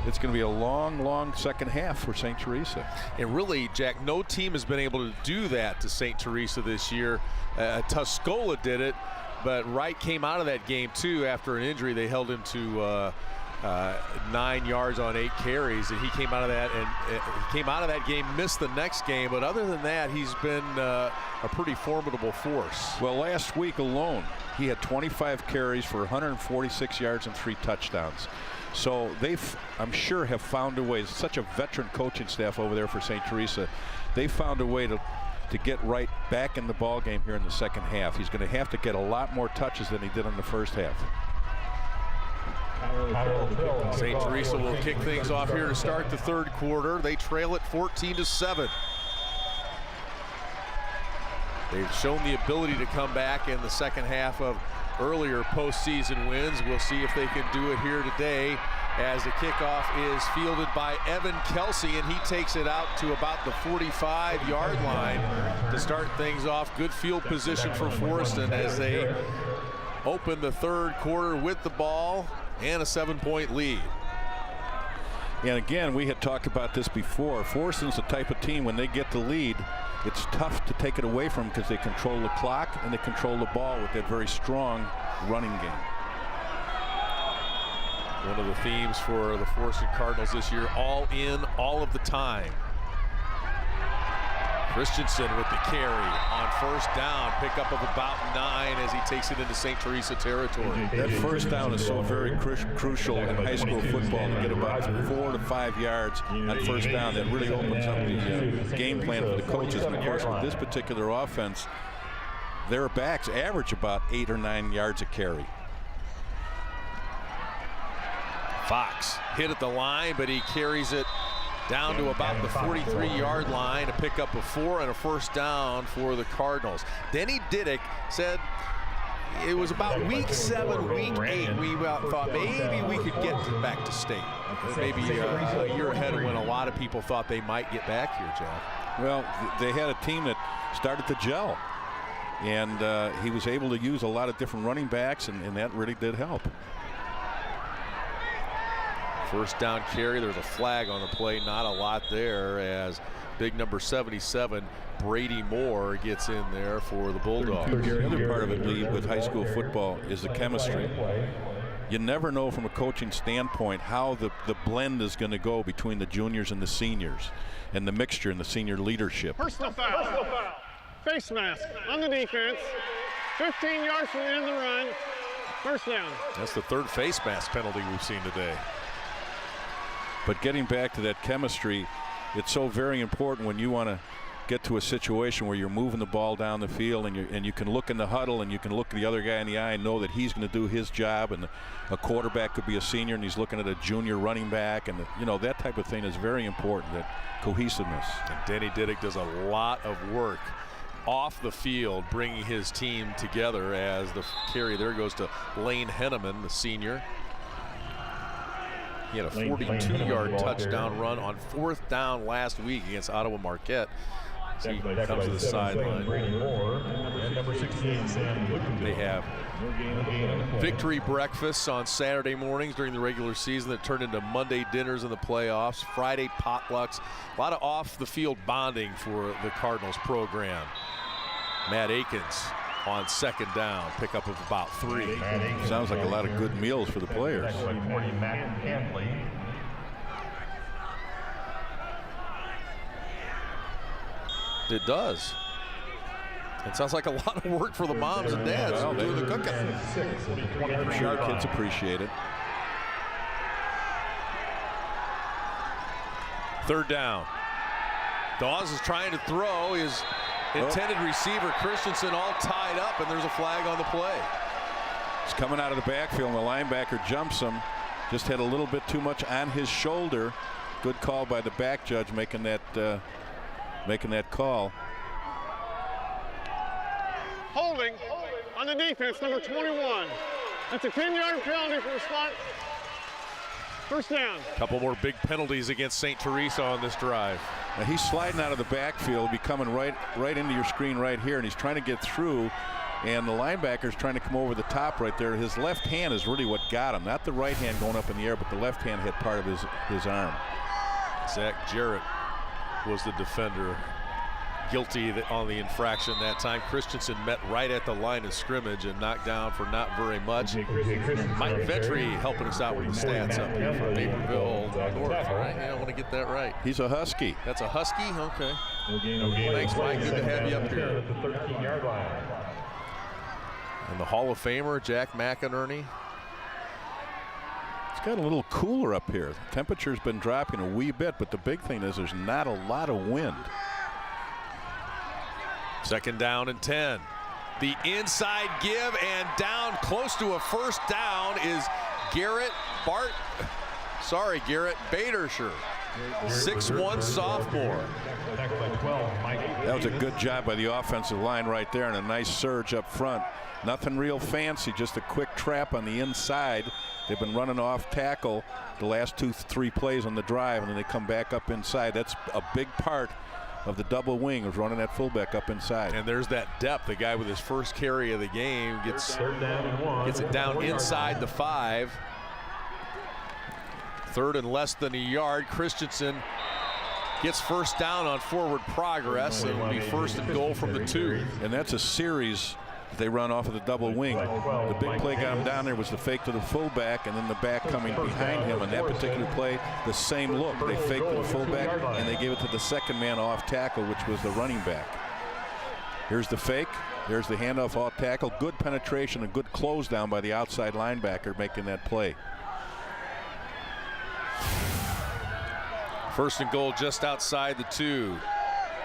it's going to be a long, long second half for St. Teresa. And really, Jack, no team has been able to do that to St. Teresa this year. Tuscola did it, but Wright came out of that game too after an injury. They held him to 9 yards on 8 carries, and he came out of that game, missed the next game. But other than that, he's been a pretty formidable force. Well, last week alone, he had 25 carries for 146 yards and 3 touchdowns. So they've, I'm sure, have found a way. It's such a veteran coaching staff over there for St. Teresa. They found a way to get Wright back in the ball game here in the second half. He's going to have to get a lot more touches than he did in the first half. St. Teresa will kick things off here to start the third quarter. They trail it 14-7. They've shown the ability to come back in the second half of earlier postseason wins. We'll see if they can do it here today, as the kickoff is fielded by Evan Kelsey, and he takes it out to about the 45-yard line to start things off. Good field position for Forreston as they open the third quarter with the ball and a 7-point lead. And again, we had talked about this before. Forreston's the type of team, when they get the lead, it's tough to take it away from them because they control the clock and they control the ball with that very strong running game. One of the themes for the Forreston Cardinals this year, all in, all of the time. Christensen with the carry on first down, pickup of about 9 as he takes it into St. Teresa territory. That first down is so very crucial in high school football, to get about 4 to 5 yards on first down. That really opens up the game plan for the coaches. And of course, with this particular offense, their backs average about 8 or 9 yards a carry. Fox hit at the line, but he carries it down to about the 43-yard line, a pickup of 4 and a first down for the Cardinals. Denny Diddick said it was about week 7, week 8. We thought maybe we could get back to state. Maybe a year ahead of when a lot of people thought they might get back here, Jeff. Well, they had a team that started to gel, and he was able to use a lot of different running backs, and that really did help. First down carry. There's a flag on the play. Not a lot there, as big number 77, Brady Moore, gets in there for the Bulldogs. The other part of it, Lee, with high school football is the chemistry. You never know from a coaching standpoint how the blend is going to go between the juniors and the seniors, and the mixture and the senior leadership. Personal foul. Face mask on the defense. 15 yards from the end of the run. First down. That's the third face mask penalty we've seen today. But getting back to that chemistry, it's so very important when you want to get to a situation where you're moving the ball down the field, and you can look in the huddle and you can look the other guy in the eye and know that he's going to do his job, and a quarterback could be a senior and he's looking at a junior running back, and you know, that type of thing is very important, that cohesiveness. And Denny Diddick does a lot of work off the field, bringing his team together, as the carry there goes to Lane Henneman, the senior. He had a 42-yard touchdown run on 4th down last week against Ottawa Marquette. He comes to the sideline. They have victory breakfasts on Saturday mornings during the regular season that turn into Monday dinners in the playoffs, Friday potlucks, a lot of off-the-field bonding for the Cardinals program. Matt Atkins on second down, pickup of about 3. Sounds like a lot of good meals for the players. It does. It sounds like a lot of work for the moms and dads who are doing the cooking. I'm sure our kids appreciate it. Third down. Dawes is trying to throw his intended receiver, Christensen, all tied up, and there's a flag on the play. He's coming out of the backfield, and the linebacker jumps him. Just had a little bit too much on his shoulder. Good call by the back judge, making that call. Holding on the defense, number 21. That's a 10-yard penalty for the spot. First down. Couple more big penalties against St. Teresa on this drive. Now he's sliding out of the backfield, be coming right into your screen right here, and he's trying to get through, and the linebacker's trying to come over the top right there. His left hand is really what got him, not the right hand going up in the air, but the left hand hit part of his arm. Zach Jarrett was the defender guilty on the infraction that time. Christensen met right at the line of scrimmage and knocked down for not very much. Mike Ventry helping us out with the stats up here from Naperville North, right? Yeah, I want to get that right. He's a Husky. That's a Husky? Okay. Thanks, Mike. Good to have you up here. And the Hall of Famer, Jack McInerney. It's got a little cooler up here. The temperature's been dropping a wee bit, but the big thing is there's not a lot of wind. 2nd down and 10. The inside give, and down close to a first down is Garrett Baderscher, 6'1" sophomore. That was a good job by the offensive line right there, and a nice surge up front. Nothing real fancy, just a quick trap on the inside. They've been running off tackle the last 2-3 plays on the drive, and then they come back up inside. That's a big part of the double wing, is running that fullback up inside. And there's that depth. The guy with his first carry of the game gets it down inside the 5. 3rd and less than a yard. Christensen gets first down on forward progress, and it'll be 1st and goal from the 2. And that's a series they run off of the double wing. The big play got him down there was the fake to the fullback, and then the back coming behind him. On that particular play, the same look. They faked to the fullback, and they gave it to the second man off tackle, which was the running back. Here's the fake. There's the handoff off tackle. Good penetration, a good close down by the outside linebacker making that play. 1st and goal just outside the 2.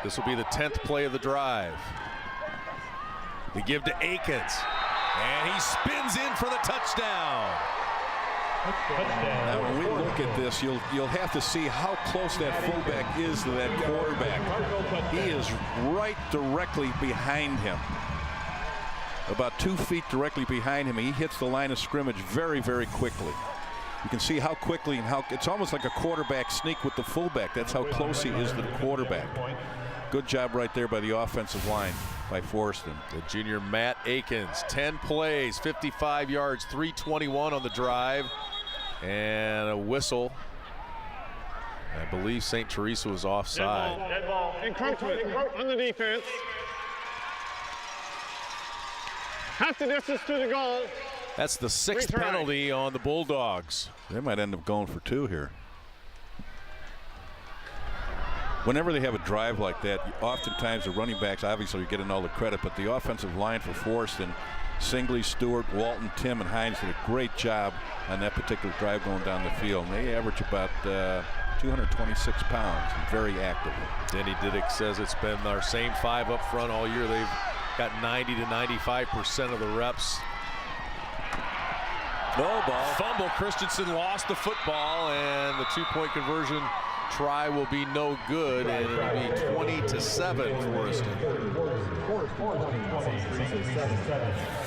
This will be the 10th play of the drive. They give to Atkins, and he spins in for the touchdown. Now, when we look at this, you'll have to see how close that fullback is to that quarterback. He is right directly behind him, about 2 feet directly behind him. He hits the line of scrimmage very, very quickly. You can see how quickly and how it's almost like a quarterback sneak with the fullback. That's how close he is to the quarterback. Good job right there by the offensive line by Forreston. The junior Matt Atkins, 10 plays, 55 yards, 321 on the drive, and a whistle. I believe St. Teresa was offside. Dead ball. Encroachment on the defense. Half the distance to the goal. That's the 6th penalty on the Bulldogs. They might end up going for 2 here. Whenever they have a drive like that, oftentimes the running backs obviously are getting all the credit, but the offensive line for Forreston, Singley, Stewart, Walton, Tim, and Hines did a great job on that particular drive going down the field. And they average about 226 pounds and very active. Denny Diddick says it's been our same 5 up front all year. They've got 90 to 95% of the reps. No ball. Fumble. Christensen lost the football, and the 2-point conversion try will be no good, and it'll be 20-7 Forreston.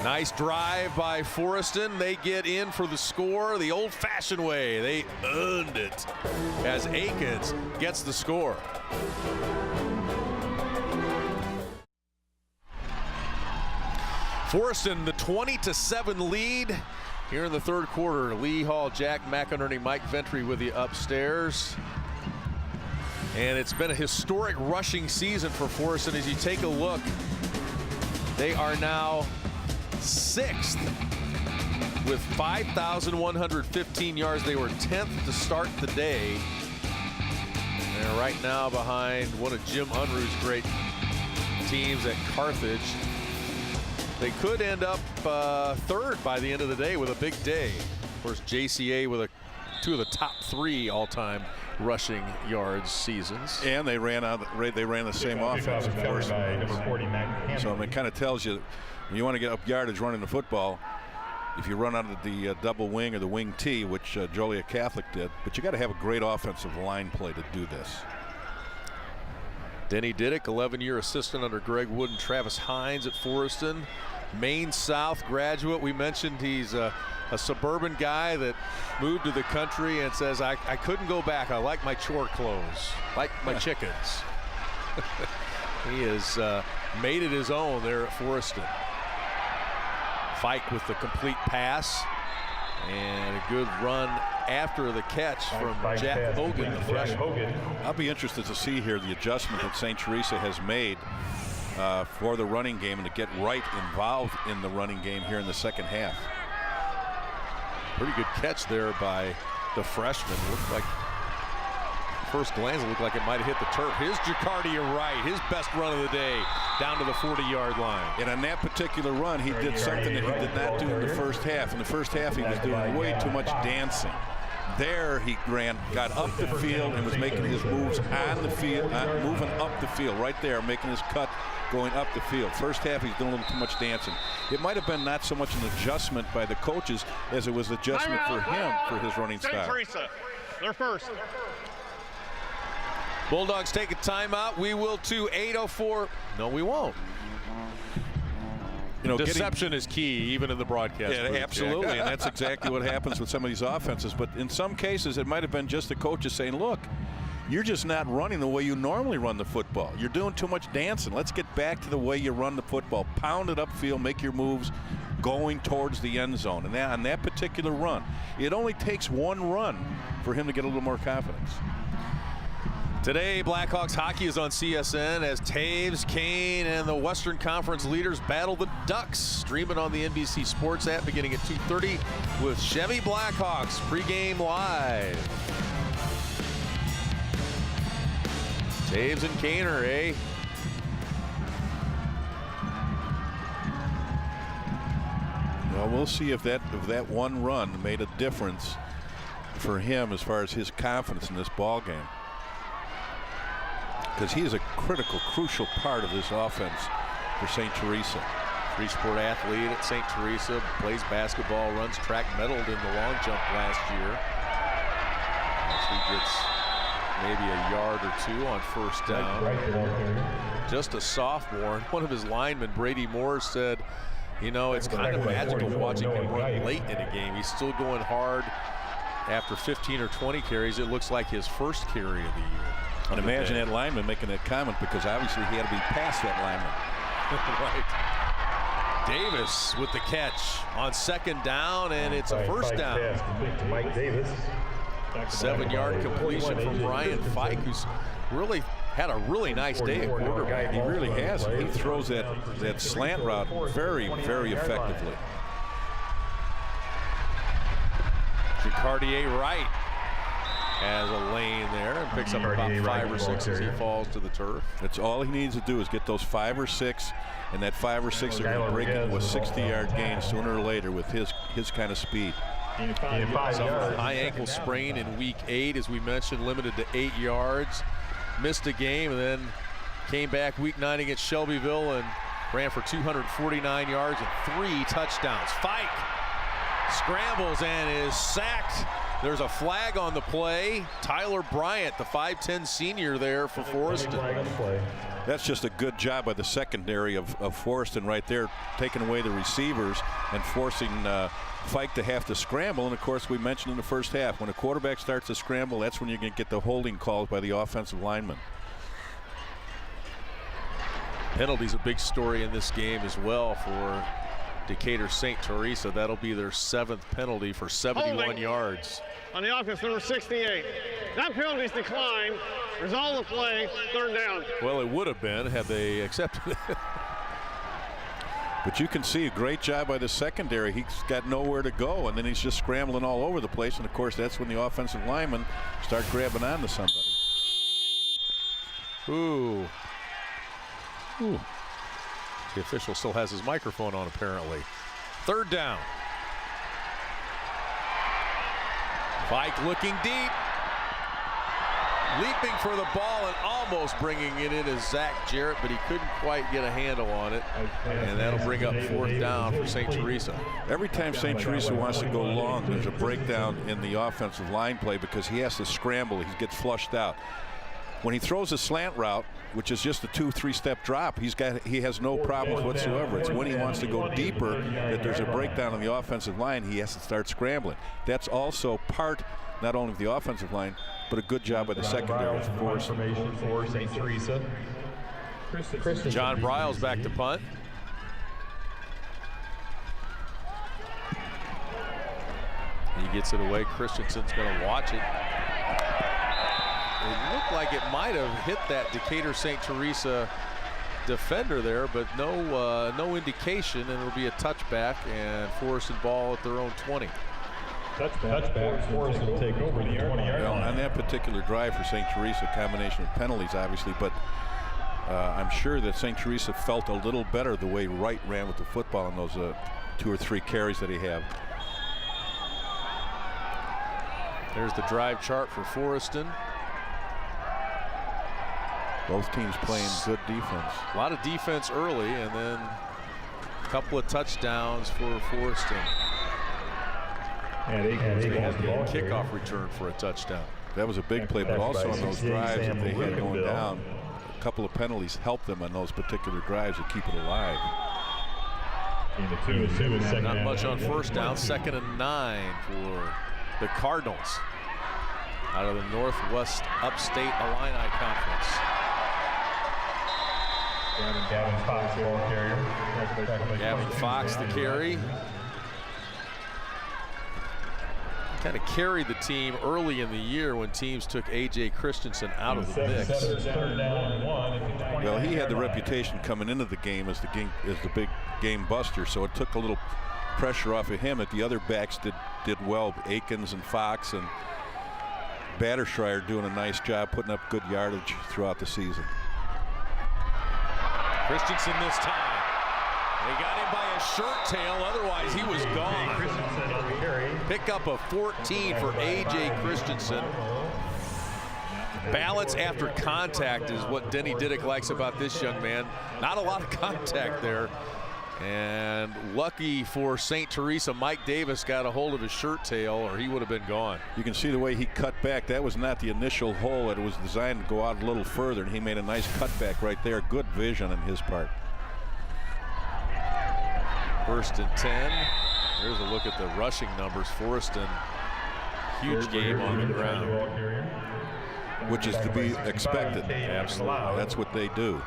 Nice drive by Forreston. They get in for the score the old-fashioned way. They earned it as Atkins gets the score. Forreston, the 20-7 lead here in the 3rd quarter. Lee Hall, Jack McInerney, Mike Ventry with you upstairs. And it's been a historic rushing season for Forreston. As you take a look, they are now 6th with 5,115 yards. They were 10th to start the day. They're right now behind one of Jim Unruh's great teams at Carthage. They could end up 3rd by the end of the day with a big day. Of course, JCA with 2 of the top 3 all-time rushing yards seasons. And they ran the same offense, of course. So it kind of tells you when you want to get up yardage running the football, if you run out of the double wing or the wing T, which Joliet Catholic did, but you got to have a great offensive line play to do this. Denny Diddick, 11-year assistant under Greg Wood and Travis Hines at Forreston. Maine South graduate. We mentioned he's a suburban guy that moved to the country and says, I couldn't go back. I like my chore clothes, like my chickens. He has made it his own there at Forreston. Fike with the complete pass. And a good run after the catch from Jack Hogan, the freshman. I'll be interested to see here the adjustment that St. Teresa has made for the running game and to get right involved in the running game here in the second half. Pretty good catch there by the freshman. Looked like, first glance, it looked like it might have hit the turf. Here's Jacardia Wright, his best run of the day, down to the 40-yard line. And on that particular run, he did something that he did not do in the first half. In the first half, he was doing way too much dancing. There he got up the field and was making his moves on the field, moving up the field, right there, making his cut, going up the field. First half, he's doing a little too much dancing. It might have been not so much an adjustment by the coaches as it was adjustment for him for his running style. St. Teresa, they're first. Bulldogs take a timeout. We will too. 8:04. No, we won't. You know, deception is key, even in the broadcast. Yeah, booth, absolutely, and that's exactly what happens with some of these offenses. But in some cases, it might have been just the coaches saying, look, you're just not running the way you normally run the football. You're doing too much dancing. Let's get back to the way you run the football. Pound it upfield, make your moves going towards the end zone. And on that particular run, it only takes one run for him to get a little more confidence. Today, Blackhawks hockey is on CSN as Taves, Kane, and the Western Conference leaders battle the Ducks. Streaming on the NBC Sports app beginning at 2:30 with Chevy Blackhawks pregame live. Taves and Kaner, eh? Well, we'll see if that one run made a difference for him as far as his confidence in this ball game. Because he is a critical, crucial part of this offense for St. Teresa. Three-sport athlete at St. Teresa, plays basketball, runs track, medaled in the long jump last year. As he gets maybe a yard or two on first down. Just a sophomore. And one of his linemen, Brady Moore, said, you know, it's kind of magical watching him run late in a game. He's still going hard after 15 or 20 carries. It looks like his first carry of the year. And imagine that lineman making that comment, because obviously he had to be past that lineman. Right. Davis with the catch on second down, and it's a first down. Mike Davis. 7-yard completion from Ryan Fike, who's really had a really nice day at quarterback. He really has. He throws that slant route very, very effectively. Jacardia Wright has a lane there and picks up about 5 or 6 as he falls to the turf. That's all he needs to do is get those 5 or 6, and that 5 or 6 are going to break into a 60-yard gain sooner or later with his kind of speed. Suffered a high ankle sprain in week 8, as we mentioned, limited to 8 yards. Missed a game and then came back week 9 against Shelbyville and ran for 249 yards and 3 touchdowns. Fike scrambles and is sacked. There's a flag on the play. Tyler Bryant, the 5'10 senior there for Forreston. That's just a good job by the secondary of Forreston right there, taking away the receivers and forcing Fike to have to scramble. And of course, we mentioned in the first half, when a quarterback starts to scramble, that's when you're going to get the holding calls by the offensive linemen. Penalties a big story in this game as well for Decatur St. Teresa. That'll be their 7th penalty for 71 yards. On the offense, number 68. That penalty's declined. Result of play, 3rd down. Well, it would have been had they accepted it. But you can see a great job by the secondary. He's got nowhere to go, and then he's just scrambling all over the place. And of course, that's when the offensive linemen start grabbing onto somebody. Ooh. The official still has his microphone on, apparently. 3rd down. Fike looking deep. Leaping for the ball and almost bringing it in is Zach Jarrett, but he couldn't quite get a handle on it. And that'll bring up 4th down for St. Teresa. Every time St. Teresa wants to go long, there's a breakdown in the offensive line play because he has to scramble. He gets flushed out. When he throws a slant route, which is just a 2-3 step drop, he has no problems whatsoever. It's when he wants to go deeper that there's a breakdown on the offensive line. He has to start scrambling. That's also part not only of the offensive line, but a good job by the secondary. For St. Teresa. John Bryles back to punt. gets it away. Christensen's going to watch it. It looked like it might have hit that Decatur St. Teresa defender there, but no indication, and it'll be a touchback and Forreston ball at their own 20. Touchback. Forreston will take over the 20-yard line. On that particular drive for St. Teresa, combination of penalties, obviously, but I'm sure that St. Teresa felt a little better the way Wright ran with the football in those 2 or 3 carries that he had. There's the drive chart for Forreston. Both teams playing good defense. A lot of defense early, and then a couple of touchdowns for Forreston. And Atkins has the ball Kickoff return for a touchdown. That was a big play, but also on those drives that they had going down, a couple of penalties helped them on those particular drives to keep it alive. Not much on first down. 2nd and 9 for the Cardinals out of the Northwest Upstate Illini Conference. Gavin Fox, the ball carrier. Gavin Fox, the carry. Kind of carried the team early in the year when teams took A.J. Christensen out of the mix. Well, he had the reputation coming into the game as the big game buster, so it took a little pressure off of him. But the other backs did well. Atkins and Fox and Battershire doing a nice job putting up good yardage throughout the season. Christensen this time. They got him by a shirt tail, otherwise he was gone. Pick up a 14 for A.J. Christensen. Balance after contact is what Denny Diddick likes about this young man. Not a lot of contact there. And lucky for St. Teresa, Mike Davis got a hold of his shirt tail or he would have been gone. You can see the way he cut back. That was not the initial hole. It was designed to go out a little further, and he made a nice cutback right there. Good vision on his part. 1st and 10. Here's a look at the rushing numbers. Forreston, huge game on the ground. Which is to be expected. Absolutely. That's what they do.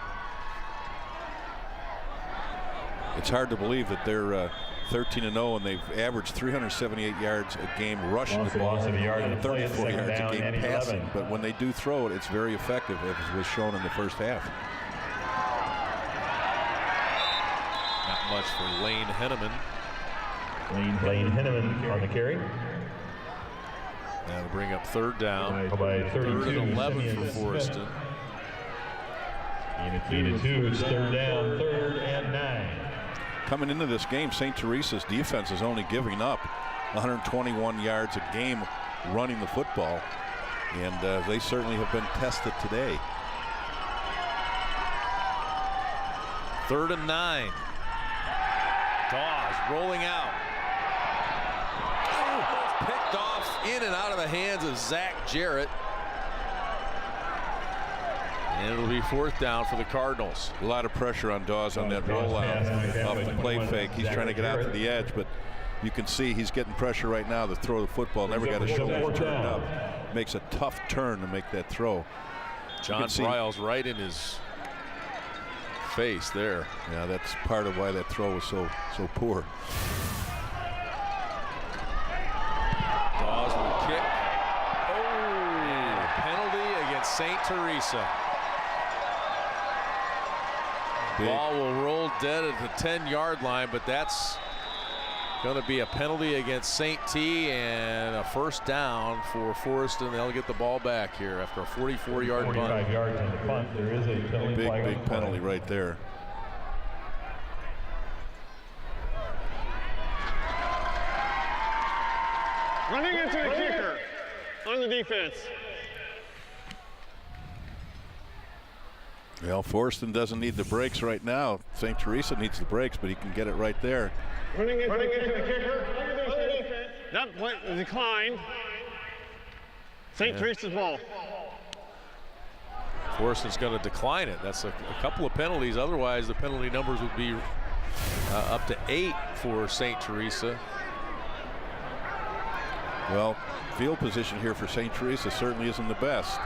It's hard to believe that they're 13-0 and they've averaged 378 yards a game rushing the ball and 34 yards a game passing. But when they do throw it, it's very effective, as was shown in the first half. Not much for Lane Henneman. Lane Henneman on the carry. Now to bring up 3rd down. By 3rd and 11 for Forreston. Unit 2 is 3rd down, 3rd and 9. Coming into this game, St. Teresa's defense is only giving up 121 yards a game running the football, and they certainly have been tested today. 3rd and 9. Dawes rolling out. Picked off in and out of the hands of Zach Jarrett. And it'll be 4th down for the Cardinals. A lot of pressure on Dawes on that rollout off the play fake. He's trying to get out to the edge, but you can see he's getting pressure right now to throw the football. Never got his shoulders turned up. Makes a tough turn to make that throw. John Bryles right in his face there. Yeah, that's part of why that throw was so poor. Dawes with a kick. Oh, penalty against St. Teresa. Ball will roll dead at the 10-yard line, but that's going to be a penalty against St. T and a 1st down for Forreston. They'll get the ball back here after a 44-yard punt. 45 yards on the punt. There is a penalty. Big penalty right there. Running into the kicker on the defense. Well, Forreston doesn't need the brakes right now. St. Teresa needs the brakes, but he can get it right there. Running into the kicker on the defense. That play declined. St. Teresa's ball. Forreston's going to decline it. That's a couple of penalties. Otherwise, the penalty numbers would be up to 8 for St. Teresa. Well, field position here for St. Teresa certainly isn't the best.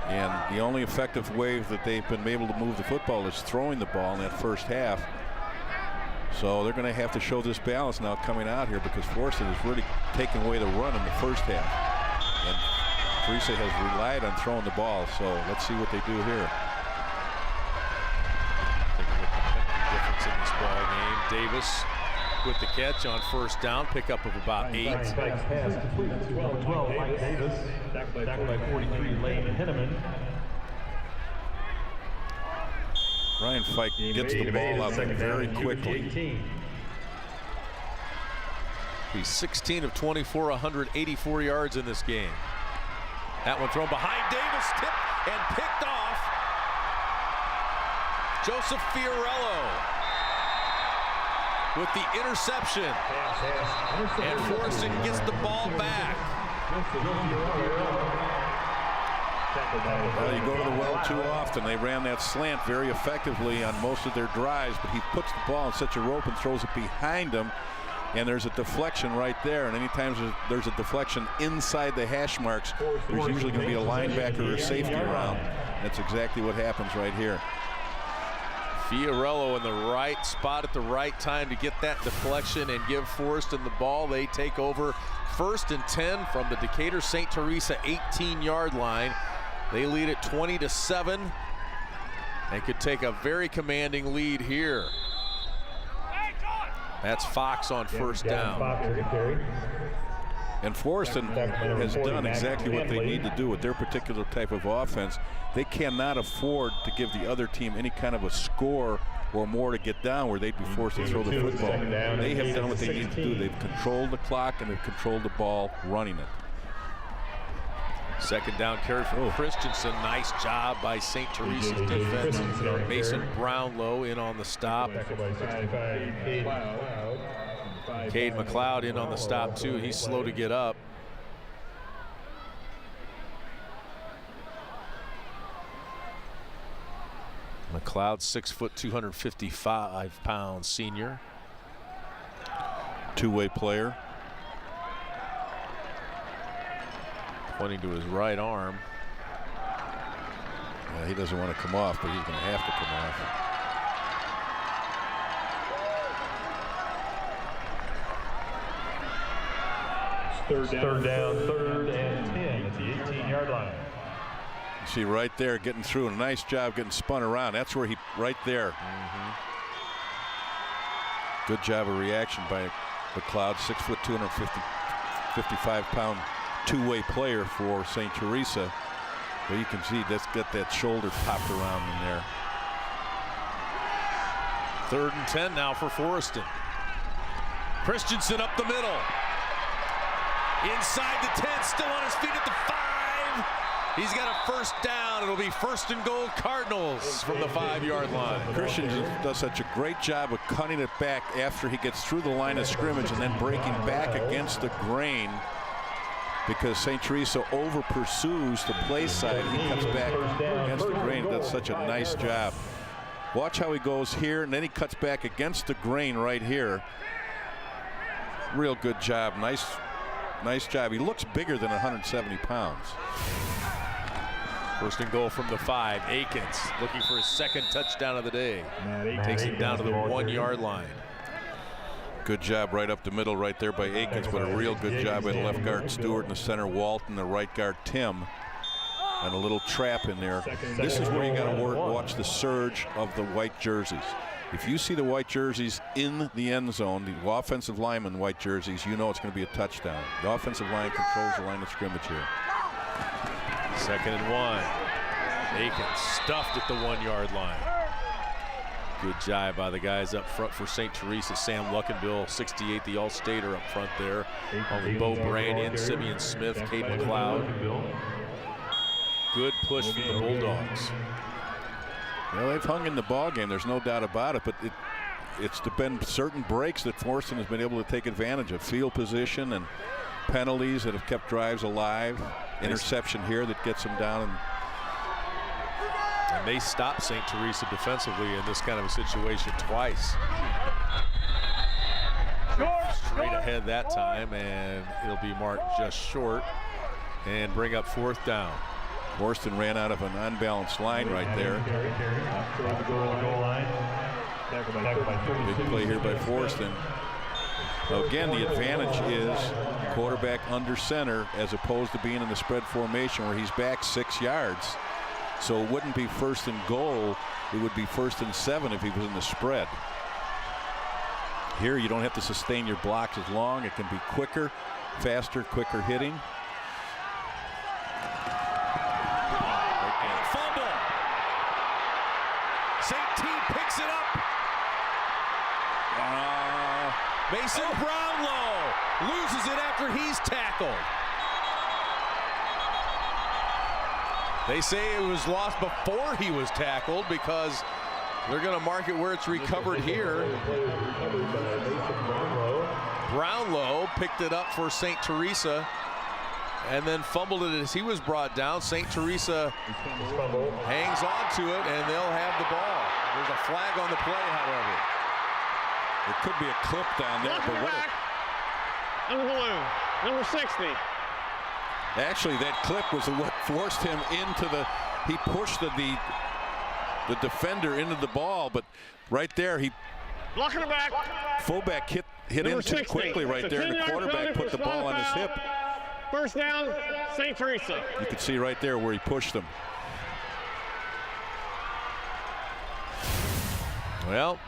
And the only effective way that they've been able to move the football is throwing the ball in that first half. So they're going to have to show this balance now coming out here, because Forreston has really taken away the run in the first half. And Teresa has relied on throwing the ball, so let's see what they do here. Take a look at the difference in this ball game. Davis with the catch on first down, pickup of about 8. Pass complete. 12, Mike Davis. Back by 43, Lane Henneman. Ryan Fike gets the ball out very quickly. He's 16 of 24, 184 yards in this game. That one thrown behind Davis, tipped and picked off. Joseph Fiorello with the interception. And Forreston gets the ball back. Well, you go to the well too often. They ran that slant very effectively on most of their drives, but he puts the ball in such a rope and throws it behind him, and there's a deflection right there. And anytime there's a deflection inside the hash marks, there's usually going to be a linebacker or a safety around. That's exactly what happens right here. Fiorello in the right spot at the right time to get that deflection and give Forreston the ball. They take over 1st and 10 from the Decatur St. Teresa 18-yard line. They lead at 20-7. They could take a very commanding lead here. That's Fox on first down. And Forreston has done exactly what they need to do with their particular type of offense. They cannot afford to give the other team any kind of a score or more to get down where they'd be forced to throw the football. They have done what they need to do. They've controlled the clock and they've controlled the ball running it. Second down carry from Christensen. Nice job by St. Teresa's defense. Mason Brownlow in on the stop. Cade McLeod in on the stop too. He's slow to get up. McLeod, 6 foot, 255 pounds senior. Two-way player. Pointing to his right arm. Yeah, he doesn't want to come off, but he's going to have to come off. Third down, 3rd and 10 at the 18-yard line. You see right there getting through. A nice job getting spun around. That's where he, right there. Good job of reaction by McLeod. 6 foot, 255 pound two-way player for St. Teresa. But you can see that's got that shoulder popped around in there. 3rd and 10 now for Forreston. Christensen up the middle. Inside the 10, still on his feet at the 5. He's got a first down. It'll be 1st and goal Cardinals from the 5-yard line. Christensen does such a great job of cutting it back after he gets through the line of scrimmage and then breaking back against the grain, because St. Teresa over pursues the play side. He cuts back against the grain. That's such a nice job. Watch how he goes here, and then he cuts back against the grain right here. Real good job. Nice job. He looks bigger than 170 pounds. 1st and goal from the 5. Atkins looking for his 2nd touchdown of the day. Takes him down to the 1-yard line. Good job right up the middle right there by Atkins, but a real good job by the left guard Stewart and the center Walton, the right guard Tim, and a little trap in there. This is where you got to watch the surge of the white jerseys. If you see the white jerseys in the end zone, the offensive lineman white jerseys, you know it's going to be a touchdown. The offensive line controls the line of scrimmage here. 2nd and 1. Atkins stuffed at the 1-yard line. Good job by the guys up front for St. Teresa. Sam Luckenbill, 68, the All-Stater up front there. Only Bo Branion, Simeon Smith, Cade McLeod. Good push from the Bulldogs. Well, they've hung in the ball game. There's no doubt about it. But it's been certain breaks that Forreston has been able to take advantage of. Field position and penalties that have kept drives alive. Interception here that gets them down. And they stopped St. Teresa defensively in this kind of a situation twice. Straight ahead that time, and it'll be marked just short and bring up 4th down. Forreston ran out of an unbalanced line right there. Big play here by Forreston. Now again, the advantage is quarterback under center as opposed to being in the spread formation where he's back 6 yards. So it wouldn't be 1st and goal. It would be 1st and 7 if he was in the spread. Here you don't have to sustain your blocks as long. It can be quicker, faster, quicker hitting. Fumble. St. T picks it up. Mason Brownlow loses it after he's tackled. They say it was lost before he was tackled because they're going to mark it where it's recovered here. Brownlow picked it up for St. Teresa and then fumbled it as he was brought down. St. Teresa hangs on to it and they'll have the ball. There's a flag on the play, however. It could be a clip down there, but what? Number blue, number 60. Actually, that clip was what forced him into the. He pushed the defender into the ball, but right there he. Blocking it back. Fullback hit in too quickly right there, and the quarterback put the ball on his hip. First down, St. Teresa. You could see right there where he pushed him. Well,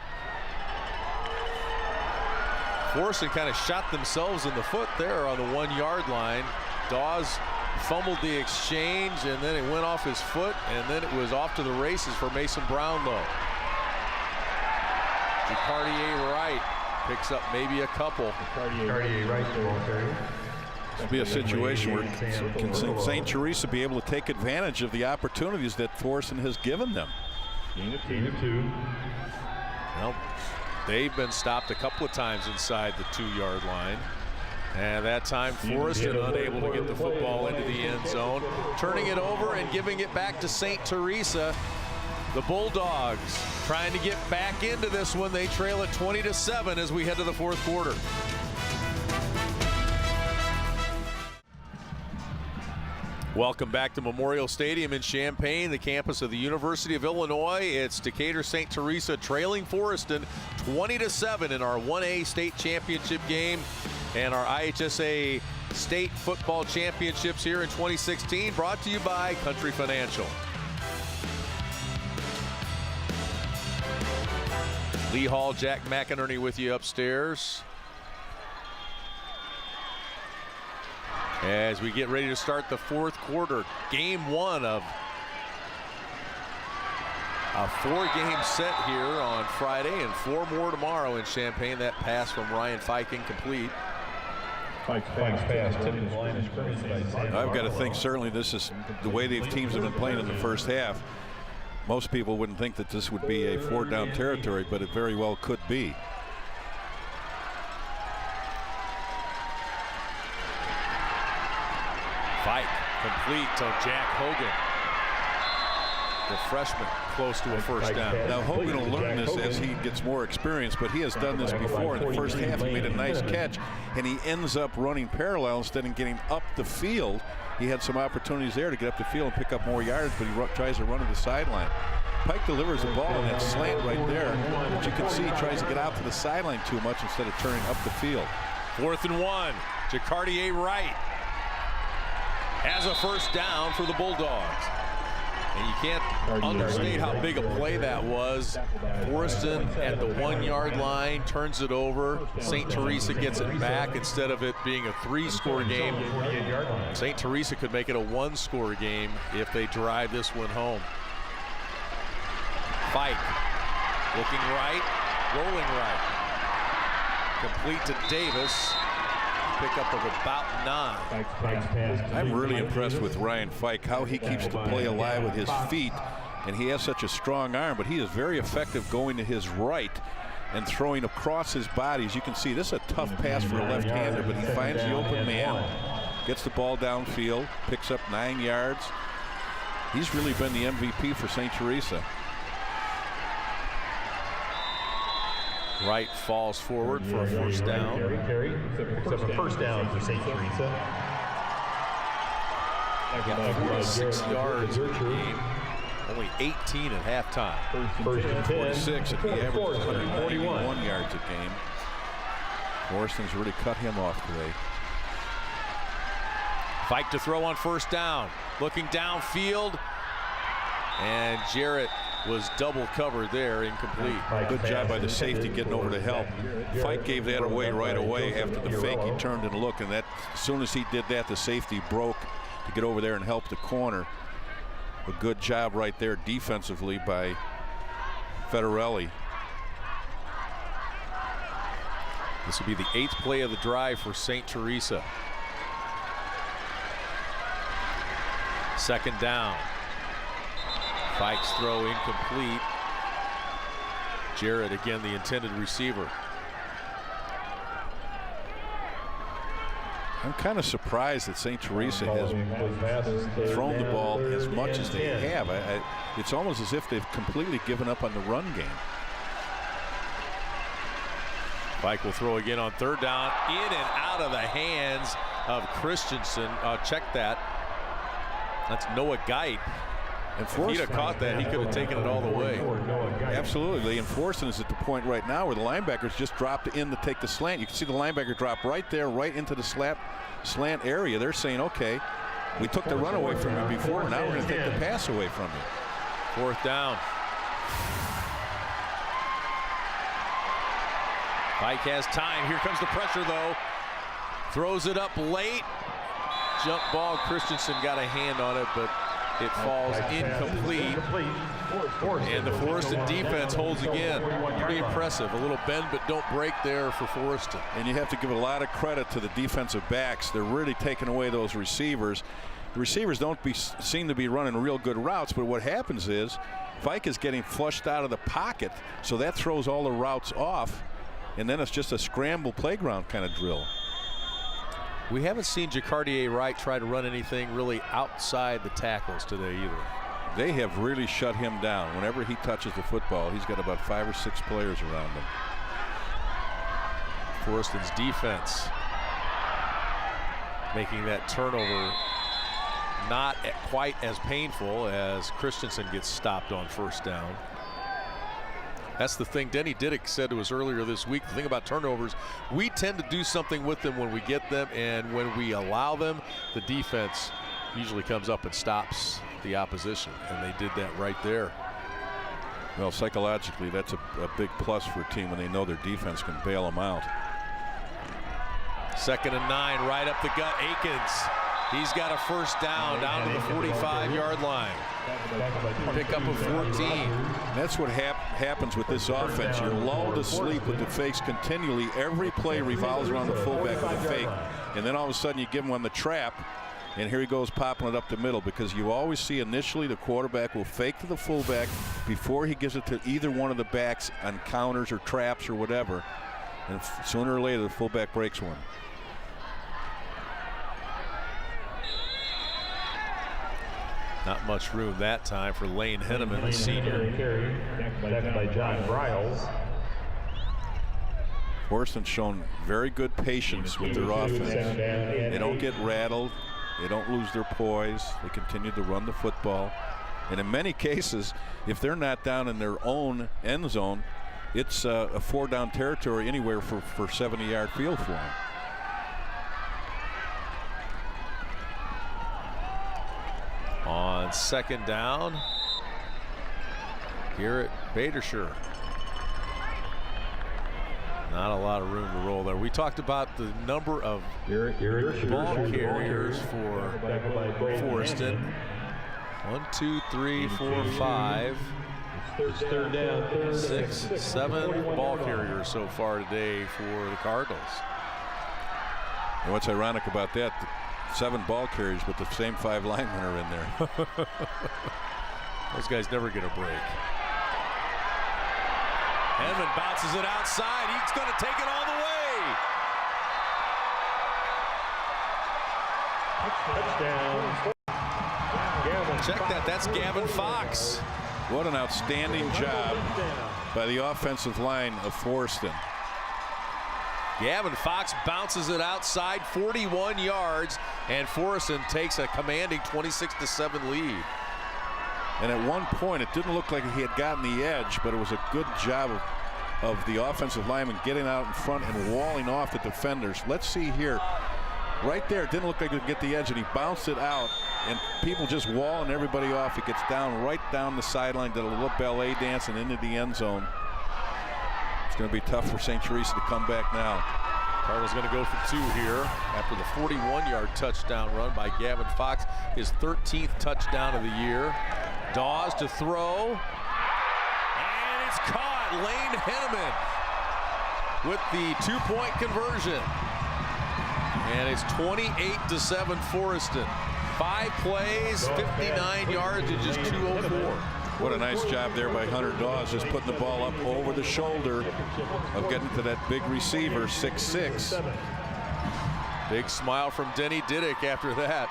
Forreston kind of shot themselves in the foot there on the 1 yard line. Dawes fumbled the exchange and then it went off his foot and then it was off to the races for Mason Brownlow. Decatur right picks up maybe a couple. Decatur right. This will be a situation where can St. Teresa be able to take advantage of the opportunities that Forreston has given them. Gain of 2. Well, they've been stopped a couple of times inside the 2 yard line. And that time Forreston unable to get the football into the end zone. Turning it over and giving it back to St. Teresa. The Bulldogs trying to get back into this one. They trail it 20-7 as we head to the 4th quarter. Welcome back to Memorial Stadium in Champaign, the campus of the University of Illinois. It's Decatur St. Teresa trailing Forreston 20-7 in our 1A state championship game and our IHSA state football championships here in 2016, brought to you by Country Financial. Lee Hall, Jack McInerney with you upstairs as we get ready to start the 4th quarter. Game 1 of a 4-game set here on Friday and 4 more tomorrow in Champaign. That pass from Ryan Fike incomplete. Fike's pass tipped the line of scrimmage by Sam. I've got to think certainly this is the way the teams have been playing in the first half. Most people wouldn't think that this would be a 4-down territory, but it very well could be. Fike complete to Jack Hogan. The freshman close to a first down. Now Hogan will learn this as he gets more experience, but he has done this before. In the first half he made a nice catch and he ends up running parallel instead of getting up the field. He had some opportunities there to get up the field and pick up more yards, but he tries to run to the sideline. Pike delivers the ball in that slant right there, but you can see he tries to get out to the sideline too much instead of turning up the field. 4th and 1. Decatur right has a first down for the Bulldogs. And you can't understate how big a play that was. Forreston at the 1 yard line turns it over. St. Teresa gets it back instead of it being a 3-score game. St. Teresa could make it a 1-score game if they drive this one home. Fike looking right, rolling right. Complete to Davis. Pickup of about 9. I'm really impressed with Ryan Fike, how he keeps the play alive with his feet, and he has such a strong arm, but he is very effective going to his right and throwing across his body. As you can see, this is a tough pass for a left-hander, but he finds the open man, gets the ball downfield, picks up 9 yards. He's really been the MVP for St. Teresa. Wright falls forward for a first down. Picks up a first down for St. Teresa. Got 46 yards in the game Only 18 at halftime. First and 10. 46, and he averages 141 yards a game. Forreston's really cut him off today. Fike to throw on first down. Looking downfield. And Jarrett was double covered there, incomplete. Good job by the safety getting over to help. Fike gave that away right away after the fake. He turned and looked, and that as soon as he did that, the safety broke to get over there and help the corner. A good job right there defensively by Federelli. This will be the 8th play of the drive for St. Teresa. Second down. Fike's throw incomplete. Jarrett again the intended receiver. I'm kind of surprised that St. Teresa has thrown the ball as much as they have. It's almost as if they've completely given up on the run game. Fike will throw again on third down, in and out of the hands of Christensen. Check that. That's Noah Geit. And if he'd have caught that, he could have taken it all the way. Absolutely. And Forreston is at the point right now where the linebackers just dropped in to take the slant. You can see the linebacker drop right there, right into the slant area. They're saying, okay, we took the run away from you before, now we're going to take the pass away from you. Fourth down. Fike has time. Here comes the pressure, though. Throws it up late. Jump ball. Christensen got a hand on it, but it falls incomplete. And the Forreston defense holds again. Pretty impressive. A little bend but don't break there for Forreston. And you have to give a lot of credit to the defensive backs. They're really taking away those receivers. The receivers don't seem to be running real good routes, but what happens is Fike is getting flushed out of the pocket, so that throws all the routes off, and then it's just a scramble playground kind of drill. We haven't seen Jacardier Wright try to run anything really outside the tackles today either. They have really shut him down. Whenever he touches the football, he's got about 5 or 6 players around him. Forreston's defense making that turnover not quite as painful as Christensen gets stopped on first down. That's the thing Denny Diddick said to us earlier this week. The thing about turnovers, we tend to do something with them when we get them, and when we allow them, the defense usually comes up and stops the opposition, and they did that right there. Well, psychologically, that's a big plus for a team when they know their defense can bail them out. 2nd and 9, right up the gut. Atkins, he's got a first down to the 45-yard line. Pickup of 14. That's what happens with this offense. You're lulled to sleep with the fakes continually. Every play revolves around the fullback with a fake, and then all of a sudden you give him on the trap, and here he goes popping it up the middle, because you always see initially the quarterback will fake to the fullback before he gives it to either one of the backs on counters or traps or whatever, and sooner or later the fullback breaks one. Not much room that time for Lane Henneman, the senior. Back by John Bryles. Forreston's shown very good patience with their offense. They don't get rattled. They don't lose their poise. They continue to run the football. And in many cases, if they're not down in their own end zone, it's a 4-down territory anywhere for 70-yard field for them. On 2nd down, here at Badershire. Not a lot of room to roll there. We talked about the number of ball carriers for Forreston. 1, 2, 3, 4, 5, 6, 7 ball carriers so far today for the Cardinals. And what's ironic about that, 7 ball carriers, but the same 5 linemen are in there. Those guys never get a break. Henneman bounces it outside. He's going to take it all the way. Touchdown. Check that. That's Gavin Fox. What an outstanding job by the offensive line of Forreston. Gavin Fox bounces it outside 41 yards, and Forreston takes a commanding 26-7 lead. And at one point, it didn't look like he had gotten the edge, but it was a good job of the offensive lineman getting out in front and walling off the defenders. Let's see here. Right there, it didn't look like he could get the edge, and he bounced it out, and people just walling everybody off. It gets down right down the sideline, did a little ballet dance, and into the end zone. It's going to be tough for St. Teresa to come back now. Cardinals going to go for 2 here after the 41-yard touchdown run by Gavin Fox, his 13th touchdown of the year. Dawes to throw, and it's caught. Lane Henneman with the 2-point conversion. And it's 28-7 Forreston. 5 plays, 59 yards, and just 2:04. What a nice job there by Hunter Dawes, just putting the ball up over the shoulder of getting to that big receiver, 6'6". Big smile from Denny Diddick after that.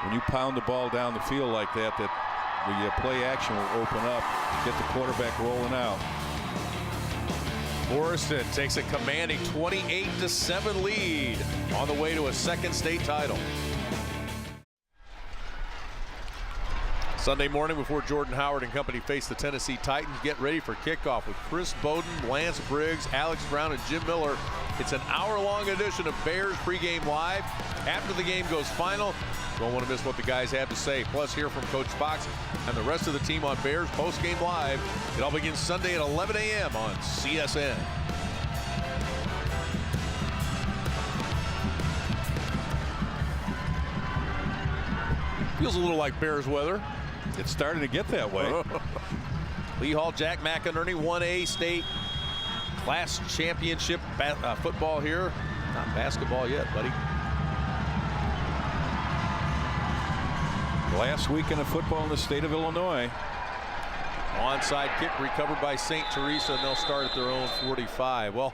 When you pound the ball down the field like that, the play action will open up, get the quarterback rolling out. Forreston takes a commanding 28-7 lead on the way to a 2nd state title. Sunday morning before Jordan Howard and company face the Tennessee Titans, get ready for kickoff with Chris Bowden, Lance Briggs, Alex Brown, and Jim Miller. It's an hour-long edition of Bears Pregame Live. After the game goes final, don't want to miss what the guys have to say. Plus, hear from Coach Fox and the rest of the team on Bears Postgame Live. It all begins Sunday at 11 a.m. on CSN. Feels a little like Bears weather. It's starting to get that way. Lee Hall, Jack McInerney, 1A state class championship football here. Not basketball yet, buddy. Last weekend of football in the state of Illinois. Onside kick recovered by St. Teresa, and they'll start at their own 45. Well,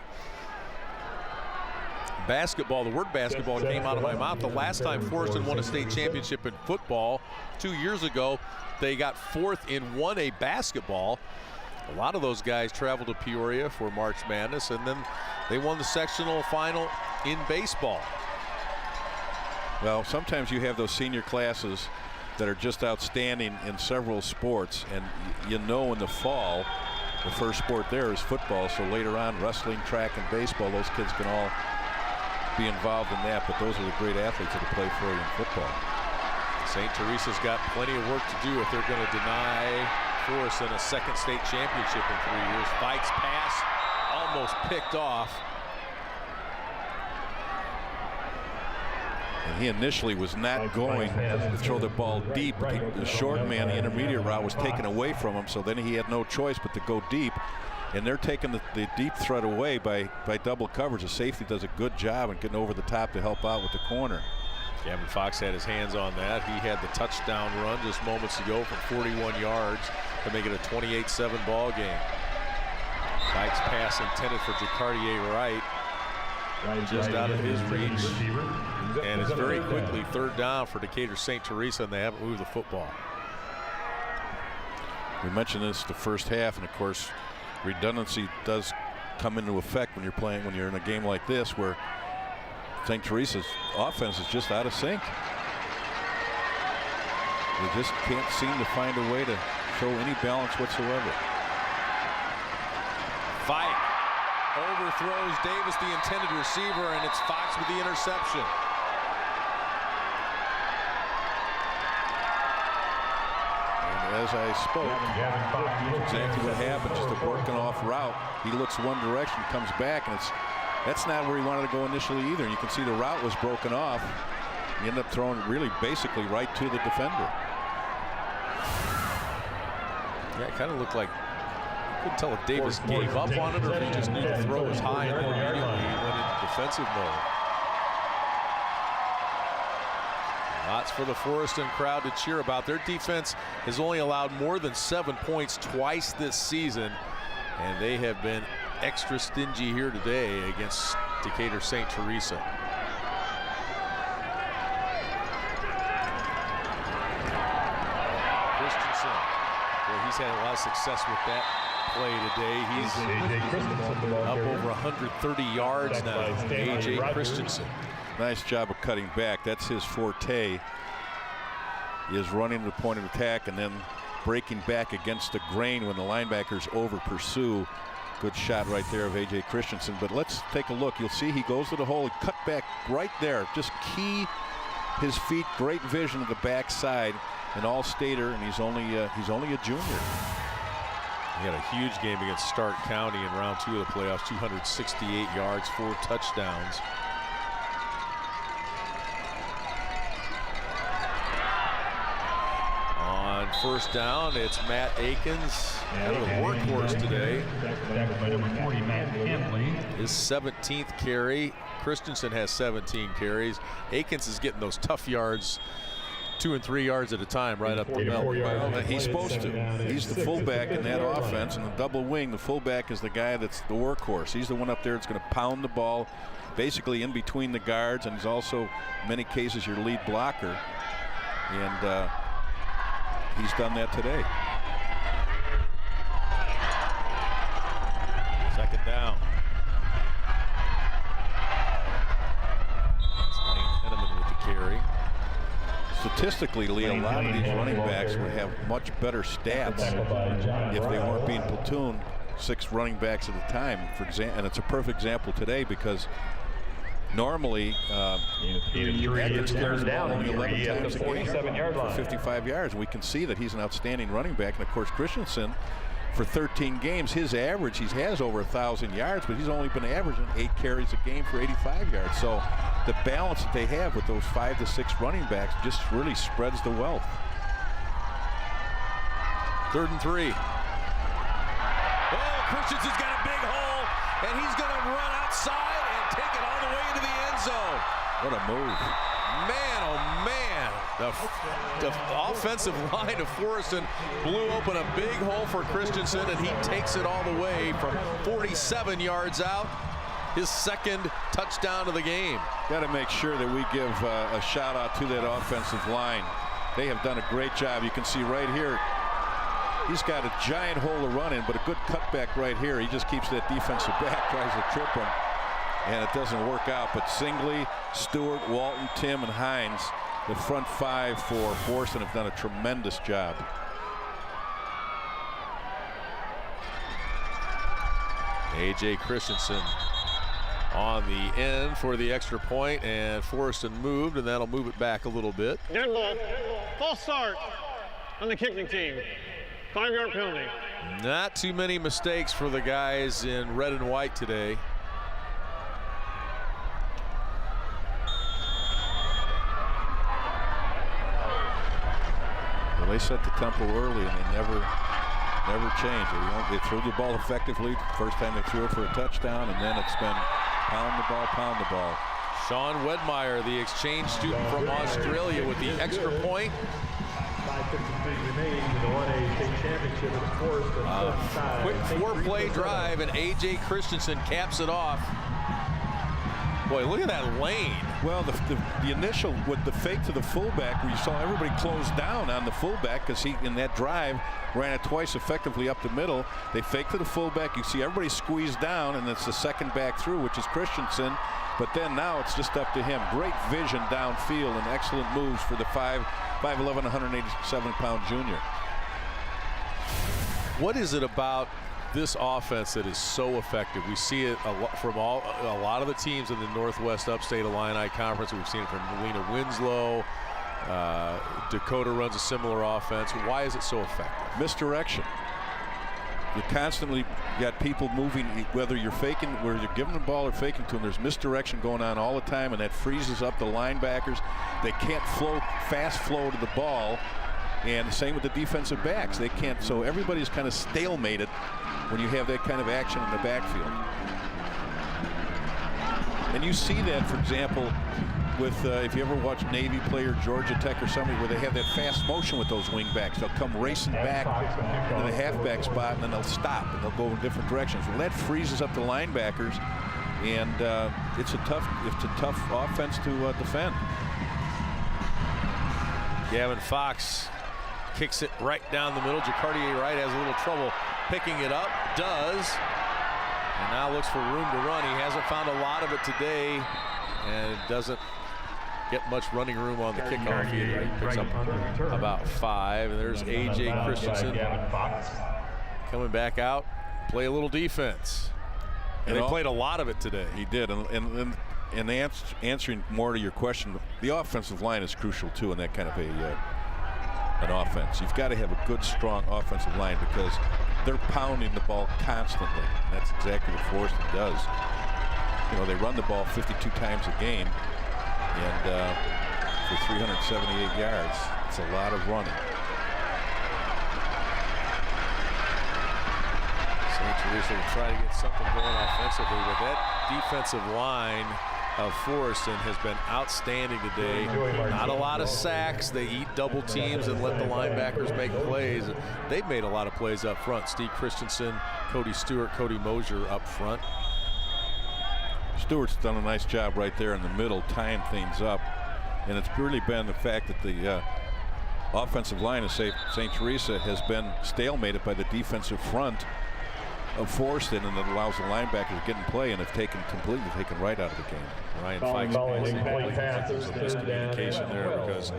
basketball, the word basketball came out of my mouth. The last time Forreston won a state championship in football 2 years ago, they got 4th in 1A basketball. A lot of those guys traveled to Peoria for March Madness, and then they won the sectional final in baseball. Well, sometimes you have those senior classes that are just outstanding in several sports, and you know in the fall the first sport there is football, so later on wrestling, track, and baseball, those kids can all be involved in that, but those are the great athletes that play for you in football. St. Teresa's got plenty of work to do if they're going to deny Forreston a 2nd state championship in 3 years. Fikes pass almost picked off. And he initially was not going to throw the ball deep. The short man, the intermediate route, was taken away from him, so then he had no choice but to go deep. And they're taking the deep threat away by double coverage. The safety does a good job in getting over the top to help out with the corner. Gavin Fox had his hands on that. He had the touchdown run just moments ago from 41 yards to make it a 28-7 ball game. Fikes pass intended for Jacardier Wright, just out of his reach. And it's very quickly 3rd down for Decatur St. Teresa, and they haven't moved the football. We mentioned this the first half, and of course redundancy does come into effect when you're in a game like this where St. Teresa's offense is just out of sync. They just can't seem to find a way to show any balance whatsoever. Fike overthrows Davis, the intended receiver, and it's Fox with the interception. As I spoke, exactly what happened, just a broken off route. He looks one direction, comes back, and that's not where he wanted to go initially either. And you can see the route was broken off. He ended up throwing really basically right to the defender. Yeah, it kind of looked like, you couldn't tell if Davis gave up on it or if he just knew the throw was high and then immediately he went into defensive mode. Lots for the Forreston crowd to cheer about. Their defense has only allowed more than 7 points twice this season, and they have been extra stingy here today against Decatur St. Teresa. Christensen, well, he's had a lot of success with that play today. He's up over 130 yards now. A.J. Christensen. Nice job of cutting back. That's his forte. is running the point of attack and then breaking back against the grain when the linebackers over pursue. Good shot right there of A.J. Christensen. But let's take a look. You'll see he goes to the hole, cut back right there. Just key his feet, great vision of the backside, an all-stater, and he's only a junior. He had a huge game against Stark County in round 2 of the playoffs, 268 yards, 4 touchdowns. On first down, it's Matt Atkins, kind of a workhorse today. His 17th carry. Christensen has 17 carries. Akins is getting those tough yards, 2 and 3 yards at a time, right up the middle. Well, he's supposed to. He's the fullback in that offense, and the double wing, the fullback is the guy that's the workhorse. He's the one up there that's going to pound the ball basically in between the guards, and he's also, in many cases, your lead blocker. And he's done that today. Second down. Carry. Statistically, Lee, a lot of these running backs would have much better stats if they weren't being platooned 6 running backs at a time. For example, and it's a perfect example today because normally Atkins carries the ball only 11 times a game for 55 yards. We can see that he's an outstanding running back, and of course Christensen, for 13 games, his average, he has over 1,000 yards, but he's only been averaging 8 carries a game for 85 yards. So the balance that they have with those 5 to 6 running backs just really spreads the wealth. 3rd and 3. Oh, Christensen's got a big hole, and he's going to run outside and take it all the way into the end zone. What a move. Man, oh man. The offensive line of Forreston blew open a big hole for Christensen, and he takes it all the way from 47 yards out. His 2nd touchdown of the game. Got to make sure that we give a shout out to that offensive line. They have done a great job. You can see right here, he's got a giant hole to run in, but a good cutback right here. He just keeps that defensive back, tries to trip him, and it doesn't work out. But Singley, Stewart, Walton, Tim, and Hines, the front 5 for Forreston, have done a tremendous job. A.J. Christensen on the end for the extra point, and Forreston moved, and that'll move it back a little bit. Good ball. False start on the kicking team. 5-yard penalty. Not too many mistakes for the guys in red and white today. Well, they set the tempo early, and they never changed. They threw the ball effectively. First time they threw it for a touchdown, and then it's been pound the ball, pound the ball. Sean Wedmeyer, the exchange student from Australia, with the extra point. 5:53 remaining in the 1A state championship at Forreston. Quick 4-play drive, and A.J. Christensen caps it off. Boy, look at that lane. Well, the initial with the fake to the fullback, where you saw everybody close down on the fullback because he, in that drive, ran it twice effectively up the middle. They fake to the fullback. You see everybody squeeze down, and it's the second back through, which is Christensen. But then now it's just up to him. Great vision downfield and excellent moves for the 5'11", 187-pound junior. What is it about this offense that is so effective? We see it a lot from a lot of the teams in the Northwest Upstate Illini Conference. We've seen it from Lena Winslow. Dakota runs a similar offense. Why is it so effective? Misdirection. You constantly got people moving, whether you're faking, where you're giving the ball or faking to them. There's misdirection going on all the time, and that freezes up the linebackers. They can't fast flow to the ball, and the same with the defensive backs. They can't. So everybody's kind of stalemated when you have that kind of action in the backfield. And you see that, for example, with if you ever watch Navy play or Georgia Tech or somebody where they have that fast motion with those wing backs. They'll come racing back into the halfback spot, and then they'll stop and they'll go in different directions. Well, that freezes up the linebackers, and it's a tough offense to defend. Gavin Fox kicks it right down the middle. Jacardier Wright has a little trouble picking it up. Does. And now looks for room to run. He hasn't found a lot of it today, and doesn't get much running room on the kickoff either. He picks up about 5. And there's A.J. Christensen coming back out, play a little defense. And they played a lot of it today. He did. And answering more to your question, the offensive line is crucial too in that kind of an offense. You've got to have a good, strong offensive line because they're pounding the ball constantly. And that's exactly what Forreston does. You know, they run the ball 52 times a game, and for 378 yards, it's a lot of running. St. Teresa will try to get something going offensively, but that defensive line of Forreston has been outstanding today. Not a lot of sacks. They eat double teams and let the linebackers make plays. They've made a lot of plays up front. Steve Christensen, Cody Stewart, Cody Mosier up front. Stewart's done a nice job right there in the middle, tying things up. And it's really been the fact that the offensive line of St. Teresa has been stalemated by the defensive front of Forreston, and that allows the linebackers to get in play and have completely taken right out of the game. Ryan Fikes there's a miscommunication there because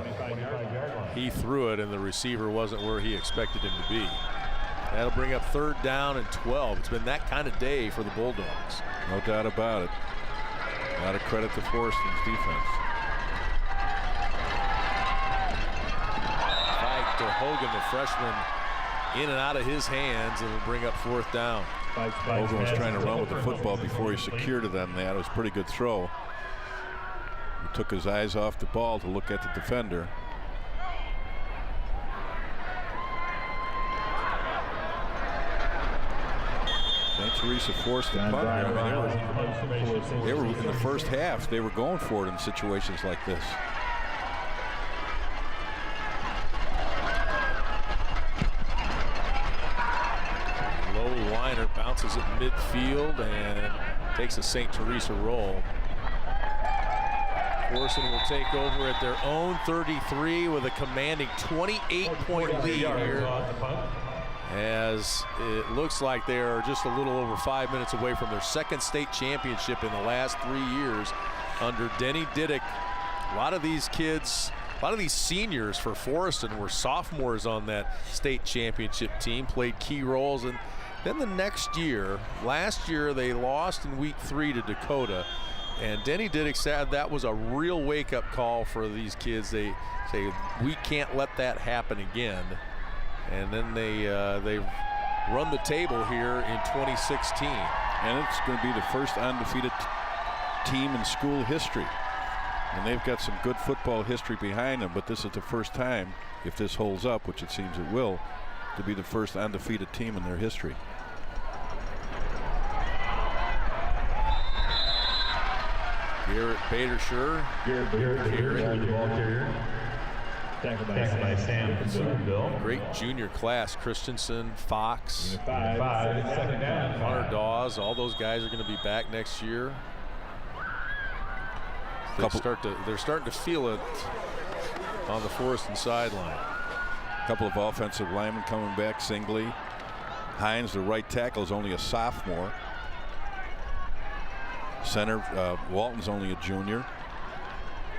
he threw it and the receiver wasn't where he expected him to be. That'll bring up 3rd down and 12. It's been that kind of day for the Bulldogs. No doubt about it. A lot of credit to Forreston's defense. Fight to Hogan, the freshman, in and out of his hands, and will bring up 4th down. Hogan was trying to run with the football before he secured it on that. It was a pretty good throw. He took his eyes off the ball to look at the defender. St. Teresa forced the punt here. I mean, they were in the first half, they were going for it in situations like this. Bounces at midfield and takes a St. Teresa roll. Forreston will take over at their own 33 with a commanding 28-point lead here, as it looks like they are just a little over 5 minutes away from their 2nd state championship in the last 3 years under Denny Diddick. A lot of these kids, a lot of these seniors for Forreston were sophomores on that state championship team, played key roles. And then the next year, last year, they lost in week 3 to Dakota. And Denny Diddick said that was a real wake-up call for these kids. They say, we can't let that happen again. And then they run the table here in 2016. And it's going to be the first undefeated team in school history. And they've got some good football history behind them, but this is the first time, if this holds up, which it seems it will, to be the first undefeated team in their history. Garrett Badersher. Tackled by Sam. Great junior class. Christensen, Fox, Second Hunter Dawes, all those guys are going to be back next year. They're starting to feel it on the Forreston sideline. A couple of offensive linemen coming back singly. Hines, the right tackle, is only a sophomore. Center, Walton's only a junior.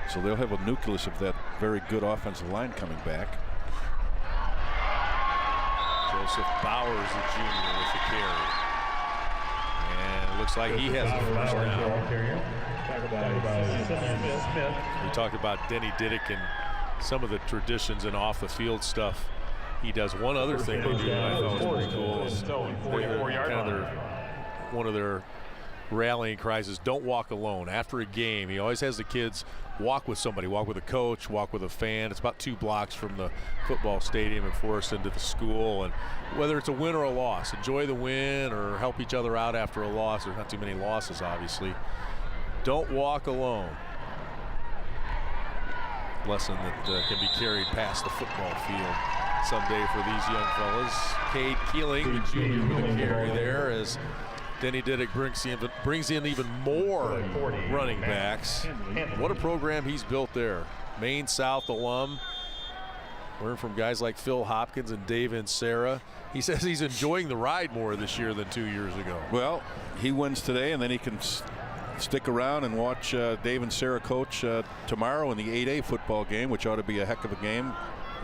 So they'll have a nucleus of that very good offensive line coming back. Joseph Bowers, the junior, with the carry. And it looks like he has the first down. We talked about Denny Diddick and some of the traditions and off the field stuff. He does one other thing they do that I thought was pretty cool. One of their rallying cries is don't walk alone. After a game, he always has the kids walk with somebody, walk with a coach, walk with a fan. It's about 2 blocks from the football stadium in Forreston to the school. And whether it's a win or a loss, enjoy the win or help each other out after a loss. There's not too many losses, obviously. Don't walk alone. Lesson that can be carried past the football field someday for these young fellas. Cade Keeling, the junior, with a carry there as Denny Diddick brings in even more running backs. What a program he's built there. Maine South alum. Learned from guys like Phil Hopkins and Dave Insera. He says he's enjoying the ride more this year than 2 years ago. Well, he wins today, and then he can stick around and watch Dave and Sarah coach tomorrow in the 8A football game, which ought to be a heck of a game.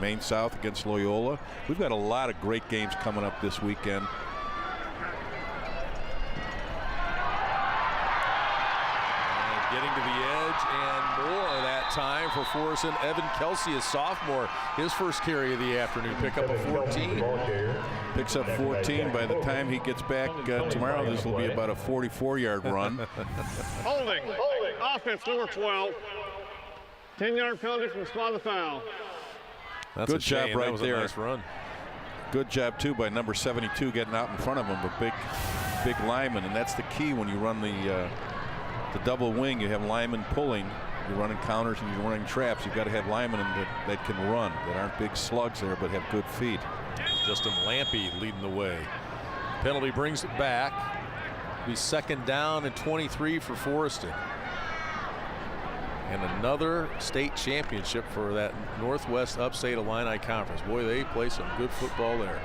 Maine South against Loyola. We've got a lot of great games coming up this weekend. And getting to the edge and more that time for Forreston. Evan Kelsey, a sophomore, his first carry of the afternoon, pick up a 14. Picks up 14. By the time he gets back tomorrow, this will be about a 44-yard run. Holding. Offense number 12. 10-yard penalty from the spot of the foul. That's good job right there. Nice run. Good job too by number 72 getting out in front of him, a big lineman, and that's the key when you run the double wing. You have linemen pulling, you're running counters and you're running traps. You've got to have linemen that can run, that aren't big slugs there, but have good feet. Justin Lampy leading the way. Penalty brings it back. Be second down and 23 for Forreston. And another state championship for that Northwest Upstate Illini Conference. Boy, they play some good football there.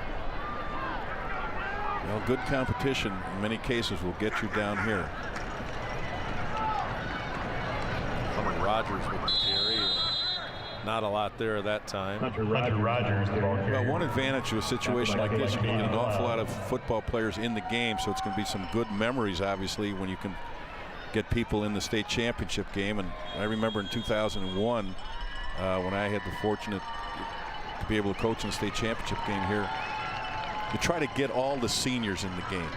Well, good competition in many cases will get you down here. Hunter Rogers with the carry. Not a lot there that time. Hunter Rogers, the ball carrier. Well, one advantage to a situation like this, you're going to get an awful lot of football players in the game, so it's going to be some good memories, obviously, when you can get people in the state championship game. And I remember in 2001 when I had the fortunate to be able to coach in the state championship game here, you try to get all the seniors in the game.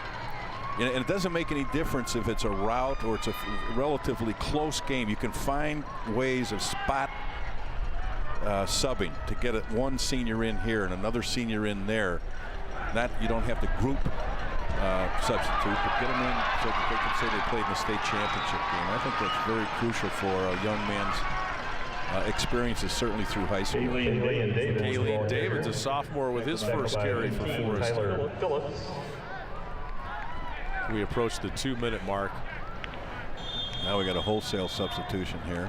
And it doesn't make any difference if it's a rout or it's a relatively close game. You can find ways of spot subbing to get one senior in here and another senior in there. You don't have to group substitute, but get them in so that they can say they played in the state championship game. I think that's very crucial for a young man's experiences, certainly through high school. Kayleen David's a sophomore with his first carry for Forreston. We approach the 2-minute mark. Now we got a wholesale substitution here.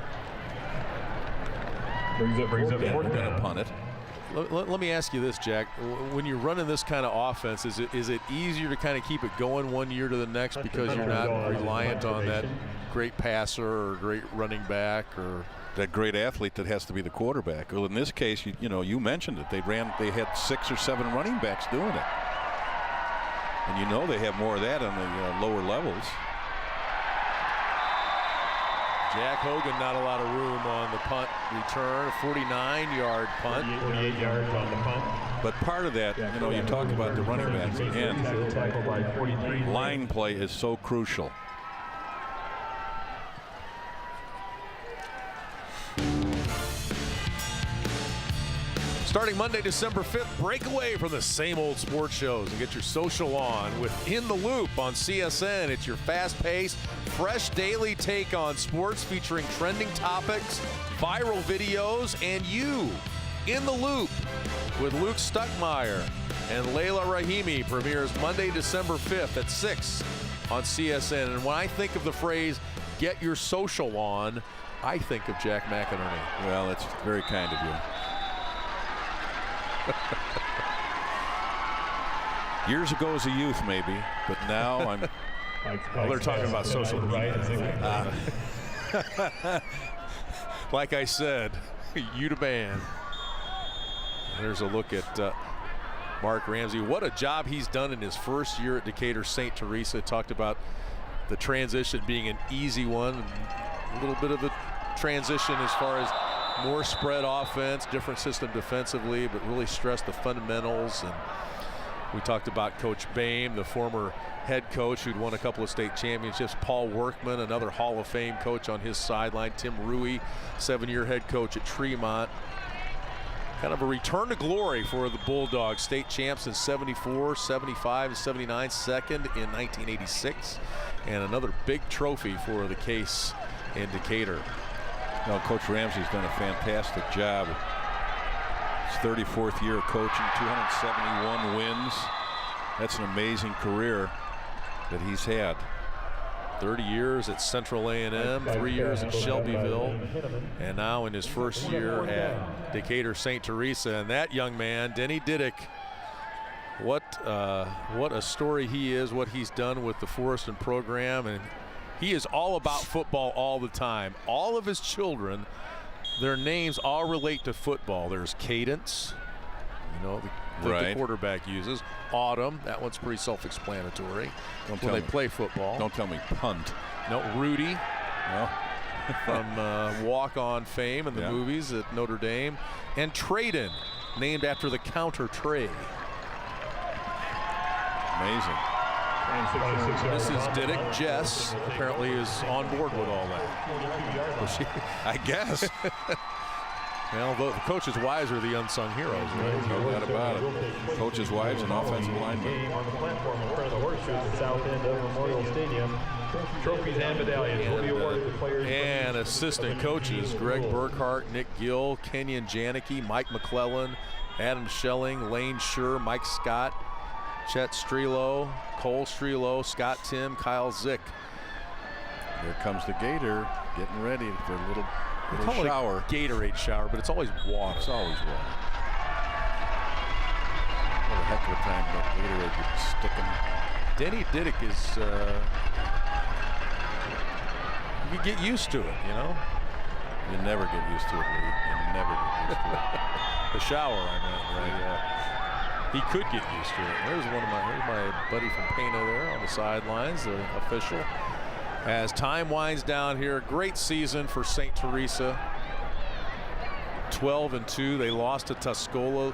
Brings up we're going to punt it. Let me ask you this, Jack. When you're running this kind of offense, is it easier to kind of keep it going one year to the next because you're not reliant on that great passer or great running back or that great athlete that has to be the quarterback? Well, in this case, you mentioned it. They had 6 or 7 running backs doing it, and they have more of that on the lower levels. Jack Hogan, not a lot of room on the punt return, a 49-yard punt. 48 yards on the punt. But part of that, you talk about the running backs, and line play is so crucial. Starting Monday, December 5th, break away from the same old sports shows and get your social on with In the Loop on CSN. It's your fast-paced, fresh daily take on sports featuring trending topics, viral videos, and you. In the Loop with Luke Stuckmeyer and Layla Rahimi premieres Monday, December 5th at 6 on CSN. And when I think of the phrase, get your social on, I think of Jack McInerney. Well, that's very kind of you. Years ago as a youth, maybe, but now I'm. They're talking about social media. Like I said, you to ban. There's a look at Mark Ramsey. What a job he's done in his first year at Decatur St. Teresa. Talked about the transition being an easy one. A little bit of a transition as far as more spread offense, different system defensively, but really stressed the fundamentals. And we talked about Coach Boehm, the former head coach who'd won a couple of state championships. Paul Workman, another Hall of Fame coach on his sideline. Tim Rui, 7-year head coach at Tremont. Kind of a return to glory for the Bulldogs. State champs in 74, 75, and 79, second in 1986. And another big trophy for the Case in Decatur. Well, Coach Ramsey's done a fantastic job. His 34th year of coaching, 271 wins. That's an amazing career that he's had. 30 years at Central A&M, 3 years at Shelbyville, and now in his first year at Decatur St. Teresa. And that young man, Denny Diddick, what a story he is, what he's done with the Forreston program. And He is all about football all the time. All of his children, their names all relate to football. There's Cadence, you know, that the quarterback uses. Autumn, that one's pretty self-explanatory. When they play football. Don't tell me punt. No, Rudy. No. From walk-on fame in the movies at Notre Dame. And Traden, named after the counter tray. Amazing. Mrs. Diddick, Jess, apparently is on board with all that. I guess. Well, the coaches' wives are the unsung heroes, right? No doubt about it. Coaches' wives and offensive linemen. On the platform in front of the horseshoes at south end of Memorial Stadium. Trophies and medallions will be awarded to players. And assistant coaches, Greg Burkhart, Nick Gill, Kenyon Janicki, Mike McClellan, Adam Schelling, Lane Schur, Mike Scott, Chet Strelo, Cole Strelo, Scott Tim, Kyle Zick. Here comes the Gator getting ready for a little shower. Gatorade shower, but it's always water. It's always water. What a heck of a time that Gatorade gets sticking. Denny Diddick is, you get used to it, you know? You never get used to it, Lee. You never get used to it. The shower, I meant, right? He could get used to it. There's my buddy from Pana there on the sidelines, the official. As time winds down here, great season for St. Teresa. 12-2. They lost to Tuscola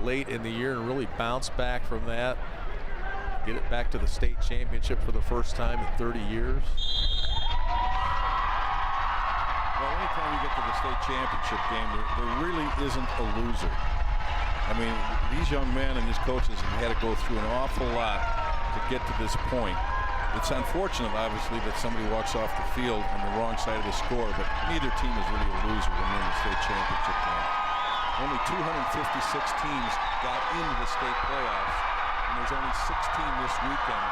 late in the year and really bounced back from that. Get it back to the state championship for the first time in 30 years. Well, anytime you get to the state championship game, there really isn't a loser. I mean, these young men and these coaches have had to go through an awful lot to get to this point. It's unfortunate, obviously, that somebody walks off the field on the wrong side of the score, but neither team is really a loser when they're in the state championship game. Only 256 teams got into the state playoffs, and there's only 16 this weekend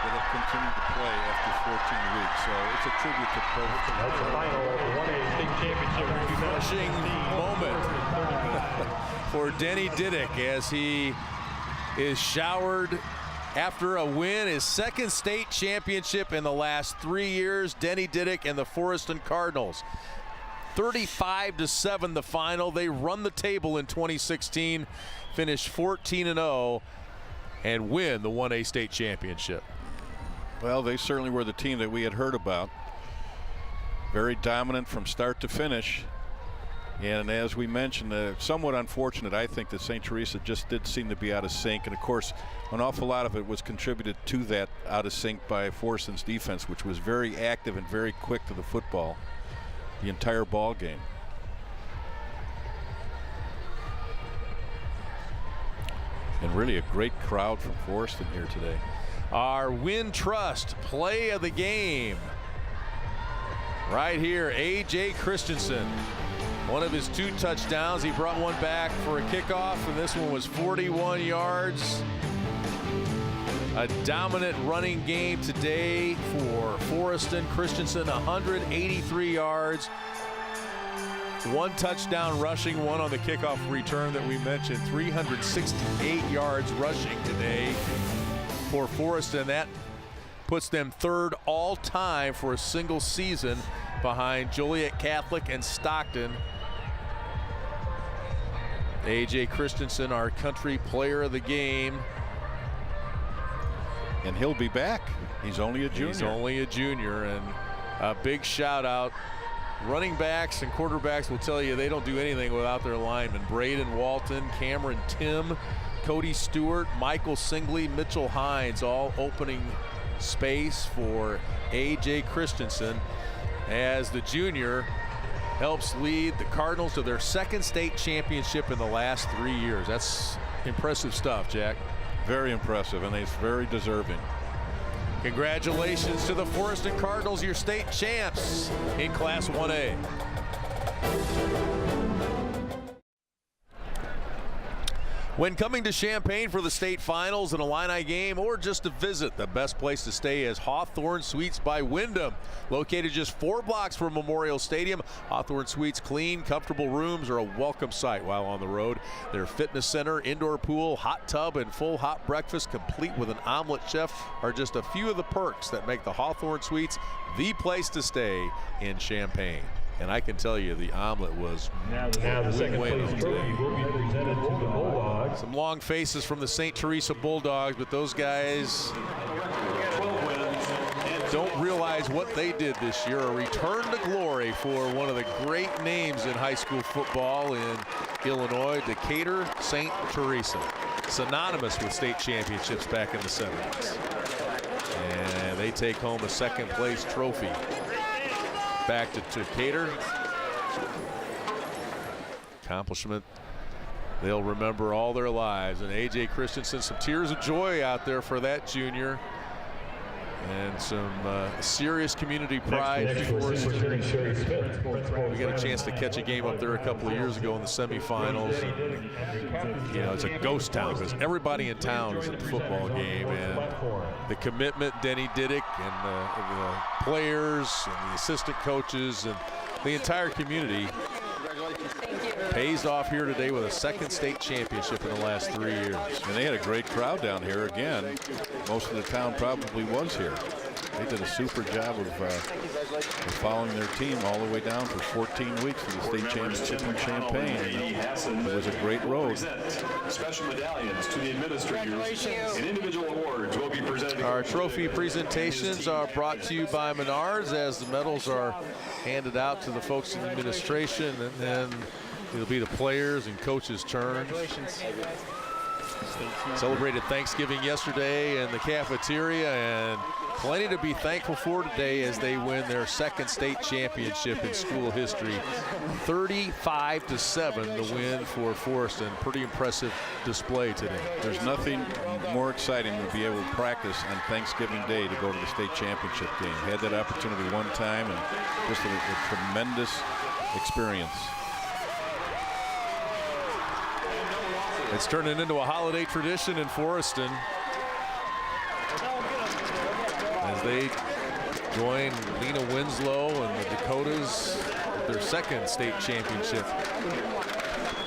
that have continued to play after 14 weeks. So it's a tribute to both teams. That's the final of the 1A state championship. Finishing moment for Denny Diddick as he is showered after a win, his second state championship in the last 3 years. Denny Diddick and the Forreston Cardinals. 35-7 the final. They run the table in 2016, finish 14-0, and win the 1A state championship. Well, they certainly were the team that we had heard about. Very dominant from start to finish. And as we mentioned, somewhat unfortunate, I think, that St. Teresa just did seem to be out of sync. And of course, an awful lot of it was contributed to that out of sync by Forreston's defense, which was very active and very quick to the football the entire ball game. And really a great crowd from Forreston here today. Our Win Trust play of the game. Right here, A.J. Christensen. One of his 2 touchdowns, he brought one back for a kickoff, and this one was 41 yards. A dominant running game today for Forreston. Christensen, 183 yards. 1 touchdown rushing, 1 on the kickoff return that we mentioned. 368 yards rushing today for Forreston. That puts them 3rd all-time for a single season behind Joliet Catholic and Stockton. A.J. Christensen, our country player of the game. And he'll be back. He's only a junior. He's only a junior, and a big shout out. Running backs and quarterbacks will tell you they don't do anything without their linemen. Braden Walton, Cameron Tim, Cody Stewart, Michael Singley, Mitchell Hines, all opening space for A.J. Christensen as the junior helps lead the Cardinals to their 2nd state championship in the last 3 years. That's impressive stuff, Jack. Very impressive, and he's very deserving. Congratulations to the Forreston Cardinals, your state champs in Class 1A. When coming to Champaign for the state finals, an Illini game, or just to visit, the best place to stay is Hawthorne Suites by Wyndham. Located just 4 blocks from Memorial Stadium, Hawthorne Suites clean, comfortable rooms are a welcome sight while on the road. Their fitness center, indoor pool, hot tub, and full hot breakfast, complete with an omelet chef, are just a few of the perks that make the Hawthorne Suites the place to stay in Champaign. And I can tell you the omelet was Now the second place trophy will be presented to the Bulldogs. some long faces from the St. Teresa Bulldogs, but those guys don't realize what they did this year. A return to glory for one of the great names in high school football in Illinois, Decatur St. Teresa, synonymous with state championships back in the 70s. And they take home a second place trophy back to Decatur. Accomplishment they'll remember all their lives. And A.J. Christensen, some tears of joy out there for that junior. And some serious community pride. Next We got got a chance to catch a game up there a couple of years ago in the semifinals. You know, it's a ghost town because everybody in town is at the football game. And the commitment, Denny Diddick, and the players and the assistant coaches and the entire community pays off here today with a second state championship in the last 3 years. And they had a great crowd down here again. Most of the town probably was here. They did a super job of following their team all the way down for 14 weeks to the state championship in Champaign. And it was a great road. Special medallions to the administrators and individual awards will be presented. Our trophy presentations are brought to you by Menards as the medals are handed out to the folks in the administration, and then it'll be the players and coaches' turn. Celebrated Thanksgiving yesterday in the cafeteria, and plenty to be thankful for today as they win their second state championship in school history. 35-7 the win for Forreston. Pretty impressive display today. There's nothing more exciting than to be able to practice on Thanksgiving Day to go to the state championship game. Had that opportunity one time, and just a tremendous experience. It's turning into a holiday tradition in Forreston as they join Lena Winslow and the Dakotas with their second state championship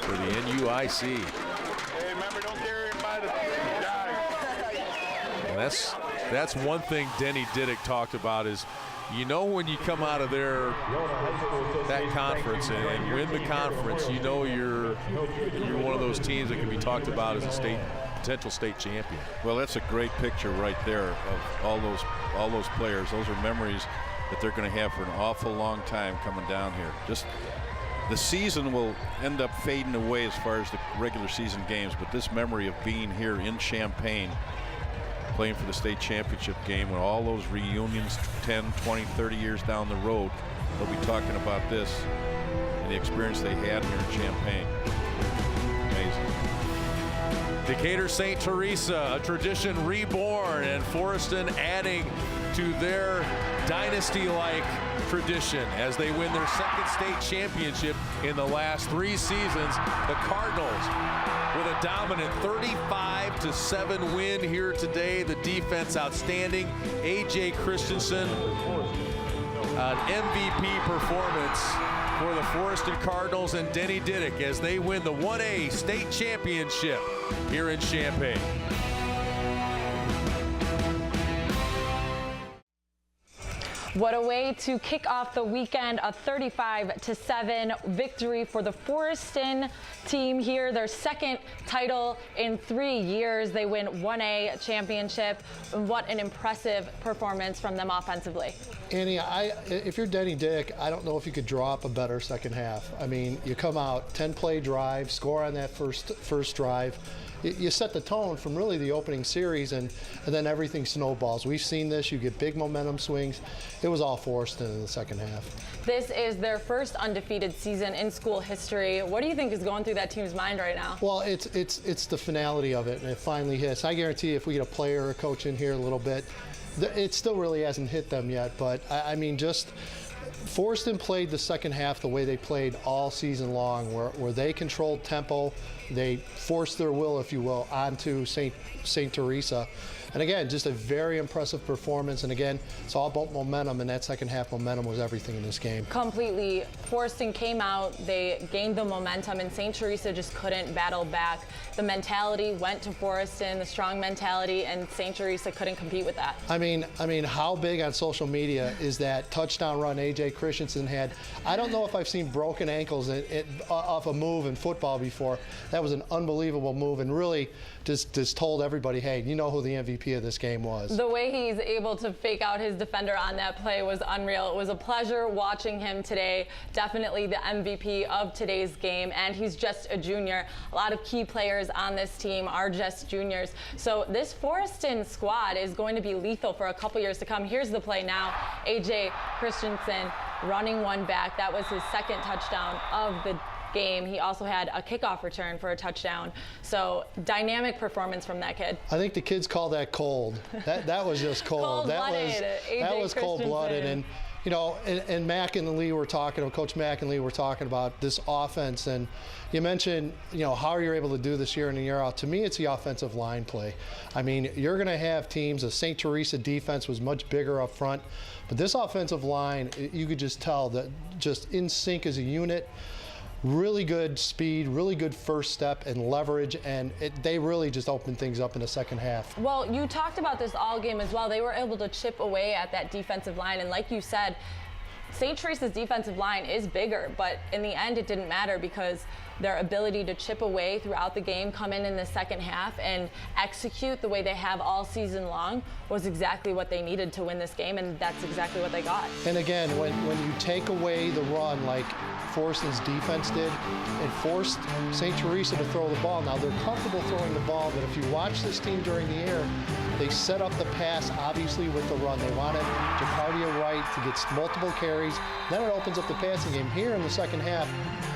for the NUIC. And that's one thing Denny Diddick talked about is, you know, when you come out of that conference and win the conference, you know you're one of those teams that can be talked about as a potential state champion. Well, that's a great picture right there of all those players. Those are memories that they're going to have for an awful long time coming down here. Just the season will end up fading away as far as the regular season games, but this memory of being here in Champaign, playing for the state championship game, with all those reunions 10, 20, 30 years down the road, they'll be talking about this and the experience they had here in Champaign. Amazing. Decatur St. Teresa, a tradition reborn, and Forreston adding to their dynasty-like tradition as they win their second state championship in the last 3 seasons. The Cardinals with a dominant 35-7 win here today. The defense outstanding. A.J. Christensen, an MVP performance for the Forreston Cardinals, and Denny Diddick as they win the 1A state championship here in Champaign. What a way to kick off the weekend, a 35-7 victory for the Forreston team here. Their second title in 3 years. They win 1A championship. What an impressive performance from them offensively. Annie, if you're Denny Dick, I don't know if you could draw up a better second half. I mean, you come out, 10-play drive, score on that first drive. You set the tone from really the opening series, and then everything snowballs. We've seen this. You get big momentum swings. It was all Forreston in the second half. This is their first undefeated season in school history. What do you think is going through that team's mind right now? Well, it's the finality of it, and it finally hits. I guarantee if we get a player or a coach in here a little bit, it still really hasn't hit them yet. But I mean, just Forreston played the second half the way they played all season long, where they controlled tempo, they forced their will, if you will, onto St. Teresa. And again, just a very impressive performance. And again, it's all about momentum, and that second half momentum was everything in this game. Completely. Forreston came out, they gained the momentum, and St. Teresa just couldn't battle back. The mentality went to Forreston, the strong mentality, and St. Teresa couldn't compete with that. I mean, how big on social media is that touchdown run A.J. Christensen had? I don't know if I've seen broken ankles off a move in football before. That was an unbelievable move, and really just told everybody, hey, you know who the MVP of this game was. The way he's able to fake out his defender on that play was unreal. It was a pleasure watching him today. Definitely the MVP of today's game, and he's just a junior. A lot of key players on this team are just juniors. So this Forreston squad is going to be lethal for a couple years to come. Here's the play now. A.J. Christensen running one back. That was his second touchdown of the game. He also had a kickoff return for a touchdown. So dynamic performance from that kid. I think the kids call that cold. That was just cold. That was cold-blooded. And you know, and Mac and Lee were talking, Coach Mac and Lee were talking about this offense, and you mentioned, you know, how you're able to do this year in and year out. To me, it's the offensive line play. I mean, you're going to have teams. The St. Teresa defense was much bigger up front, but this offensive line, you could just tell that just in sync as a unit. Really good speed, really good first step and leverage, and they really just opened things up in the second half. Well, you talked about this all game as well. They were able to chip away at that defensive line, and like you said, St. Teresa's defensive line is bigger, but in the end it didn't matter because their ability to chip away throughout the game, come in the second half, and execute the way they have all season long was exactly what they needed to win this game, and that's exactly what they got. And again, when you take away the run like Forreston's defense did, it forced St. Teresa to throw the ball. Now, they're comfortable throwing the ball, but if you watch this team during the air, they set up the pass, obviously, with the run. They wanted Decatur right to get multiple carries. Then it opens up the passing game. Here in the second half,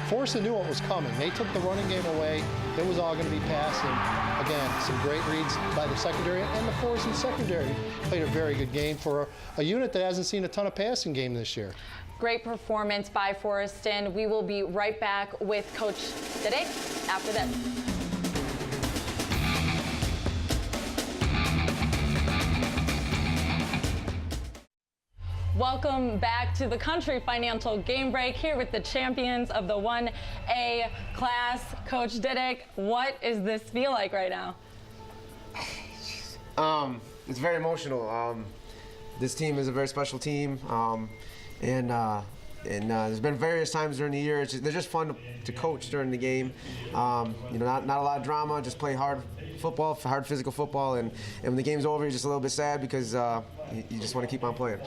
Forreston knew what was coming. They took the running game away. It was all going to be passing. Again, some great reads by the secondary, and the Forreston secondary played a very good game for a unit that hasn't seen a ton of passing game this year. Great performance by Forreston. We will be right back with Coach Didick after this. Welcome back to the Country Financial Game Break here with the champions of the 1A class. Coach Didick, what does this feel like right now? It's very emotional. This team is a very special team, and there's been various times during the year. They're just fun to coach during the game. You know, not a lot of drama. Just play hard football, hard physical football, and when the game's over, you're just a little bit sad because you just want to keep on playing.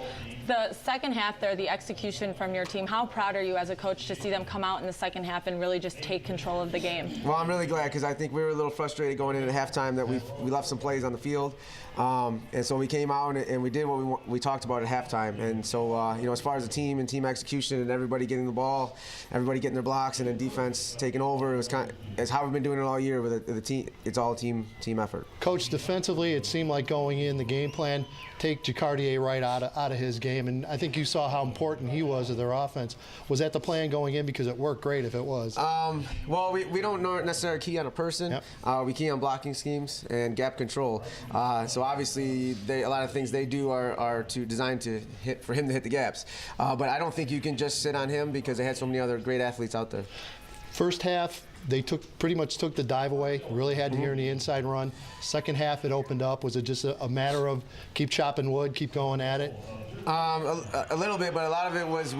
The second half there, the execution from your team, how proud are you as a coach to see them come out in the second half and really just take control of the game? Well, I'm really glad because I think we were a little frustrated going into halftime that we left some plays on the field. And so we came out and we did what we talked about at halftime. And so, you know, as far as the team and team execution and everybody getting the ball, everybody getting their blocks and then defense taking over, it was it's how we've been doing it all year with the team. It's all a team effort. Coach, defensively, it seemed like going in the game plan, take Decatur right out of his game. And I think you saw how important he was to their offense. Was that the plan going in? Because it worked great if it was. Well, we don't necessarily key on a person. Yep. We key on blocking schemes and gap control. So obviously, a lot of things they do are designed for him to hit the gaps. But I don't think you can just sit on him because they had so many other great athletes out there. First half, they pretty much took the dive away, really had to hear in the inside run. Second half, it opened up. Was it just a matter of keep chopping wood, keep going at it? A little bit, but a lot of it was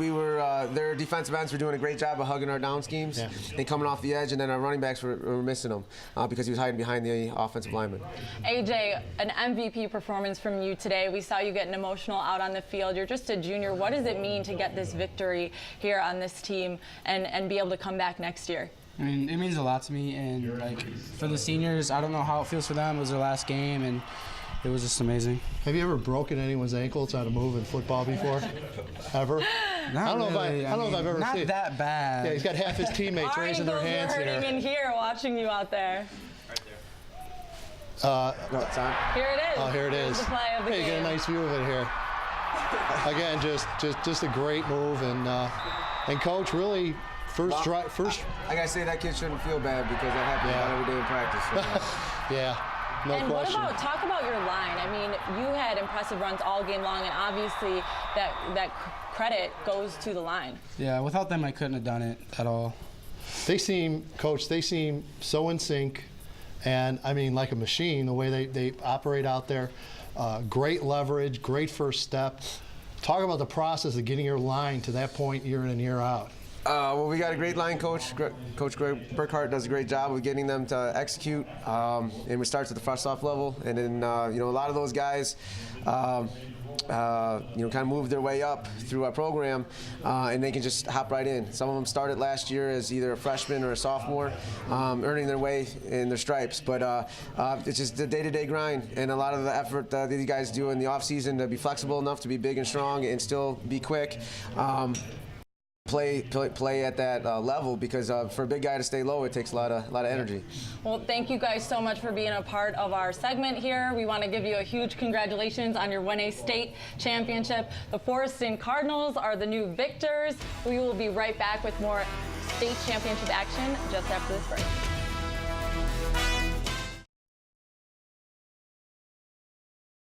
their defensive ends were doing a great job of hugging our down schemes and coming off the edge, and then our running backs were missing them because he was hiding behind the offensive lineman. AJ, an MVP performance from you today. We saw you getting emotional out on the field. You're just a junior. What does it mean to get this victory here on this team and be able to come back next year? I mean, it means a lot to me, and like for the seniors, I don't know how it feels for them. It was their last game, and it was just amazing. Have you ever broken anyone's ankles on a move in football before? Ever? I don't know if I've ever seen it. Not that bad. Yeah, he's got half his teammates raising their hands here. Hurting in here, watching you out there. Here it is. Oh, here it is. Here's the play of the game. You get a nice view of it here. again, just a great move, and coach really first. I gotta say that kid shouldn't feel bad because that happens about every day in practice. So. Yeah. No and question. talk about your line. I mean, you had impressive runs all game long, and obviously that credit goes to the line. Yeah, without them, I couldn't have done it at all. They seem so in sync, and I mean, like a machine, the way they operate out there. Great leverage, great first step. Talk about the process of getting your line to that point year in and year out. Well, we got a great line coach. Coach Greg Burkhart does a great job of getting them to execute, and it starts at the fresh off level. And then, a lot of those guys, kind of move their way up through our program, and they can just hop right in. Some of them started last year as either a freshman or a sophomore, earning their way in their stripes. But it's just the day-to-day grind, and a lot of the effort that these guys do in the off-season to be flexible enough to be big and strong and still be quick. Play at that level, because for a big guy to stay low, it takes a lot of energy. Well, thank you guys so much for being a part of our segment here. We want to give you a huge congratulations on your 1A state championship. The Forreston Cardinals are the new victors. We will be right back with more state championship action just after this break.